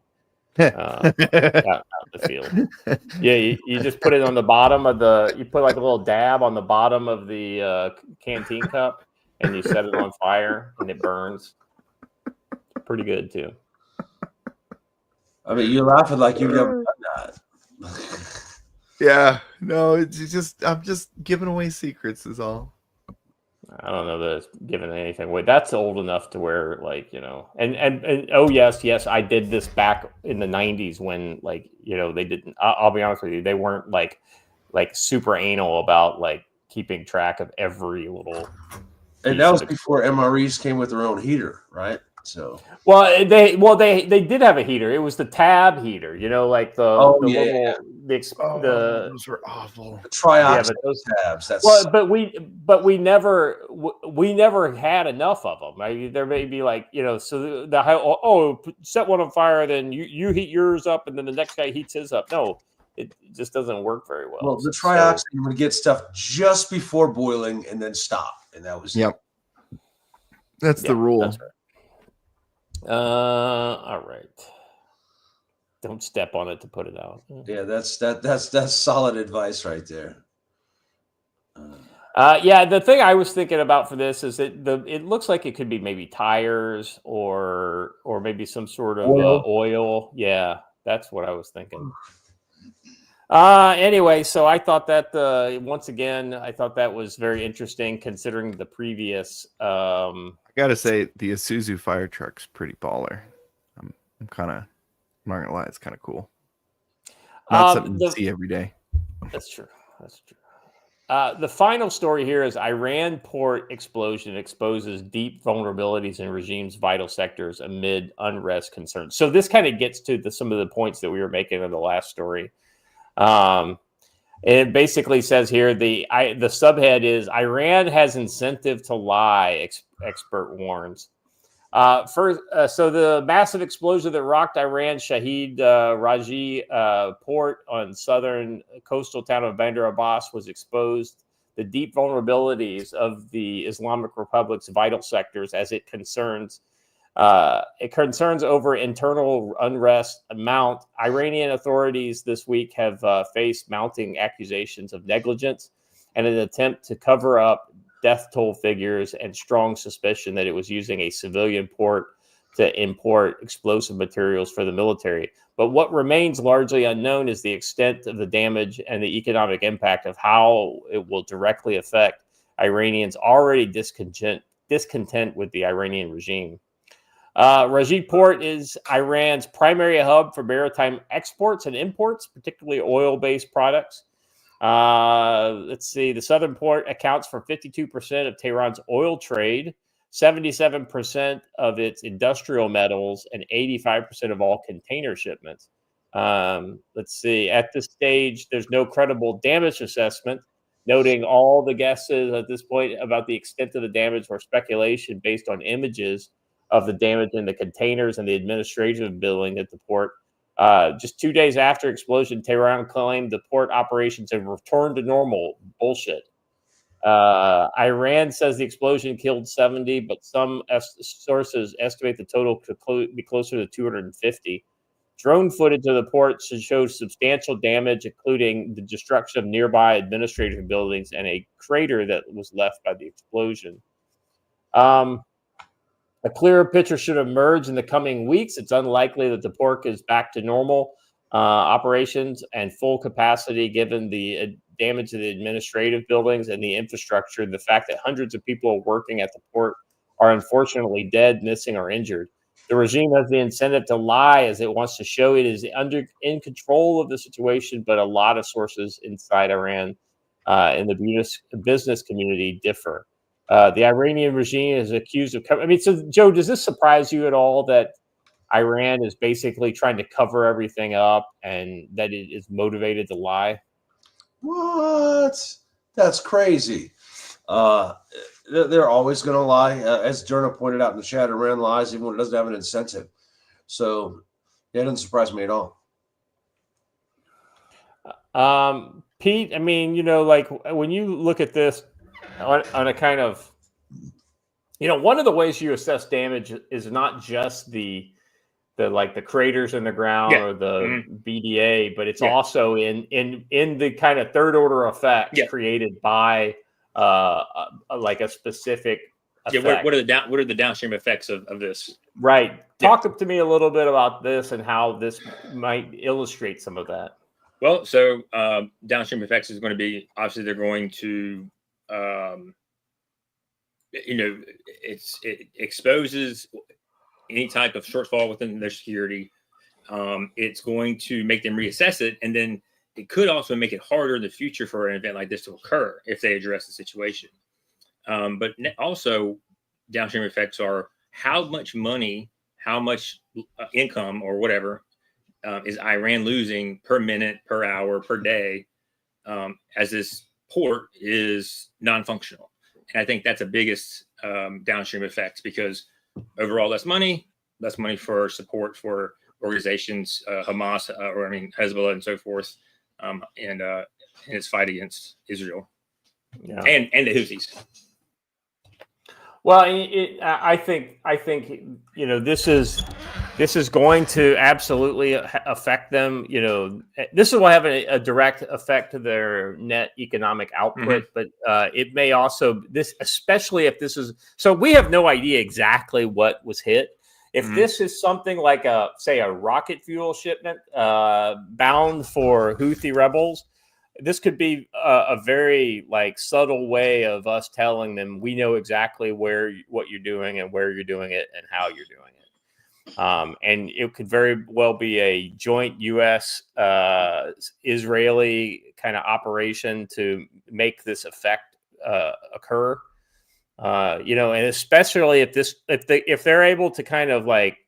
S1: out in the field. Yeah, you just put it on the bottom of you put like a little dab on the bottom of the canteen cup, and you set it on fire, and it burns. Pretty good too.
S2: I mean, you're laughing like you've never done that.
S4: Yeah, no, it's just I'm just giving away secrets is all.
S1: I don't know that it's giving anything away. That's old enough to where, like, and oh yes, I did this back in the 90s when, like, they didn't. I'll be honest with you, they weren't like super anal about like keeping track of every little.
S2: And that was before MREs came with their own heater, right? So
S1: they did have a heater. It was the tab heater, like those
S4: were awful.
S2: The trioxide tabs.
S1: But we never had enough of them. I mean, there may be like so set one on fire, then you heat yours up, and then the next guy heats his up. No, it just doesn't work very well.
S2: Well, the trioxide would get stuff just before boiling and then stop, and that was
S4: That's the rule.
S1: That's right. All right. Don't step on it to put it out.
S2: Yeah, that's solid advice right there.
S1: The thing I was thinking about for this is that it looks like it could be maybe tires or maybe some sort of oil. Yeah, that's what I was thinking. Anyway, so I thought that once again, I thought that was very interesting considering the previous.
S4: I gotta say, the Isuzu fire truck's pretty baller. I'm not gonna lie, it's kind of cool. Not something you see every day.
S1: That's true. The final story here is Iran port explosion exposes deep vulnerabilities in regime's vital sectors amid unrest concerns. So this kind of gets to some of the points that we were making in the last story. It basically says here the subhead is Iran has incentive to lie, expert warns. So the massive explosion that rocked Iran's Shahid Raji port on southern coastal town of Bandar Abbas was exposed the deep vulnerabilities of the Islamic Republic's vital sectors as it concerns over internal unrest. Iranian authorities this week have faced mounting accusations of negligence and an attempt to cover up death toll figures and strong suspicion that it was using a civilian port to import explosive materials for the military. But what remains largely unknown is the extent of the damage and the economic impact of how it will directly affect Iranians already discontent with the Iranian regime. Raji Port is Iran's primary hub for maritime exports and imports, particularly oil-based products. Let's see. The southern port accounts for 52% of Tehran's oil trade, 77% of its industrial metals, and 85% of all container shipments. Let's see. At this stage, there's no credible damage assessment, noting all the guesses at this point about the extent of the damage were speculation based on images of the damage in the containers and the administrative building at the port. Just 2 days after explosion, Tehran claimed the port operations have returned to normal. Bullshit. Iran says the explosion killed 70, but some sources estimate the total could be closer to 250. Drone footage of the port shows substantial damage, including the destruction of nearby administrative buildings and a crater that was left by the explosion. A clearer picture should emerge in the coming weeks. It's unlikely that the port is back to normal operations and full capacity given the damage to the administrative buildings and the infrastructure. The fact that hundreds of people working at the port are unfortunately dead, missing, or injured. The regime has the incentive to lie as it wants to show it is in control of the situation, but a lot of sources inside Iran in the business community differ. The Iranian regime is accused of. So Joe, does this surprise you at all that Iran is basically trying to cover everything up and that it is motivated to lie?
S2: What? That's crazy. They're always going to lie. As Derna pointed out in the chat, Iran lies even when it doesn't have an incentive. So that doesn't surprise me at all.
S1: Pete, I mean, you know, like when you look at this on a kind of, you know, one of the ways you assess damage is not just the like the craters in the ground or the BDA, but it's also in the kind of third order effects created by like a specific effect.
S5: Yeah, what are the downstream effects of this?
S1: Right. Talk to me a little bit about this and how this might illustrate some of that.
S5: Well, so downstream effects is going to be, obviously they're going to, you know, it exposes any type of shortfall within their security. It's going to make them reassess it, and then it could also make it harder in the future for an event like this to occur if they address the situation. But also, downstream effects are how much money, how much income or whatever is Iran losing per minute, per hour, per day, as this port is non-functional. And I think that's the biggest downstream effects, because overall less money for support for organizations, Hamas, Hezbollah and so forth, and its fight against Israel and the Houthis.
S1: Well, I think you know, this is going to absolutely affect them. You know, this will have a direct effect to their net economic output, but it may also, especially if this is, so we have no idea exactly what was hit. If this is something like a rocket fuel shipment bound for Houthi rebels, this could be a very like subtle way of us telling them we know exactly what you're doing and where you're doing it and how you're doing it. And it could very well be a joint U.S. Israeli kind of operation to make this effect occur. You know, and especially if they're able to kind of like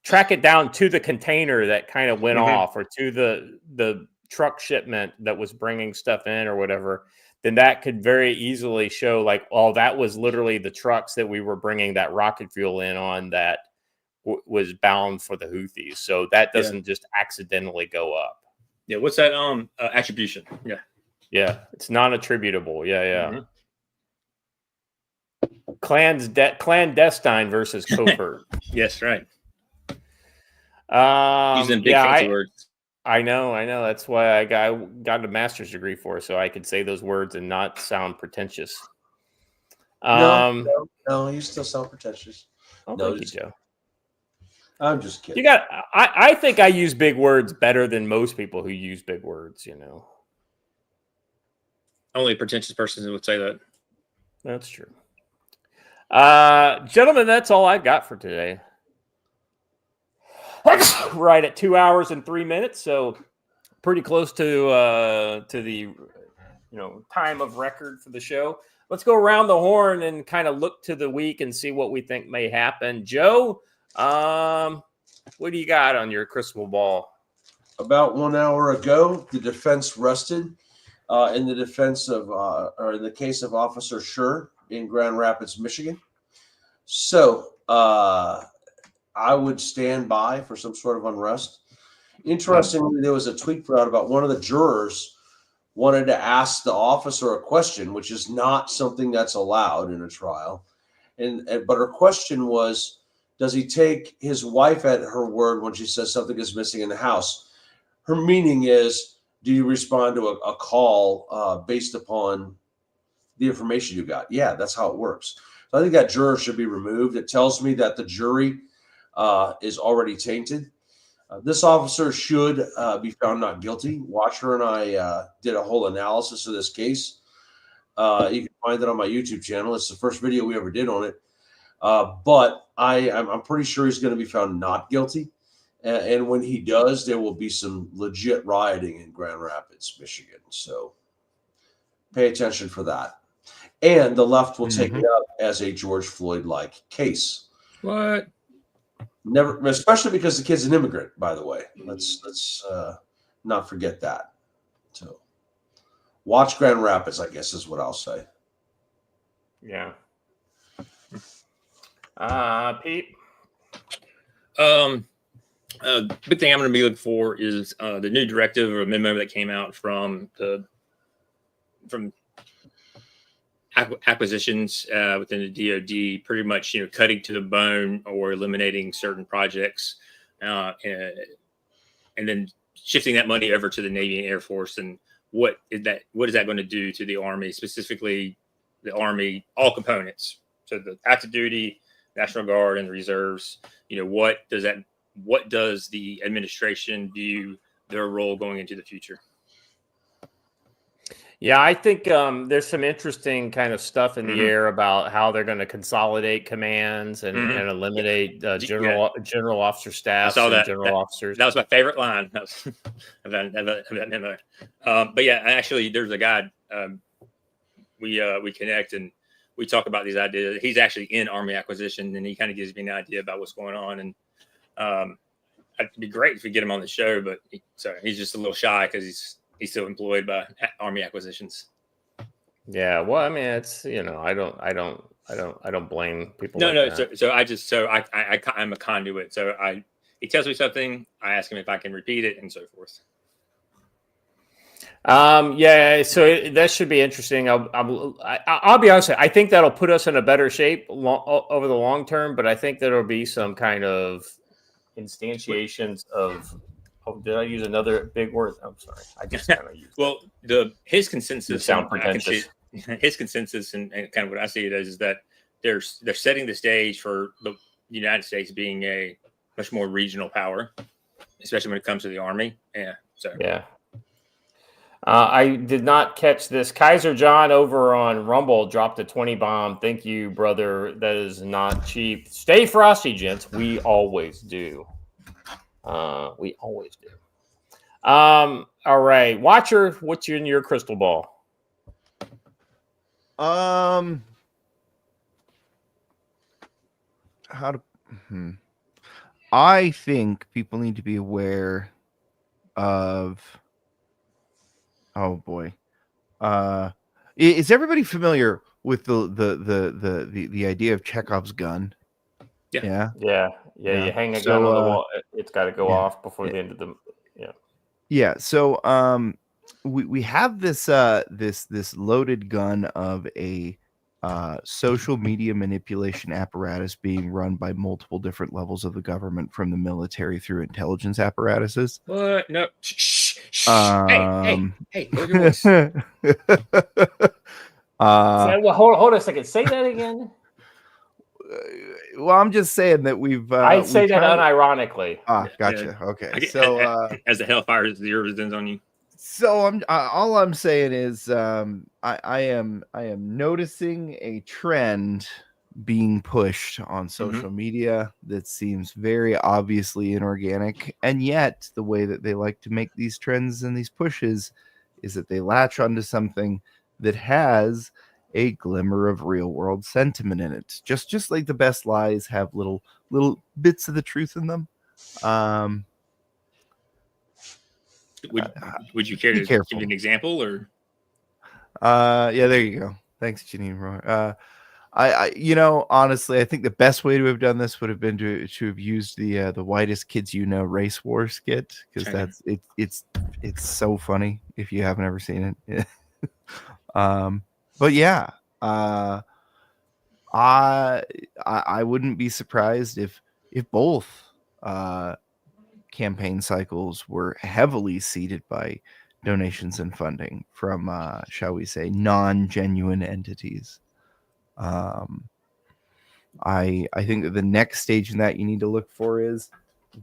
S1: track it down to the container that kind of went off, or to the truck shipment that was bringing stuff in or whatever, then that could very easily show like, oh, that was literally the trucks that we were bringing that rocket fuel in on that was bound for the Houthis. So that doesn't just accidentally go up.
S5: Yeah. What's that? Attribution. Yeah.
S1: Yeah. It's non-attributable. Yeah. Clandestine versus covert.
S5: Yes. Right.
S1: Using big fancy words. I know. That's why I got a master's degree for, so I could say those words and not sound pretentious.
S2: No, you still sound pretentious.
S1: Oh, thank you, Joe.
S2: I'm just kidding.
S1: I think I use big words better than most people who use big words, you know.
S5: Only a pretentious person would say that.
S1: That's true. Gentlemen, that's all I've got for today. Right at 2 hours and 3 minutes, so pretty close to the time of record for the show. Let's go around the horn and kind of look to the week and see what we think may happen. Joe, what do you got on your crystal ball?
S2: About 1 hour ago, the defense rested in the defense of, or in the case of Officer Schur in Grand Rapids, Michigan. So I would stand by for some sort of unrest. Interestingly, there was a tweet put out about one of the jurors wanted to ask the officer a question, which is not something that's allowed in a trial. But her question was, does he take his wife at her word when she says something is missing in the house? Her meaning is, do you respond to a call based upon the information you got? Yeah, that's how it works. So I think that juror should be removed. It tells me that the jury is already tainted. This officer should be found not guilty. Watcher and I did a whole analysis of this case. You can find it on my YouTube channel. It's the first video we ever did on it. But I'm pretty sure he's going to be found not guilty. And when he does, there will be some legit rioting in Grand Rapids, Michigan. So pay attention for that. And the left will take it up as a George Floyd-like case.
S5: What?
S2: Never, especially because the kid's an immigrant, by the way. Let's not forget that. So watch Grand Rapids, I guess is what I'll say.
S1: Yeah. Pete.
S5: Big thing I'm going to be looking for is the new directive or memo that came out from acquisitions within the DoD, pretty much cutting to the bone or eliminating certain projects, and then shifting that money over to the Navy and Air Force. And what is that going to do to the Army, specifically the Army, all components? So the active duty, National Guard, and the reserves. What does the administration view their role going into the future?
S1: Yeah, I think there's some interesting kind of stuff in the air about how they're going to consolidate commands and eliminate general officer staffs and general officers.
S5: That was my favorite line. That was that memo. But yeah, actually, there's a guy we connect and we talk about these ideas. He's actually in Army acquisition, and he kind of gives me an idea about what's going on. And it'd be great if we get him on the show, but he's just a little shy because he's still employed by Army acquisitions.
S1: Yeah, well, I mean, it's I don't blame people.
S5: No,
S1: that.
S5: So I'm a conduit. So he tells me something, I ask him if I can repeat it, and so forth.
S1: Yeah, so that should be interesting. I'll be honest. I think that'll put us in a better shape over the long term, but I think there'll be some kind of instantiations of. Oh, did I use another big word? I'm sorry. I just kind of used.
S5: Well, his consensus.
S1: Sound pretentious.
S5: His consensus and kind of what I see it as is that they're setting the stage for the United States being a much more regional power, especially when it comes to the Army. Yeah. So
S1: yeah. I did not catch this. Kaiser John over on Rumble dropped a 20 bomb. Thank you, brother. That is not cheap. Stay frosty, gents. We always do. We always do. All right. Watcher, what's in your crystal ball?
S4: I think people need to be aware of. Oh boy. Is everybody familiar with the idea of Chekhov's gun?
S5: Yeah.
S1: You hang a gun on the wall. It's got to go off before the end of the.
S4: Yeah. So we have this loaded gun of a social media manipulation apparatus being run by multiple different levels of the government, from the military through intelligence apparatuses.
S5: What? No. Shh. Hey, lower your voice.
S1: Hold on a second. Say that again.
S4: Well, I'm just saying that we've.
S1: I say that unironically.
S4: Gotcha. Yeah. Okay.
S5: As the hellfire zero descends on you.
S4: So all I'm saying is I am noticing a trend being pushed on social media that seems very obviously inorganic, and yet the way that they like to make these trends and these pushes is that they latch onto something that has a glimmer of real world sentiment in it, just like the best lies have little bits of the truth in them.
S5: Would you care to give an example, or?
S4: Yeah, there you go. Thanks, Janine. I honestly, I think the best way to have done this would have been to have used the Whitest Kids You Know race war skit, because it's so funny if you haven't ever seen it. But yeah, I wouldn't be surprised if both campaign cycles were heavily seeded by donations and funding from, shall we say, non-genuine entities. I think that the next stage in that you need to look for is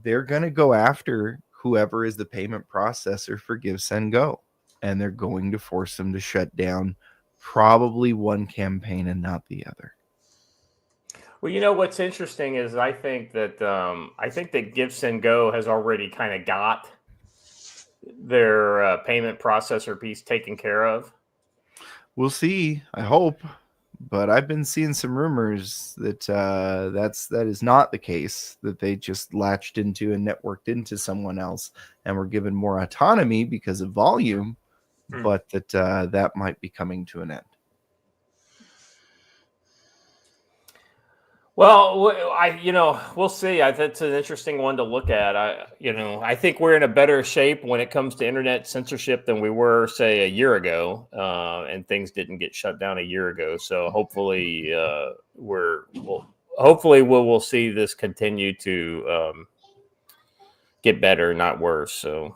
S4: they're going to go after whoever is the payment processor for Give, Send, Go, and they're going to force them to shut down probably one campaign and not the other.
S1: Well, what's interesting is I think that Give, Send, Go has already kind of got their payment processor piece taken care of.
S4: We'll see. I hope, but I've been seeing some rumors that that is not the case. That they just latched into and networked into someone else and were given more autonomy because of volume but that might be coming to an end.
S1: Well, we'll see. That's an interesting one to look at. I think we're in a better shape when it comes to internet censorship than we were, say, a year ago, and things didn't get shut down a year ago. So hopefully, we'll see this continue to get better, not worse. So,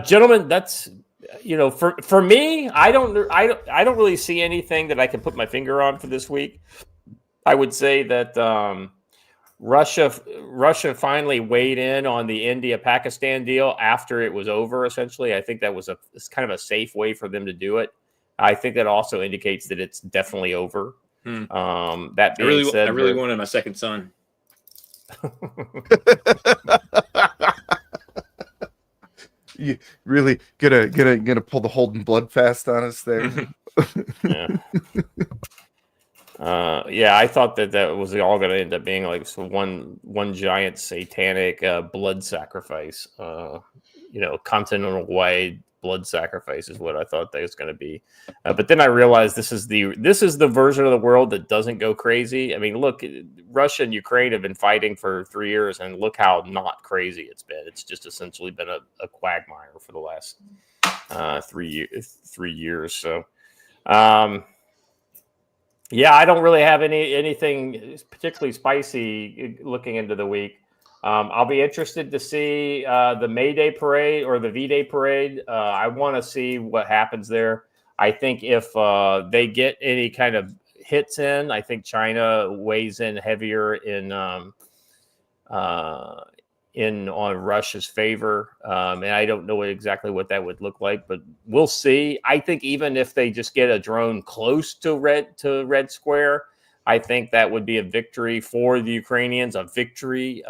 S1: gentlemen, that's. For me, I don't really see anything that I can put my finger on for this week. I would say that Russia finally weighed in on the India-Pakistan deal after it was over. Essentially, I think that was it's kind of a safe way for them to do it. I think that also indicates that it's definitely over. That being said,
S5: I really wanted my second son.
S4: You really gonna pull the Holden blood fast on us there?
S1: Yeah. I thought that was all going to end up being like one giant satanic blood sacrifice. Continental wide blood sacrifice is what I thought that was going to be. But then I realized this is the version of the world that doesn't go crazy. I mean, look, Russia and Ukraine have been fighting for 3 years, and look how not crazy it's been. It's just essentially been a quagmire for the last 3 years. So, yeah, I don't really have anything particularly spicy looking into the week. I'll be interested to see the May Day parade or the V-Day parade. I want to see what happens there. I think if they get any kind of hits in, I think China weighs in heavier on Russia's favor. And I don't know exactly what that would look like, but we'll see. I think even if they just get a drone close to Red Square, I think that would be a victory for the Ukrainians, a victory.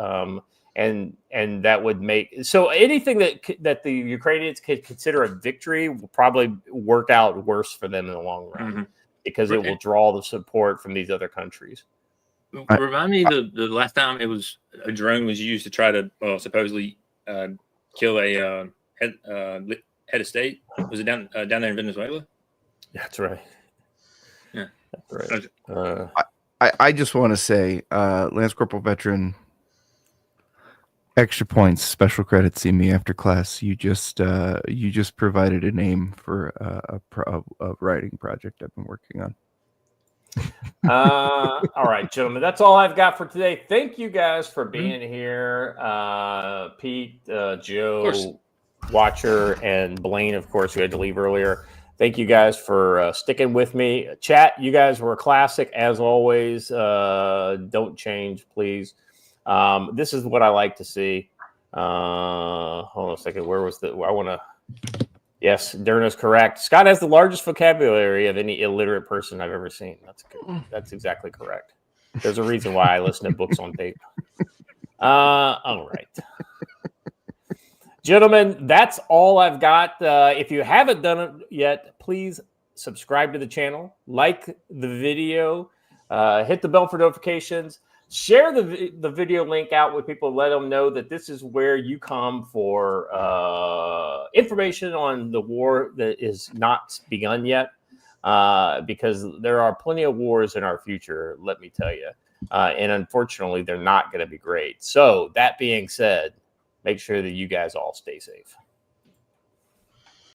S1: And that would make so anything that the Ukrainians could consider a victory will probably work out worse for them in the long run because it will draw the support from these other countries.
S5: Remind me the last time a drone was used to try to supposedly kill a head of state. Was it down there in Venezuela?
S1: That's right.
S5: Yeah,
S1: that's right.
S4: I just want to say, Lance Corporal Veteran, extra points, special credit. See me after class. You just provided a name for a writing project I've been working on.
S1: All right, gentlemen, that's all I've got for today. Thank you guys for being here. Pete, Joe, Watcher, and Blaine, of course, who had to leave earlier. Thank you guys for sticking with me. Chat, you guys were a classic as always. Don't change, please. This is what I like to see. Hold on a second. Where was Yes, Derna's correct. Scott has the largest vocabulary of any illiterate person I've ever seen. That's exactly correct. There's a reason why I listen to books on tape. All right. Gentlemen, that's all I've got. If you haven't done it yet, please subscribe to the channel, like the video, hit the bell for notifications, share the video link out with people, let them know that this is where you come for information on the war that is not begun yet, because there are plenty of wars in our future, let me tell you. And unfortunately, they're not going to be great. So that being said, make sure that you guys all stay safe.